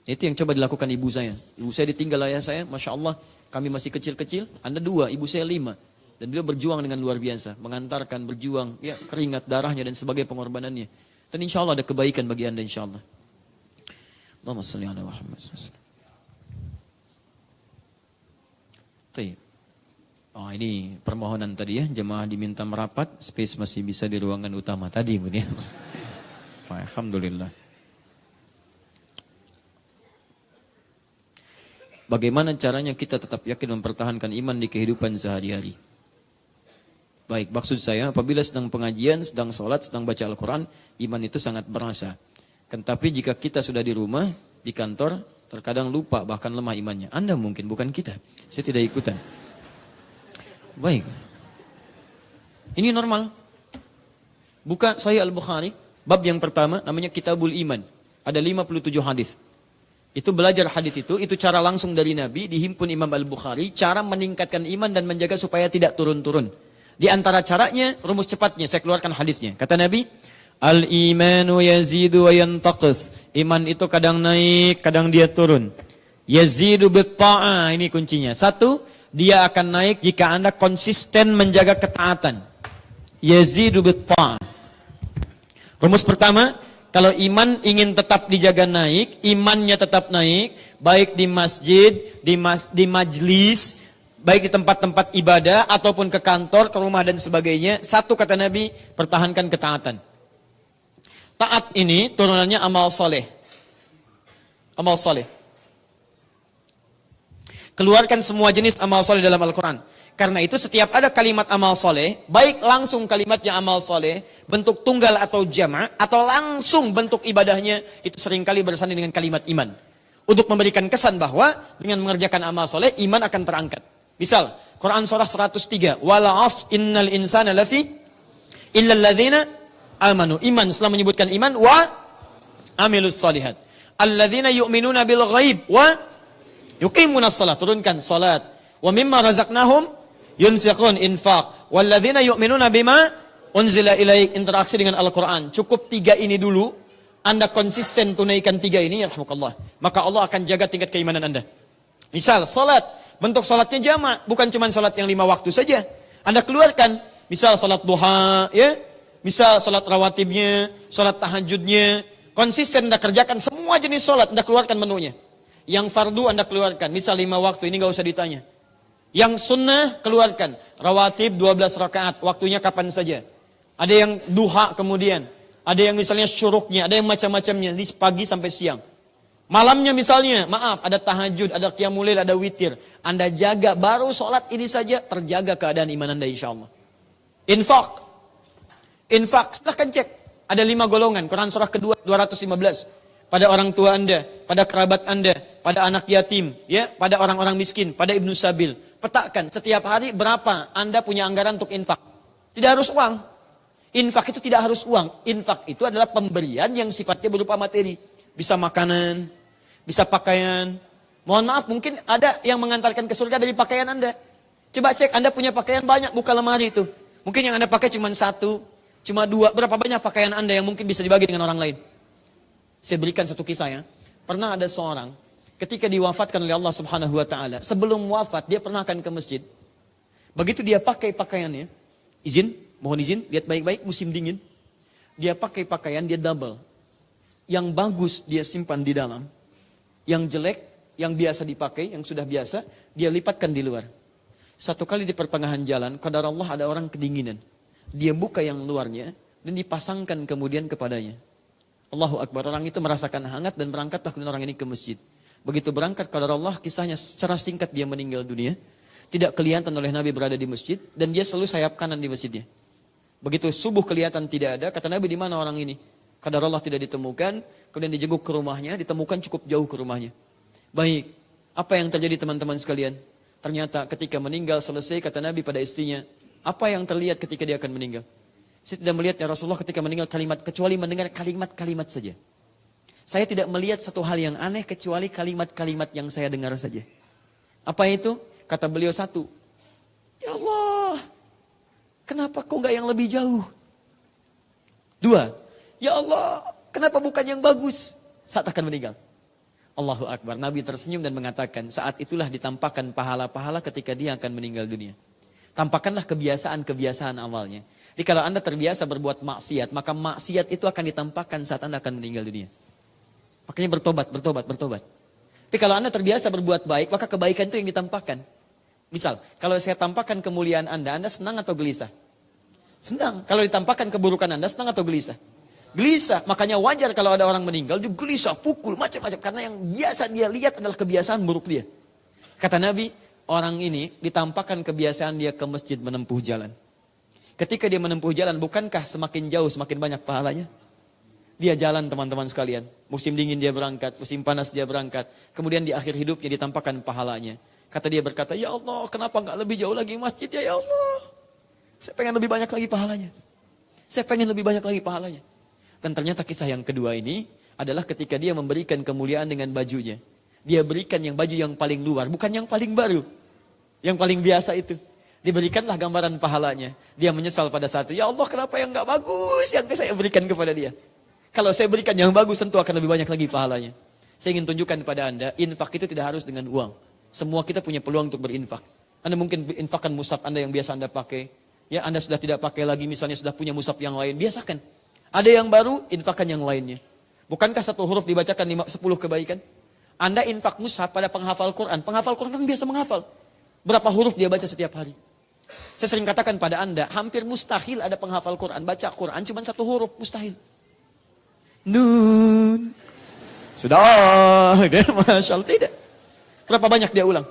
Itu yang coba dilakukan ibu saya. Ibu saya ditinggal ayah saya, Masya Allah, kami masih kecil-kecil, Anda 2, ibu saya 5. Dan beliau berjuang dengan luar biasa, mengantarkan, berjuang, ya keringat, darahnya dan sebagai pengorbanannya. Dan insya Allah ada kebaikan bagi Anda insya Allah. Allahumma salli ala Muhammad SAW. Oh, ini permohonan tadi ya, jemaah diminta merapat, space masih bisa di ruangan utama tadi Bu ya. Alhamdulillah. Bagaimana caranya kita tetap yakin mempertahankan iman di kehidupan sehari-hari? Baik, maksud saya apabila sedang pengajian, sedang sholat, sedang baca Al-Quran, iman itu sangat berasa. Tapi jika kita sudah di rumah, di kantor, terkadang lupa, bahkan lemah imannya. Anda mungkin, bukan kita. Saya tidak ikutan. Baik. Ini normal. Buka Sahih Al-Bukhari, bab yang pertama, namanya Kitabul Iman. Ada 57 hadis. Itu belajar hadis itu cara langsung dari Nabi, dihimpun Imam Al-Bukhari, cara meningkatkan iman dan menjaga supaya tidak turun-turun. Di antara caranya, rumus cepatnya, saya keluarkan hadisnya. Kata Nabi, Al-imanu yazidu wa yantaqis. Iman itu kadang naik, kadang dia turun. Yazidu bitta'ah, ini kuncinya. 1, dia akan naik jika Anda konsisten menjaga ketaatan. Yazidu bitta'ah. Rumus pertama, Kalau iman ingin tetap dijaga naik, imannya tetap naik, baik di masjid, di majlis, baik di tempat-tempat ibadah, ataupun ke kantor, ke rumah dan sebagainya. Satu kata Nabi, pertahankan ketaatan. Taat ini turunannya amal soleh. Amal soleh. Keluarkan semua jenis amal soleh dalam Al-Quran. Karena itu setiap ada kalimat amal soleh, baik langsung kalimatnya amal soleh, bentuk tunggal atau jama', atau langsung bentuk ibadahnya, itu seringkali bersanding dengan kalimat iman. Untuk memberikan kesan bahwa dengan mengerjakan amal soleh, iman akan terangkat. Misal, Quran surah 103, wala as innal insana lafi illa alladzina amanu. Iman setelah menyebutkan iman, wa amilus salihat. Alladzina yu'minuna bil ghaib wa yuqimunas salat. Turunkan salat. Wa mimma razaqnahum yunfiqun, infaq. Walladzina yu'minuna bima unzila ilaik, interaksi dengan Al-Quran. Cukup 3 ini dulu, Anda konsisten tunaikan 3 ini, yarhamukallah, maka Allah akan jaga tingkat keimanan Anda. Misal salat, bentuk salatnya jama', bukan cuma salat yang 5 waktu saja. Anda keluarkan, misal salat duha, ya, misal salat rawatibnya, salat tahajudnya, konsisten Anda kerjakan semua jenis salat, Anda keluarkan menunya. Yang fardu Anda keluarkan, misal 5 waktu, ini gak usah ditanya. Yang sunnah keluarkan, rawatib 12 rakaat, waktunya kapan saja. Ada yang duha kemudian, ada yang misalnya syuruknya, ada yang macam-macamnya, di pagi sampai siang. Malamnya misalnya, maaf, ada tahajud, ada qiyamul lail, ada witir. Anda jaga, baru sholat ini saja, terjaga keadaan iman Anda insya Allah. Infak, silahkan cek. Ada 5 golongan, Quran surah kedua 215. Pada orang tua Anda, pada kerabat Anda, pada anak yatim, ya, pada orang-orang miskin, pada ibnu sabil. Petakan setiap hari berapa Anda punya anggaran untuk infak. Tidak harus uang. Infak itu tidak harus uang. Infak itu adalah pemberian yang sifatnya berupa materi. Bisa makanan, bisa pakaian. Mohon maaf, mungkin ada yang mengantarkan ke surga dari pakaian Anda. Coba cek, Anda punya pakaian banyak, buka lemari itu. Mungkin yang Anda pakai cuma 1, cuma 2. Berapa banyak pakaian Anda yang mungkin bisa dibagi dengan orang lain? Saya berikan satu kisah ya. Pernah ada seorang, ketika diwafatkan oleh Allah Subhanahu wa taala, sebelum wafat dia pernah akan ke masjid. Begitu dia pakai pakaiannya, mohon izin, lihat baik-baik, musim dingin. Dia pakai pakaian, dia double. Yang bagus dia simpan di dalam. Yang jelek, yang biasa dipakai, yang sudah biasa, dia lipatkan di luar. Satu kali di pertengahan jalan, qadar Allah ada orang kedinginan. Dia buka yang luarnya dan dipasangkan kemudian kepadanya. Allahu Akbar, orang itu merasakan hangat dan berangkatlah kemudian orang ini ke masjid. Begitu berangkat, qadar Allah, kisahnya secara singkat dia meninggal dunia. Tidak kelihatan oleh Nabi berada di masjid dan dia selalu sayap kanan di masjidnya. Begitu subuh kelihatan tidak ada, kata Nabi, di mana orang ini? Qadar Allah tidak ditemukan, kemudian dijenguk ke rumahnya, ditemukan cukup jauh ke rumahnya. Baik, apa yang terjadi teman-teman sekalian? Ternyata ketika meninggal selesai, kata Nabi pada istrinya, apa yang terlihat ketika dia akan meninggal? Saya tidak melihat ya Rasulullah ketika meninggal kalimat, kecuali mendengar kalimat-kalimat saja. Saya tidak melihat satu hal yang aneh kecuali kalimat-kalimat yang saya dengar saja. Apa itu? Kata beliau 1, ya Allah, kenapa kok enggak yang lebih jauh? 2, ya Allah, kenapa bukan yang bagus saat akan meninggal? Allahu Akbar, Nabi tersenyum dan mengatakan, saat itulah ditampakkan pahala-pahala ketika dia akan meninggal dunia. Tampakkanlah kebiasaan-kebiasaan awalnya. Jadi kalau Anda terbiasa berbuat maksiat, maka maksiat itu akan ditampakkan saat Anda akan meninggal dunia. Makanya bertobat. Tapi kalau Anda terbiasa berbuat baik, maka kebaikan itu yang ditampakkan. Misal, kalau saya tampakkan kemuliaan Anda senang atau gelisah? Senang. Kalau ditampakkan keburukan Anda, senang atau gelisah? Gelisah. Makanya wajar kalau ada orang meninggal, dia gelisah, pukul, macam-macam. Karena yang biasa dia lihat adalah kebiasaan buruk dia. Kata Nabi, orang ini ditampakkan kebiasaan dia ke masjid menempuh jalan. Ketika dia menempuh jalan, bukankah semakin jauh semakin banyak pahalanya? Dia jalan teman-teman sekalian. Musim dingin dia berangkat, musim panas dia berangkat. Kemudian di akhir hidupnya ditampakkan pahalanya. Kata dia berkata, ya Allah, kenapa enggak lebih jauh lagi masjid ya Allah? Saya pengen lebih banyak lagi pahalanya. Dan ternyata kisah yang kedua ini adalah ketika dia memberikan kemuliaan dengan bajunya. Dia berikan yang baju yang paling luar, bukan yang paling baru. Yang paling biasa itu. Diberikanlah gambaran pahalanya. Dia menyesal pada saat itu. Ya Allah, kenapa yang enggak bagus yang saya berikan kepada dia? Kalau saya berikan yang bagus, tentu akan lebih banyak lagi pahalanya. Saya ingin tunjukkan kepada Anda, infak itu tidak harus dengan uang. Semua kita punya peluang untuk berinfak. Anda mungkin infakkan mushaf Anda yang biasa Anda pakai. Ya, Anda sudah tidak pakai lagi, misalnya sudah punya mushaf yang lain. Biasakan. Ada yang baru, infakkan yang lainnya. Bukankah satu huruf dibacakan 10 kebaikan? Anda infak mushaf pada penghafal Quran. Penghafal Quran kan biasa menghafal. Berapa huruf dia baca setiap hari? Saya sering katakan pada Anda, hampir mustahil ada penghafal Quran. Baca Quran cuma 1 huruf, mustahil. Nun. Sudah, Masya Allah, tidak. Berapa banyak dia ulang?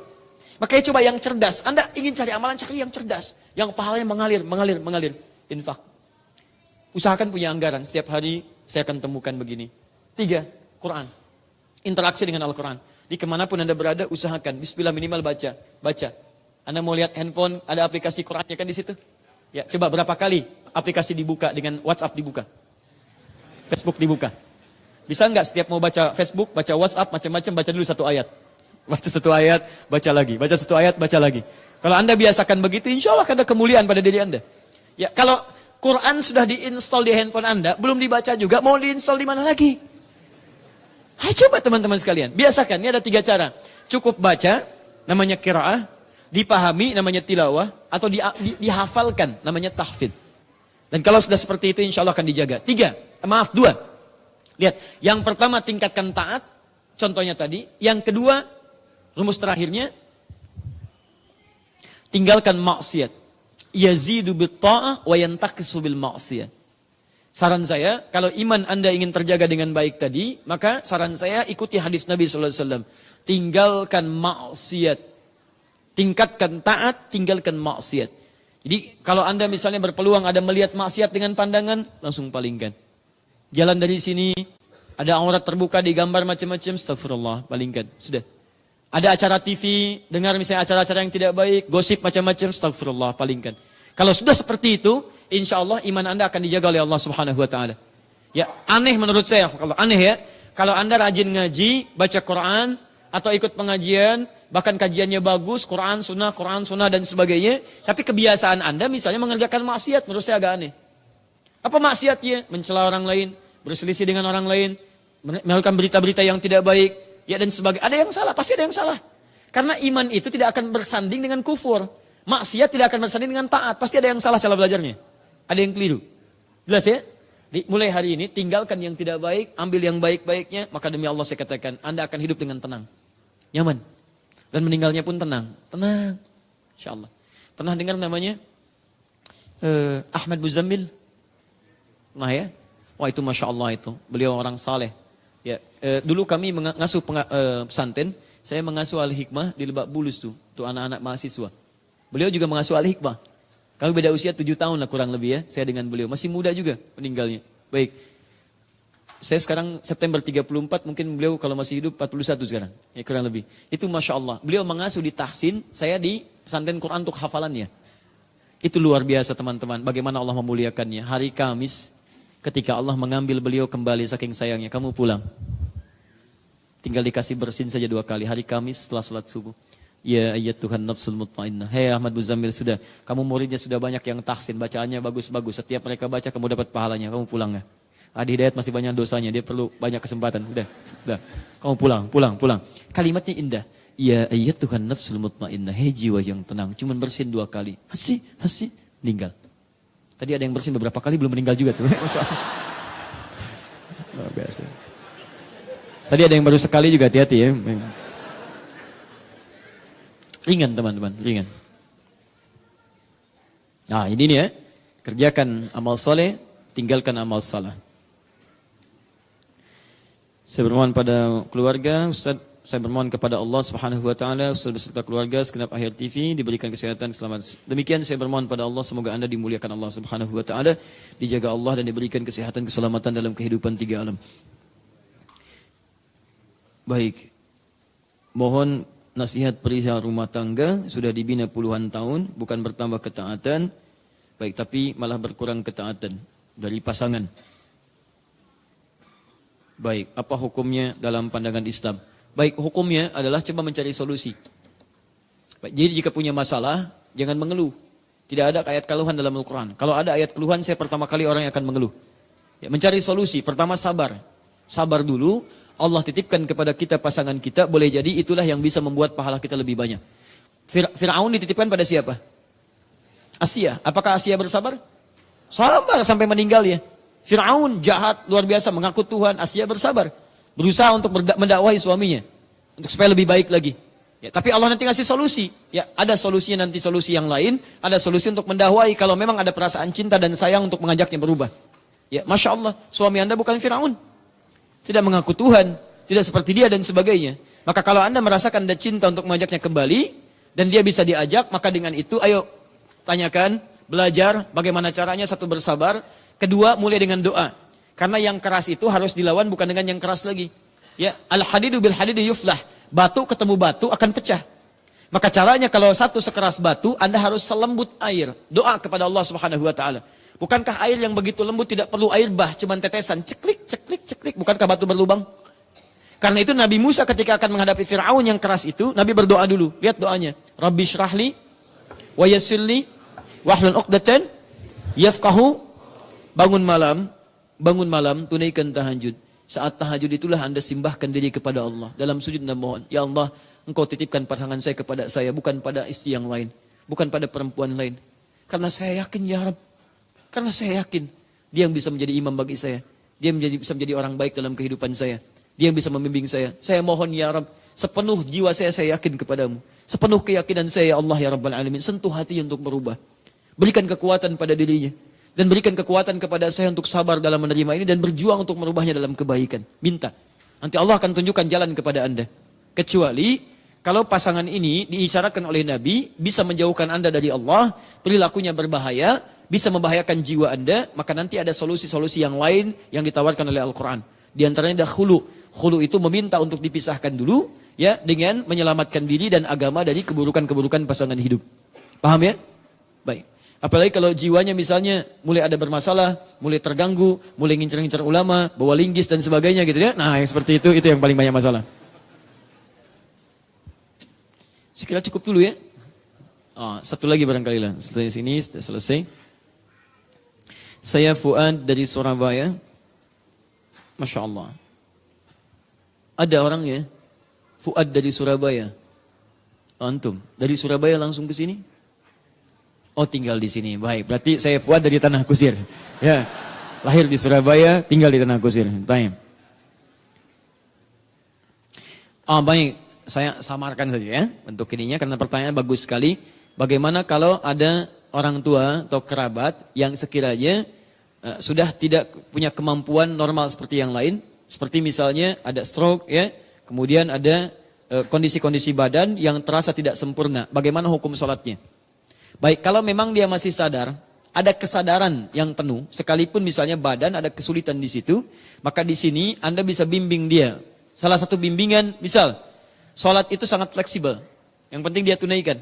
Makanya coba yang cerdas. Anda ingin cari amalan, cari yang cerdas. Yang pahalanya mengalir. Infak. Usahakan punya anggaran. Setiap hari saya akan temukan begini. 3, Quran. Interaksi dengan Al-Quran. Di kemanapun Anda berada, usahakan. Bismillah minimal baca. Anda mau lihat handphone, ada aplikasi Qurannya kan di situ? Ya, coba berapa kali aplikasi dibuka dengan WhatsApp dibuka? Facebook dibuka. Bisa nggak setiap mau baca Facebook, baca WhatsApp, macam-macam, baca dulu 1 ayat. Baca 1 ayat, baca lagi. Baca 1 ayat, baca lagi. Kalau Anda biasakan begitu, insya Allah ada kemuliaan pada diri Anda. Ya, kalau Quran sudah diinstal di handphone Anda, belum dibaca juga, mau diinstal di mana lagi? Hai, coba teman-teman sekalian, biasakan. Ini ada 3 cara. Cukup baca, namanya qiraah, dipahami, namanya tilawah, atau dihafalkan, namanya tahfidz. Dan kalau sudah seperti itu, insya Allah akan dijaga. 2. Lihat, yang pertama tingkatkan taat, contohnya tadi. Yang kedua, rumus terakhirnya, tinggalkan maksiat. Yazidu bitta'ah wa yantaqisu bil maksiyah. Saran saya, kalau iman Anda ingin terjaga dengan baik tadi, maka saran saya ikuti hadis Nabi SAW. Tinggalkan maksiat. Tingkatkan taat, tinggalkan maksiat. Jadi kalau Anda misalnya berpeluang ada melihat maksiat dengan pandangan, langsung palingkan. Jalan dari sini, ada aurat terbuka digambar macam-macam, astagfirullah, palingkan. Sudah. Ada acara TV, dengar misalnya acara-acara yang tidak baik, gosip macam-macam, astagfirullah, palingkan. Kalau sudah seperti itu, insya Allah iman Anda akan dijaga oleh Allah Subhanahu Wa Taala. Ya, aneh menurut saya, kalau aneh ya, kalau Anda rajin ngaji, baca Quran, atau ikut pengajian, bahkan kajiannya bagus, Quran, Sunnah dan sebagainya, tapi kebiasaan Anda misalnya mengerjakan maksiat, menurut saya agak aneh. Apa maksiatnya? Mencela orang lain, berselisih dengan orang lain, melakukan berita-berita yang tidak baik, ya dan sebagainya. Ada yang salah, pasti ada yang salah. Karena iman itu tidak akan bersanding dengan kufur. Maksiat tidak akan bersanding dengan taat. Pasti ada yang salah cara belajarnya. Ada yang keliru. Jelas ya? Mulai hari ini tinggalkan yang tidak baik, ambil yang baik-baiknya, maka demi Allah saya katakan, Anda akan hidup dengan tenang. Nyaman. Dan meninggalnya pun tenang. Tenang. InsyaAllah. Pernah dengar namanya? Ahmad Muzammil? Nah ya? Wah itu Masya Allah itu. Beliau orang saleh. Ya, dulu kami mengasuh pesantren, saya mengasuh Al-Hikmah di Lebak Bulus tuh, untuk anak-anak mahasiswa. Beliau juga mengasuh Al-Hikmah. Kami beda usia 7 tahun lah kurang lebih ya, saya dengan beliau. Masih muda juga meninggalnya. Baik. Saya sekarang September 34, mungkin beliau kalau masih hidup 41 sekarang. Ya kurang lebih. Itu Masya Allah. Beliau mengasuh di Tahsin, saya di pesantren Quran untuk hafalannya. Itu luar biasa teman-teman. Bagaimana Allah memuliakannya. Hari Kamis, ketika Allah mengambil beliau kembali saking sayangnya. Kamu pulang. Tinggal dikasih bersin saja 2 kali. Hari Kamis setelah salat subuh. Ya ayyatuhan nafsul mutmainnah. Hei Ahmad Muzammil, sudah. Kamu muridnya sudah banyak yang tahsin. Bacaannya bagus-bagus. Setiap mereka baca kamu dapat pahalanya. Kamu pulang ya. Adi Hidayat masih banyak dosanya. Dia perlu banyak kesempatan. Udah. Kamu pulang. Kalimatnya indah. Ya ayyatuhan nafsul mutmainnah. Hei jiwa yang tenang. Cuman bersin 2 kali. Hasi. Meninggal. Tadi ada yang bersin beberapa kali belum meninggal juga tuh. Luar biasa. Tadi ada yang baru sekali juga, hati-hati ya. Ringan teman-teman, ringan. Nah ini nih ya. Kerjakan amal soleh, tinggalkan amal salah. Saya bermohon pada keluarga, Ustaz, saya bermohon kepada Allah Subhanahu Wa Taala, Ustaz beserta keluarga segenap akhir TV diberikan kesehatan selamat. Demikian saya bermohon pada Allah, semoga Anda dimuliakan Allah Subhanahu Wa Taala, dijaga Allah dan diberikan kesehatan keselamatan dalam kehidupan 3 alam. Baik. Mohon nasihat perihal rumah tangga, sudah dibina puluhan tahun, bukan bertambah ketaatan, baik tapi malah berkurang ketaatan dari pasangan. Baik, apa hukumnya dalam pandangan Islam? Baik, hukumnya adalah coba mencari solusi. Baik, jadi jika punya masalah, jangan mengeluh. Tidak ada ayat keluhan dalam Al-Quran. Kalau ada ayat keluhan, saya pertama kali orang yang akan mengeluh. Ya, mencari solusi, pertama sabar. Sabar dulu, Allah titipkan kepada kita pasangan kita, boleh jadi itulah yang bisa membuat pahala kita lebih banyak. Fir'aun dititipkan pada siapa? Asia. Apakah Asia bersabar? Sabar sampai meninggal ya. Fir'aun jahat, luar biasa, mengaku Tuhan. Asia bersabar. Berusaha untuk mendakwahi suaminya. Untuk supaya lebih baik lagi. Ya, tapi Allah nanti ngasih solusi. Ya, ada solusinya nanti, solusi yang lain. Ada solusi untuk mendakwai kalau memang ada perasaan cinta dan sayang untuk mengajaknya berubah. Ya, Masya Allah, suami Anda bukan Fir'aun. Tidak mengaku Tuhan. Tidak seperti dia dan sebagainya. Maka kalau Anda merasakan ada cinta untuk mengajaknya kembali. Dan dia bisa diajak, maka dengan itu ayo tanyakan, belajar bagaimana caranya. Satu, bersabar. Kedua, mulai dengan doa. Karena yang keras itu harus dilawan bukan dengan yang keras lagi. Ya, al-hadidu bil hadidi yuflah. Batu ketemu batu akan pecah. Maka caranya kalau satu sekeras batu, Anda harus selembut air. Doa kepada Allah Subhanahu wa taala. Bukankah air yang begitu lembut tidak perlu air bah, cuman tetesan, ceklik, ceklik, ceklik. Bukankah batu berlubang? Karena itu Nabi Musa ketika akan menghadapi Fir'aun yang keras itu, Nabi berdoa dulu. Lihat doanya. Rabbi syrahli wa yassirli wahlul 'uqdatan yafqahu. Bangun malam, tunaikan tahajud. Saat tahajud itulah Anda simbahkan diri kepada Allah. Dalam sujud Anda mohon, ya Allah, Engkau titipkan pasangan saya kepada saya, bukan pada istri yang lain. Bukan pada perempuan lain. Karena saya yakin, ya Rabb. Karena saya yakin, dia yang bisa menjadi imam bagi saya. Dia bisa menjadi orang baik dalam kehidupan saya. Dia yang bisa membimbing saya. Saya mohon, ya Rabb, sepenuh jiwa saya yakin kepadamu. Sepenuh keyakinan saya, ya Allah, ya Rabbal Alamin. Sentuh hati untuk berubah. Berikan kekuatan pada dirinya. Dan berikan kekuatan kepada saya untuk sabar dalam menerima ini dan berjuang untuk merubahnya dalam kebaikan. Minta. Nanti Allah akan tunjukkan jalan kepada Anda. Kecuali kalau pasangan ini diisyaratkan oleh Nabi bisa menjauhkan Anda dari Allah, perilakunya berbahaya, bisa membahayakan jiwa Anda, maka nanti ada solusi-solusi yang lain yang ditawarkan oleh Al-Quran. Di antaranya ada khulu. Khulu itu meminta untuk dipisahkan dulu ya dengan menyelamatkan diri dan agama dari keburukan-keburukan pasangan hidup. Paham ya? Baik. Apalagi kalau jiwanya misalnya mulai ada bermasalah, mulai terganggu, mulai ngincer-ngincer ulama, bawa linggis dan sebagainya gitu ya. Nah, yang seperti itu yang paling banyak masalah. Sekira cukup dulu ya. Satu lagi barangkali lah. Setelah sini sudah selesai. Saya Fuad dari Surabaya. Masya Allah. Ada orang ya, Fuad dari Surabaya. Antum, dari Surabaya langsung ke sini? Oh, tinggal di sini. Baik, berarti saya Fuad dari Tanah Kusir. Ya. Lahir di Surabaya, tinggal di Tanah Kusir. Taim. Baik, saya samarkan saja ya bentuk ininya karena pertanyaan bagus sekali. Bagaimana kalau ada orang tua atau kerabat yang sekiranya sudah tidak punya kemampuan normal seperti yang lain, seperti misalnya ada stroke ya, kemudian ada kondisi-kondisi badan yang terasa tidak sempurna. Bagaimana hukum sholatnya? Baik, kalau memang dia masih sadar, ada kesadaran yang penuh, sekalipun misalnya badan ada kesulitan di situ, maka di sini Anda bisa bimbing dia. Salah satu bimbingan, misal, sholat itu sangat fleksibel. Yang penting dia tunaikan.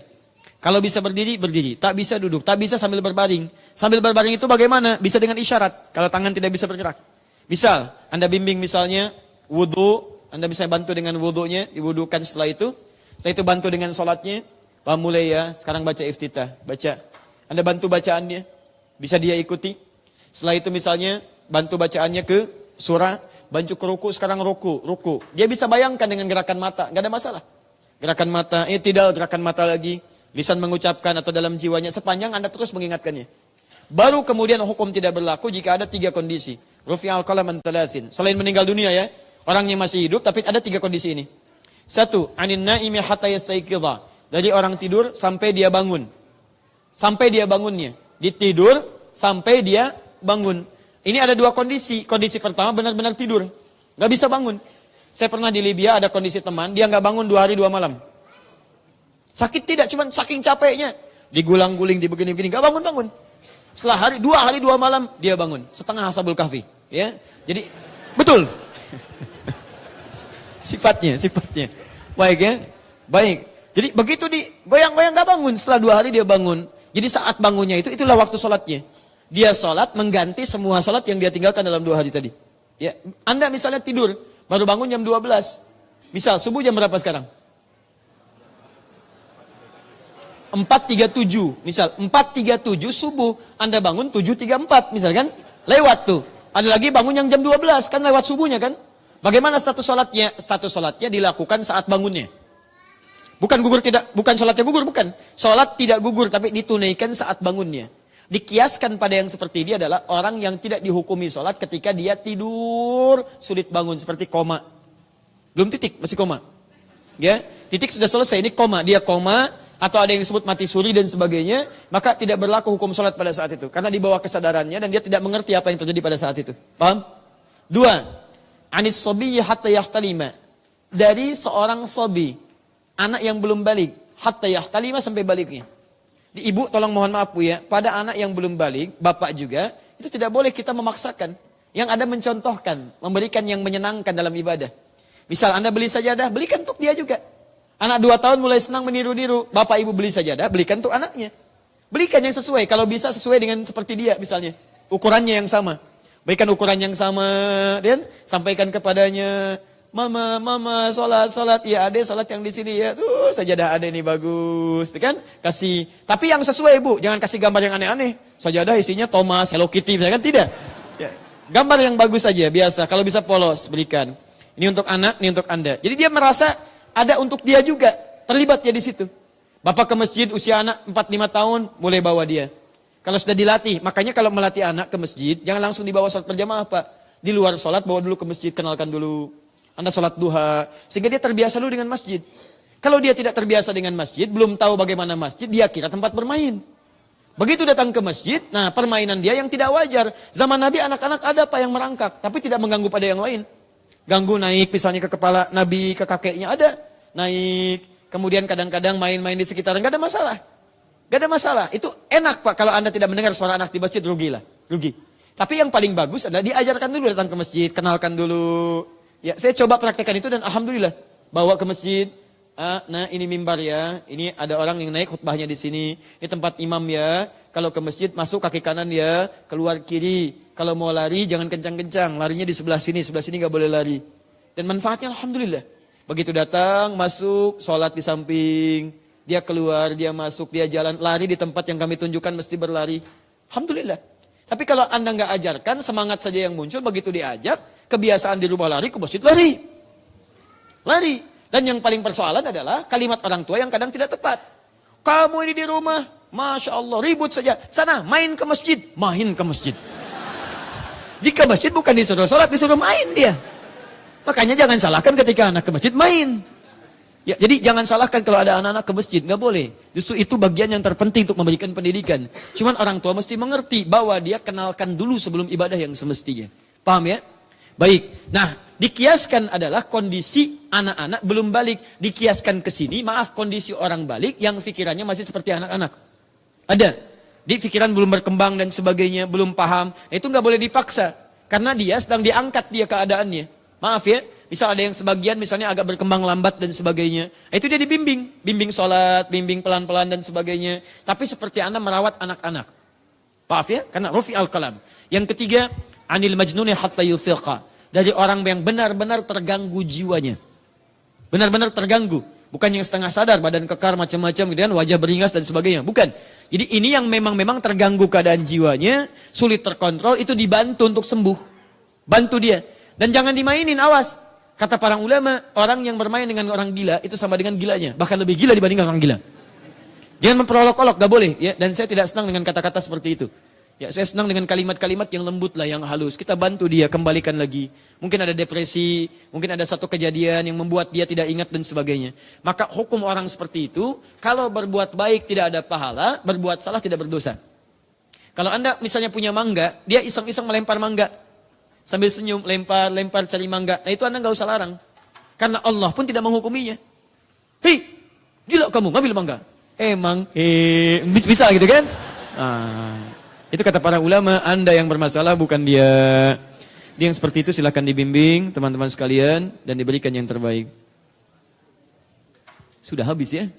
Kalau bisa berdiri, berdiri. Tak bisa duduk, tak bisa sambil berbaring. Sambil berbaring itu bagaimana? Bisa dengan isyarat, kalau tangan tidak bisa bergerak. Misal, Anda bimbing misalnya, wudhu, Anda bisa bantu dengan wudhunya, diwudhukan setelah itu bantu dengan sholatnya. Mulai ya, sekarang baca iftitah, baca. Anda bantu bacaannya, bisa dia ikuti. Setelah itu misalnya, bantu bacaannya ke surah, bantu ke ruku, sekarang ruku. Dia bisa bayangkan dengan gerakan mata, gak ada masalah. Gerakan mata, tidak gerakan mata lagi. Lisan mengucapkan atau dalam jiwanya, sepanjang Anda terus mengingatkannya. Baru kemudian hukum tidak berlaku jika ada 3 kondisi. Rufi'al qalam an thalathin. Selain meninggal dunia ya, orangnya masih hidup, tapi ada 3 kondisi ini. 1, anin naimi hatta yastaiqidha. Dari orang tidur sampai dia bangun. Sampai dia bangunnya. Ditidur sampai dia bangun. Ini ada 2 kondisi. Kondisi pertama benar-benar tidur. Gak bisa bangun. Saya pernah di Libya ada kondisi teman. Dia gak bangun 2 hari 2 malam. Sakit tidak, cuman saking capeknya. Digulang-guling, dibegini-begini. Gak bangun-bangun. Setelah 2 hari 2 malam dia bangun. Setengah Ashabul Kahfi. Ya, jadi betul. Sifatnya. Baik ya. Baik. Jadi begitu goyang-goyang gak bangun, setelah 2 hari dia bangun. Jadi saat bangunnya itulah waktu sholatnya. Dia sholat mengganti semua sholat yang dia tinggalkan dalam 2 hari tadi. Ya, Anda misalnya tidur, baru bangun jam 12. Misal subuh jam berapa sekarang? 4.37. Misal 4.37 subuh, Anda bangun 7.34 misalkan. Lewat tuh. Ada lagi bangun yang jam 12, kan lewat subuhnya kan? Bagaimana status sholatnya? Status sholatnya dilakukan saat bangunnya. Bukan sholatnya gugur, bukan. Sholat tidak gugur, tapi ditunaikan saat bangunnya. Dikiaskan pada yang seperti dia adalah orang yang tidak dihukumi sholat ketika dia tidur sulit bangun seperti koma. Belum titik, masih koma. Ya, titik sudah selesai, ini koma. Dia koma atau ada yang disebut mati suri dan sebagainya, maka tidak berlaku hukum sholat pada saat itu. Karena di bawah kesadarannya dan dia tidak mengerti apa yang terjadi pada saat itu. Paham? 2. Anis sobiyyi hatta yahtalima. Dari seorang sobi, anak yang belum balik, hatta yahtalima sampai baliknya. Di ibu tolong mohon maaf Bu ya, pada anak yang belum balik, bapak juga, itu tidak boleh kita memaksakan. Yang ada mencontohkan, memberikan yang menyenangkan dalam ibadah. Misal Anda beli sajadah, belikan untuk dia juga. Anak 2 tahun mulai senang meniru-niru, bapak ibu beli sajadah, belikan untuk anaknya. Belikan yang sesuai, kalau bisa sesuai dengan seperti dia misalnya. Ukurannya yang sama. Berikan ukuran yang sama, dan sampaikan kepadanya, Mama, sholat, ya ade sholat yang di sini ya, tuh sajadah ade nih bagus, kan? Kasih, tapi yang sesuai Bu, jangan kasih gambar yang aneh-aneh. Sajadah isinya Thomas, Hello Kitty, kan tidak? Ya. Gambar yang bagus saja, biasa. Kalau bisa polos, berikan. Ini untuk anak, ini untuk Anda. Jadi dia merasa ada untuk dia juga, terlibat dia di situ. Bapak ke masjid, usia anak 4-5 tahun, mulai bawa dia. Kalau sudah dilatih, makanya kalau melatih anak ke masjid, jangan langsung dibawa sholat berjamaah Pak. Di luar sholat, bawa dulu ke masjid, kenalkan dulu. Anda sholat duha, sehingga dia terbiasa dulu dengan masjid. Kalau dia tidak terbiasa dengan masjid, belum tahu bagaimana masjid, dia kira tempat bermain. Begitu datang ke masjid, nah permainan dia yang tidak wajar. Zaman Nabi anak-anak ada Pak yang merangkak, tapi tidak mengganggu pada yang lain. Ganggu naik misalnya ke kepala Nabi, ke kakeknya ada. Naik, kemudian kadang-kadang main-main di sekitaran, gak ada masalah. Gak ada masalah, itu enak Pak kalau Anda tidak mendengar suara anak di masjid, rugilah, rugi. Tapi yang paling bagus adalah diajarkan dulu datang ke masjid, kenalkan dulu. Ya, saya coba praktekkan itu dan alhamdulillah bawa ke masjid. Nah, ini mimbar ya. Ini ada orang yang naik khutbahnya di sini. Ini tempat imam ya. Kalau ke masjid masuk kaki kanan ya, keluar kiri. Kalau mau lari jangan kencang-kencang, larinya di sebelah sini nggak boleh lari. Dan manfaatnya alhamdulillah. Begitu datang, masuk, sholat di samping, dia keluar, dia masuk, dia jalan, lari di tempat yang kami tunjukkan mesti berlari. Alhamdulillah. Tapi kalau Anda nggak ajarkan, semangat saja yang muncul, begitu diajak, kebiasaan di rumah lari, ke masjid lari. Lari. Dan yang paling persoalan adalah kalimat orang tua yang kadang tidak tepat. Kamu ini di rumah, Masya Allah, ribut saja. Sana, main ke masjid. Main ke masjid. Di ke masjid bukan disuruh sholat, disuruh main dia. Makanya jangan salahkan ketika anak ke masjid main. Ya, jadi jangan salahkan kalau ada anak-anak ke masjid, nggak boleh. Justru itu bagian yang terpenting untuk memberikan pendidikan. Cuman orang tua mesti mengerti bahwa dia kenalkan dulu sebelum ibadah yang semestinya. Paham ya? Baik. Nah, dikiaskan adalah kondisi anak-anak belum balik. Dikiaskan ke sini, maaf, kondisi orang balik yang pikirannya masih seperti anak-anak. Ada. Di pikiran belum berkembang dan sebagainya, belum paham. Nah, itu nggak boleh dipaksa. Karena dia sedang diangkat dia keadaannya. Maaf ya. Misal ada yang sebagian misalnya agak berkembang lambat dan sebagainya. Itu dia dibimbing. Bimbing sholat, bimbing pelan-pelan dan sebagainya. Tapi seperti Anda merawat anak-anak. Maaf ya, karena rufi al-kalam. Yang ketiga, anil majnuni hatta yufiqa. Dari orang yang benar-benar terganggu jiwanya. Benar-benar terganggu. Bukan yang setengah sadar, badan kekar macam-macam, kemudian wajah beringas dan sebagainya. Bukan. Jadi ini yang memang terganggu keadaan jiwanya, sulit terkontrol, itu dibantu untuk sembuh. Bantu dia. Dan jangan dimainin, awas. Kata para ulama, orang yang bermain dengan orang gila, itu sama dengan gilanya. Bahkan lebih gila dibandingkan orang gila. Jangan memperolok-olok, gak boleh. Ya. Dan saya tidak senang dengan kata-kata seperti itu. Ya, saya senang dengan kalimat-kalimat yang lembut lah, yang halus. Kita bantu dia, kembalikan lagi. Mungkin ada depresi, mungkin ada satu kejadian yang membuat dia tidak ingat dan sebagainya. Maka hukum orang seperti itu, kalau berbuat baik tidak ada pahala, berbuat salah tidak berdosa. Kalau Anda misalnya punya mangga, dia iseng-iseng melempar mangga. Sambil senyum, lempar cari mangga. Nah itu Anda nggak usah larang. Karena Allah pun tidak menghukuminya. Hei, gila kamu ngambil mangga. Emang, bisa gitu kan? Itu kata para ulama, Anda yang bermasalah bukan dia. Dia yang seperti itu silahkan dibimbing teman-teman sekalian dan diberikan yang terbaik. Sudah habis ya?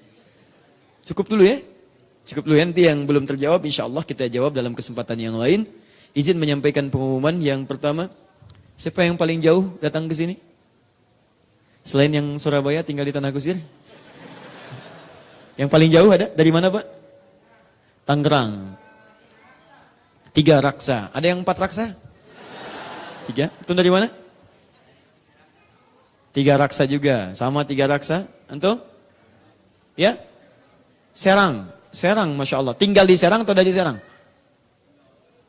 Cukup dulu ya? Cukup dulu ya, nanti yang belum terjawab insya Allah kita jawab dalam kesempatan yang lain. Izin menyampaikan pengumuman yang pertama. Siapa yang paling jauh datang ke sini? Selain yang Surabaya tinggal di Tanah Kusir? Yang paling jauh ada? Dari mana Pak? Tangerang. 3 raksa. Ada yang 4 raksa? 3? Itu dari mana? 3 raksa juga. Sama 3 raksa. Antum? Ya? Serang. Serang, Masya Allah. Tinggal di Serang atau dari Serang?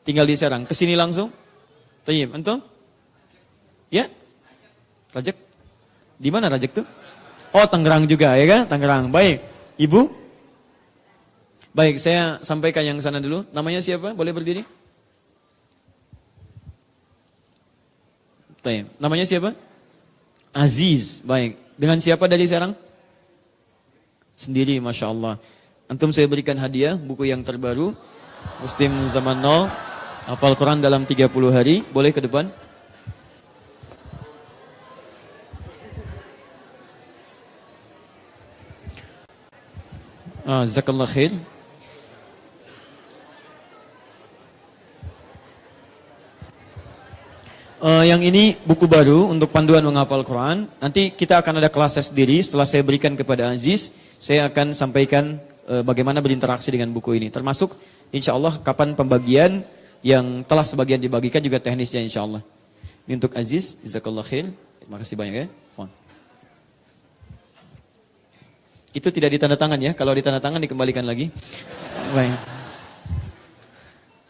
Tinggal di Serang. Kesini langsung? Tayyib. Antum? Ya? Rajak? Di mana Rajak tuh? Oh, Tangerang juga ya kan? Tangerang. Baik. Ibu? Baik, saya sampaikan yang sana dulu. Namanya siapa? Boleh berdiri? Tayyib. Namanya siapa? Aziz. Baik. Dengan siapa dari Serang? Sendiri, Masya Allah. Antum saya berikan hadiah, buku yang terbaru. Muslim Zaman Now. Hafal Quran dalam 30 hari. Boleh ke depan? Jazakallah khair. Yang ini buku baru untuk panduan menghafal Quran. Nanti kita akan ada kelasnya sendiri. Setelah saya berikan kepada Aziz, saya akan sampaikan bagaimana berinteraksi dengan buku ini. Termasuk insya Allah kapan pembagian yang telah sebagian dibagikan juga teknisnya insya Allah. Ini untuk Aziz, jazakallah khair. Terima kasih banyak ya. Fon. Itu tidak ditandatangan ya. Kalau ditandatangan dikembalikan lagi. Baik.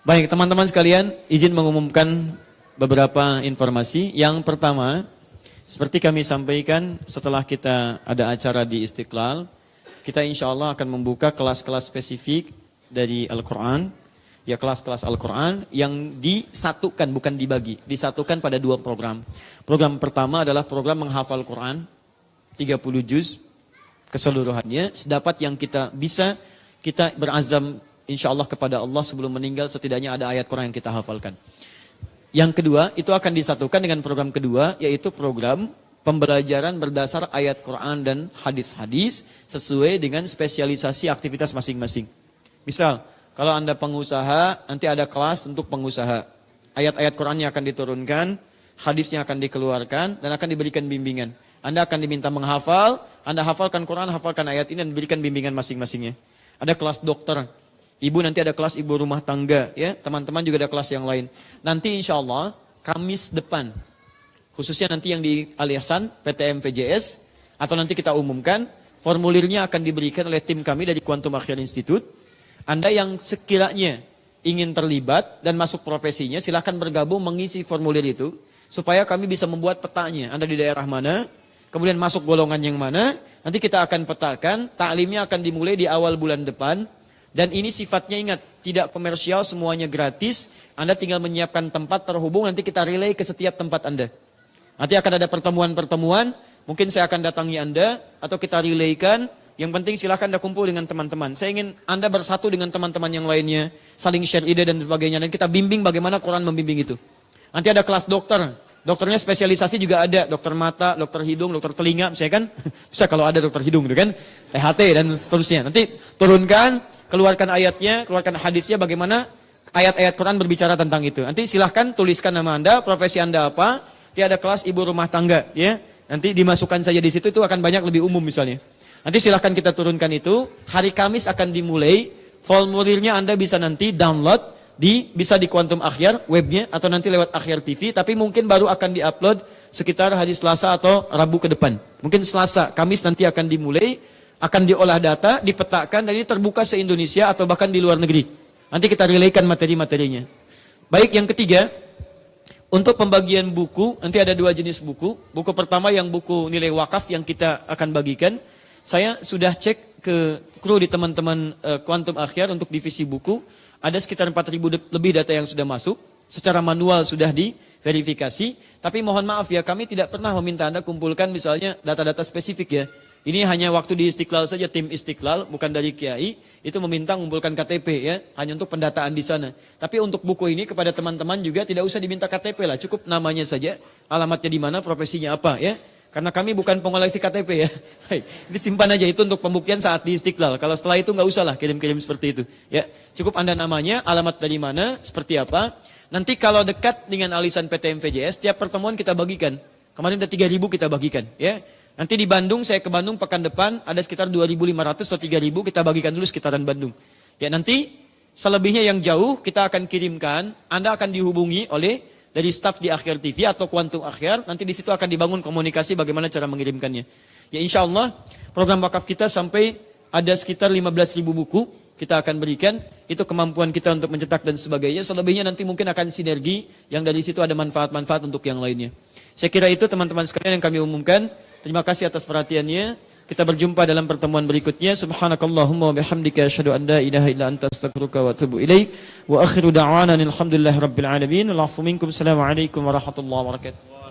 Baik, teman-teman sekalian, izin mengumumkan beberapa informasi. Yang pertama, seperti kami sampaikan setelah kita ada acara di Istiqlal, kita insya Allah akan membuka kelas-kelas spesifik dari Al-Quran. Ya, kelas-kelas Al-Quran yang disatukan, bukan dibagi. Disatukan pada 2 program. Program pertama adalah program menghafal Quran, 30 juz keseluruhannya. Sedapat yang kita bisa, kita berazam insya Allah kepada Allah sebelum meninggal setidaknya ada ayat Quran yang kita hafalkan. Yang kedua, itu akan disatukan dengan program kedua, yaitu program pembelajaran berdasar ayat Quran dan hadis-hadis sesuai dengan spesialisasi aktivitas masing-masing. Misal, kalau Anda pengusaha, nanti ada kelas untuk pengusaha. Ayat-ayat Qurannya akan diturunkan, hadisnya akan dikeluarkan, dan akan diberikan bimbingan. Anda akan diminta menghafal, Anda hafalkan Quran, hafalkan ayat ini, dan diberikan bimbingan masing-masingnya. Ada kelas dokter, ibu nanti ada kelas ibu rumah tangga, ya teman-teman juga ada kelas yang lain. Nanti insya Allah, Kamis depan, khususnya nanti yang di Aliasan, PTM VJS, atau nanti kita umumkan, formulirnya akan diberikan oleh tim kami dari Quantum Akhir Institute. Anda yang sekiranya ingin terlibat dan masuk profesinya, silahkan bergabung mengisi formulir itu, supaya kami bisa membuat petanya. Anda di daerah mana, kemudian masuk golongan yang mana, nanti kita akan petakan, taklimnya akan dimulai di awal bulan depan, dan ini sifatnya ingat, tidak komersial, semuanya gratis, Anda tinggal menyiapkan tempat terhubung, nanti kita relay ke setiap tempat Anda. Nanti akan ada pertemuan-pertemuan, mungkin saya akan datangi Anda, atau kita relaykan. Yang penting silahkan Anda kumpul dengan teman-teman. Saya ingin Anda bersatu dengan teman-teman yang lainnya, saling share ide dan sebagainya, dan kita bimbing bagaimana Quran membimbing itu. Nanti ada kelas dokter, dokternya spesialisasi juga ada, dokter mata, dokter hidung, dokter telinga, misalnya kan, bisa kalau ada dokter hidung gitu kan, THT dan seterusnya. Nanti turunkan, keluarkan ayatnya, keluarkan hadisnya, bagaimana ayat-ayat Quran berbicara tentang itu. Nanti silahkan tuliskan nama Anda, profesi Anda apa, nanti ada kelas ibu rumah tangga, ya. Nanti dimasukkan saja di situ, itu akan banyak lebih umum misalnya. Nanti silahkan kita turunkan itu, hari Kamis akan dimulai, formulirnya Anda bisa nanti download, bisa di Quantum Akhyar webnya, atau nanti lewat Akhyar TV, tapi mungkin baru akan diupload sekitar hari Selasa atau Rabu ke depan. Mungkin Selasa, Kamis nanti akan dimulai, akan diolah data, dipetakan, dan ini terbuka se-Indonesia atau bahkan di luar negeri. Nanti kita relaykan materi-materinya. Baik, yang ketiga, untuk pembagian buku, nanti ada 2 jenis buku. Buku pertama yang buku nilai wakaf yang kita akan bagikan. Saya sudah cek ke kru di teman-teman Quantum Akhyar untuk divisi buku. Ada sekitar 4.000 lebih data yang sudah masuk. Secara manual sudah diverifikasi. Tapi mohon maaf ya, kami tidak pernah meminta Anda kumpulkan misalnya data-data spesifik ya. Ini hanya waktu di Istiqlal saja, tim Istiqlal, bukan dari Kiai. Itu meminta mengumpulkan KTP ya, hanya untuk pendataan di sana. Tapi untuk buku ini kepada teman-teman juga tidak usah diminta KTP lah. Cukup namanya saja, alamatnya di mana, profesinya apa ya. Karena kami bukan pengoleksi KTP ya. Disimpan aja itu untuk pembuktian saat di Istiqlal. Kalau setelah itu nggak usah lah kirim-kirim seperti itu. Ya, cukup Anda namanya, alamat dari mana, seperti apa. Nanti kalau dekat dengan alisan PTM VJS, tiap pertemuan kita bagikan. Kemarin ada 3.000 kita bagikan. Ya, nanti di Bandung, saya ke Bandung pekan depan ada sekitar 2.500 atau 3.000 kita bagikan dulu sekitaran Bandung. Ya, nanti selebihnya yang jauh kita akan kirimkan. Anda akan dihubungi oleh dari staf di Akhyar TV atau Quantum Akhyar, nanti di situ akan dibangun komunikasi bagaimana cara mengirimkannya. Ya insya Allah program wakaf kita sampai ada sekitar 15.000 buku kita akan berikan, itu kemampuan kita untuk mencetak dan sebagainya. Selebihnya nanti mungkin akan sinergi yang dari situ ada manfaat-manfaat untuk yang lainnya. Saya kira itu teman-teman sekalian yang kami umumkan. Terima kasih atas perhatiannya. Kita berjumpa dalam pertemuan berikutnya. Subhanakallahumma wa bihamdika asyhadu an la ilaha illa anta astaghfiruka wa atubu ilaik. Wa akhiru da'wana alhamdulillahi rabbil alamin. Wal 'afwu minkum. Assalamualaikum warahmatullahi wabarakatuh.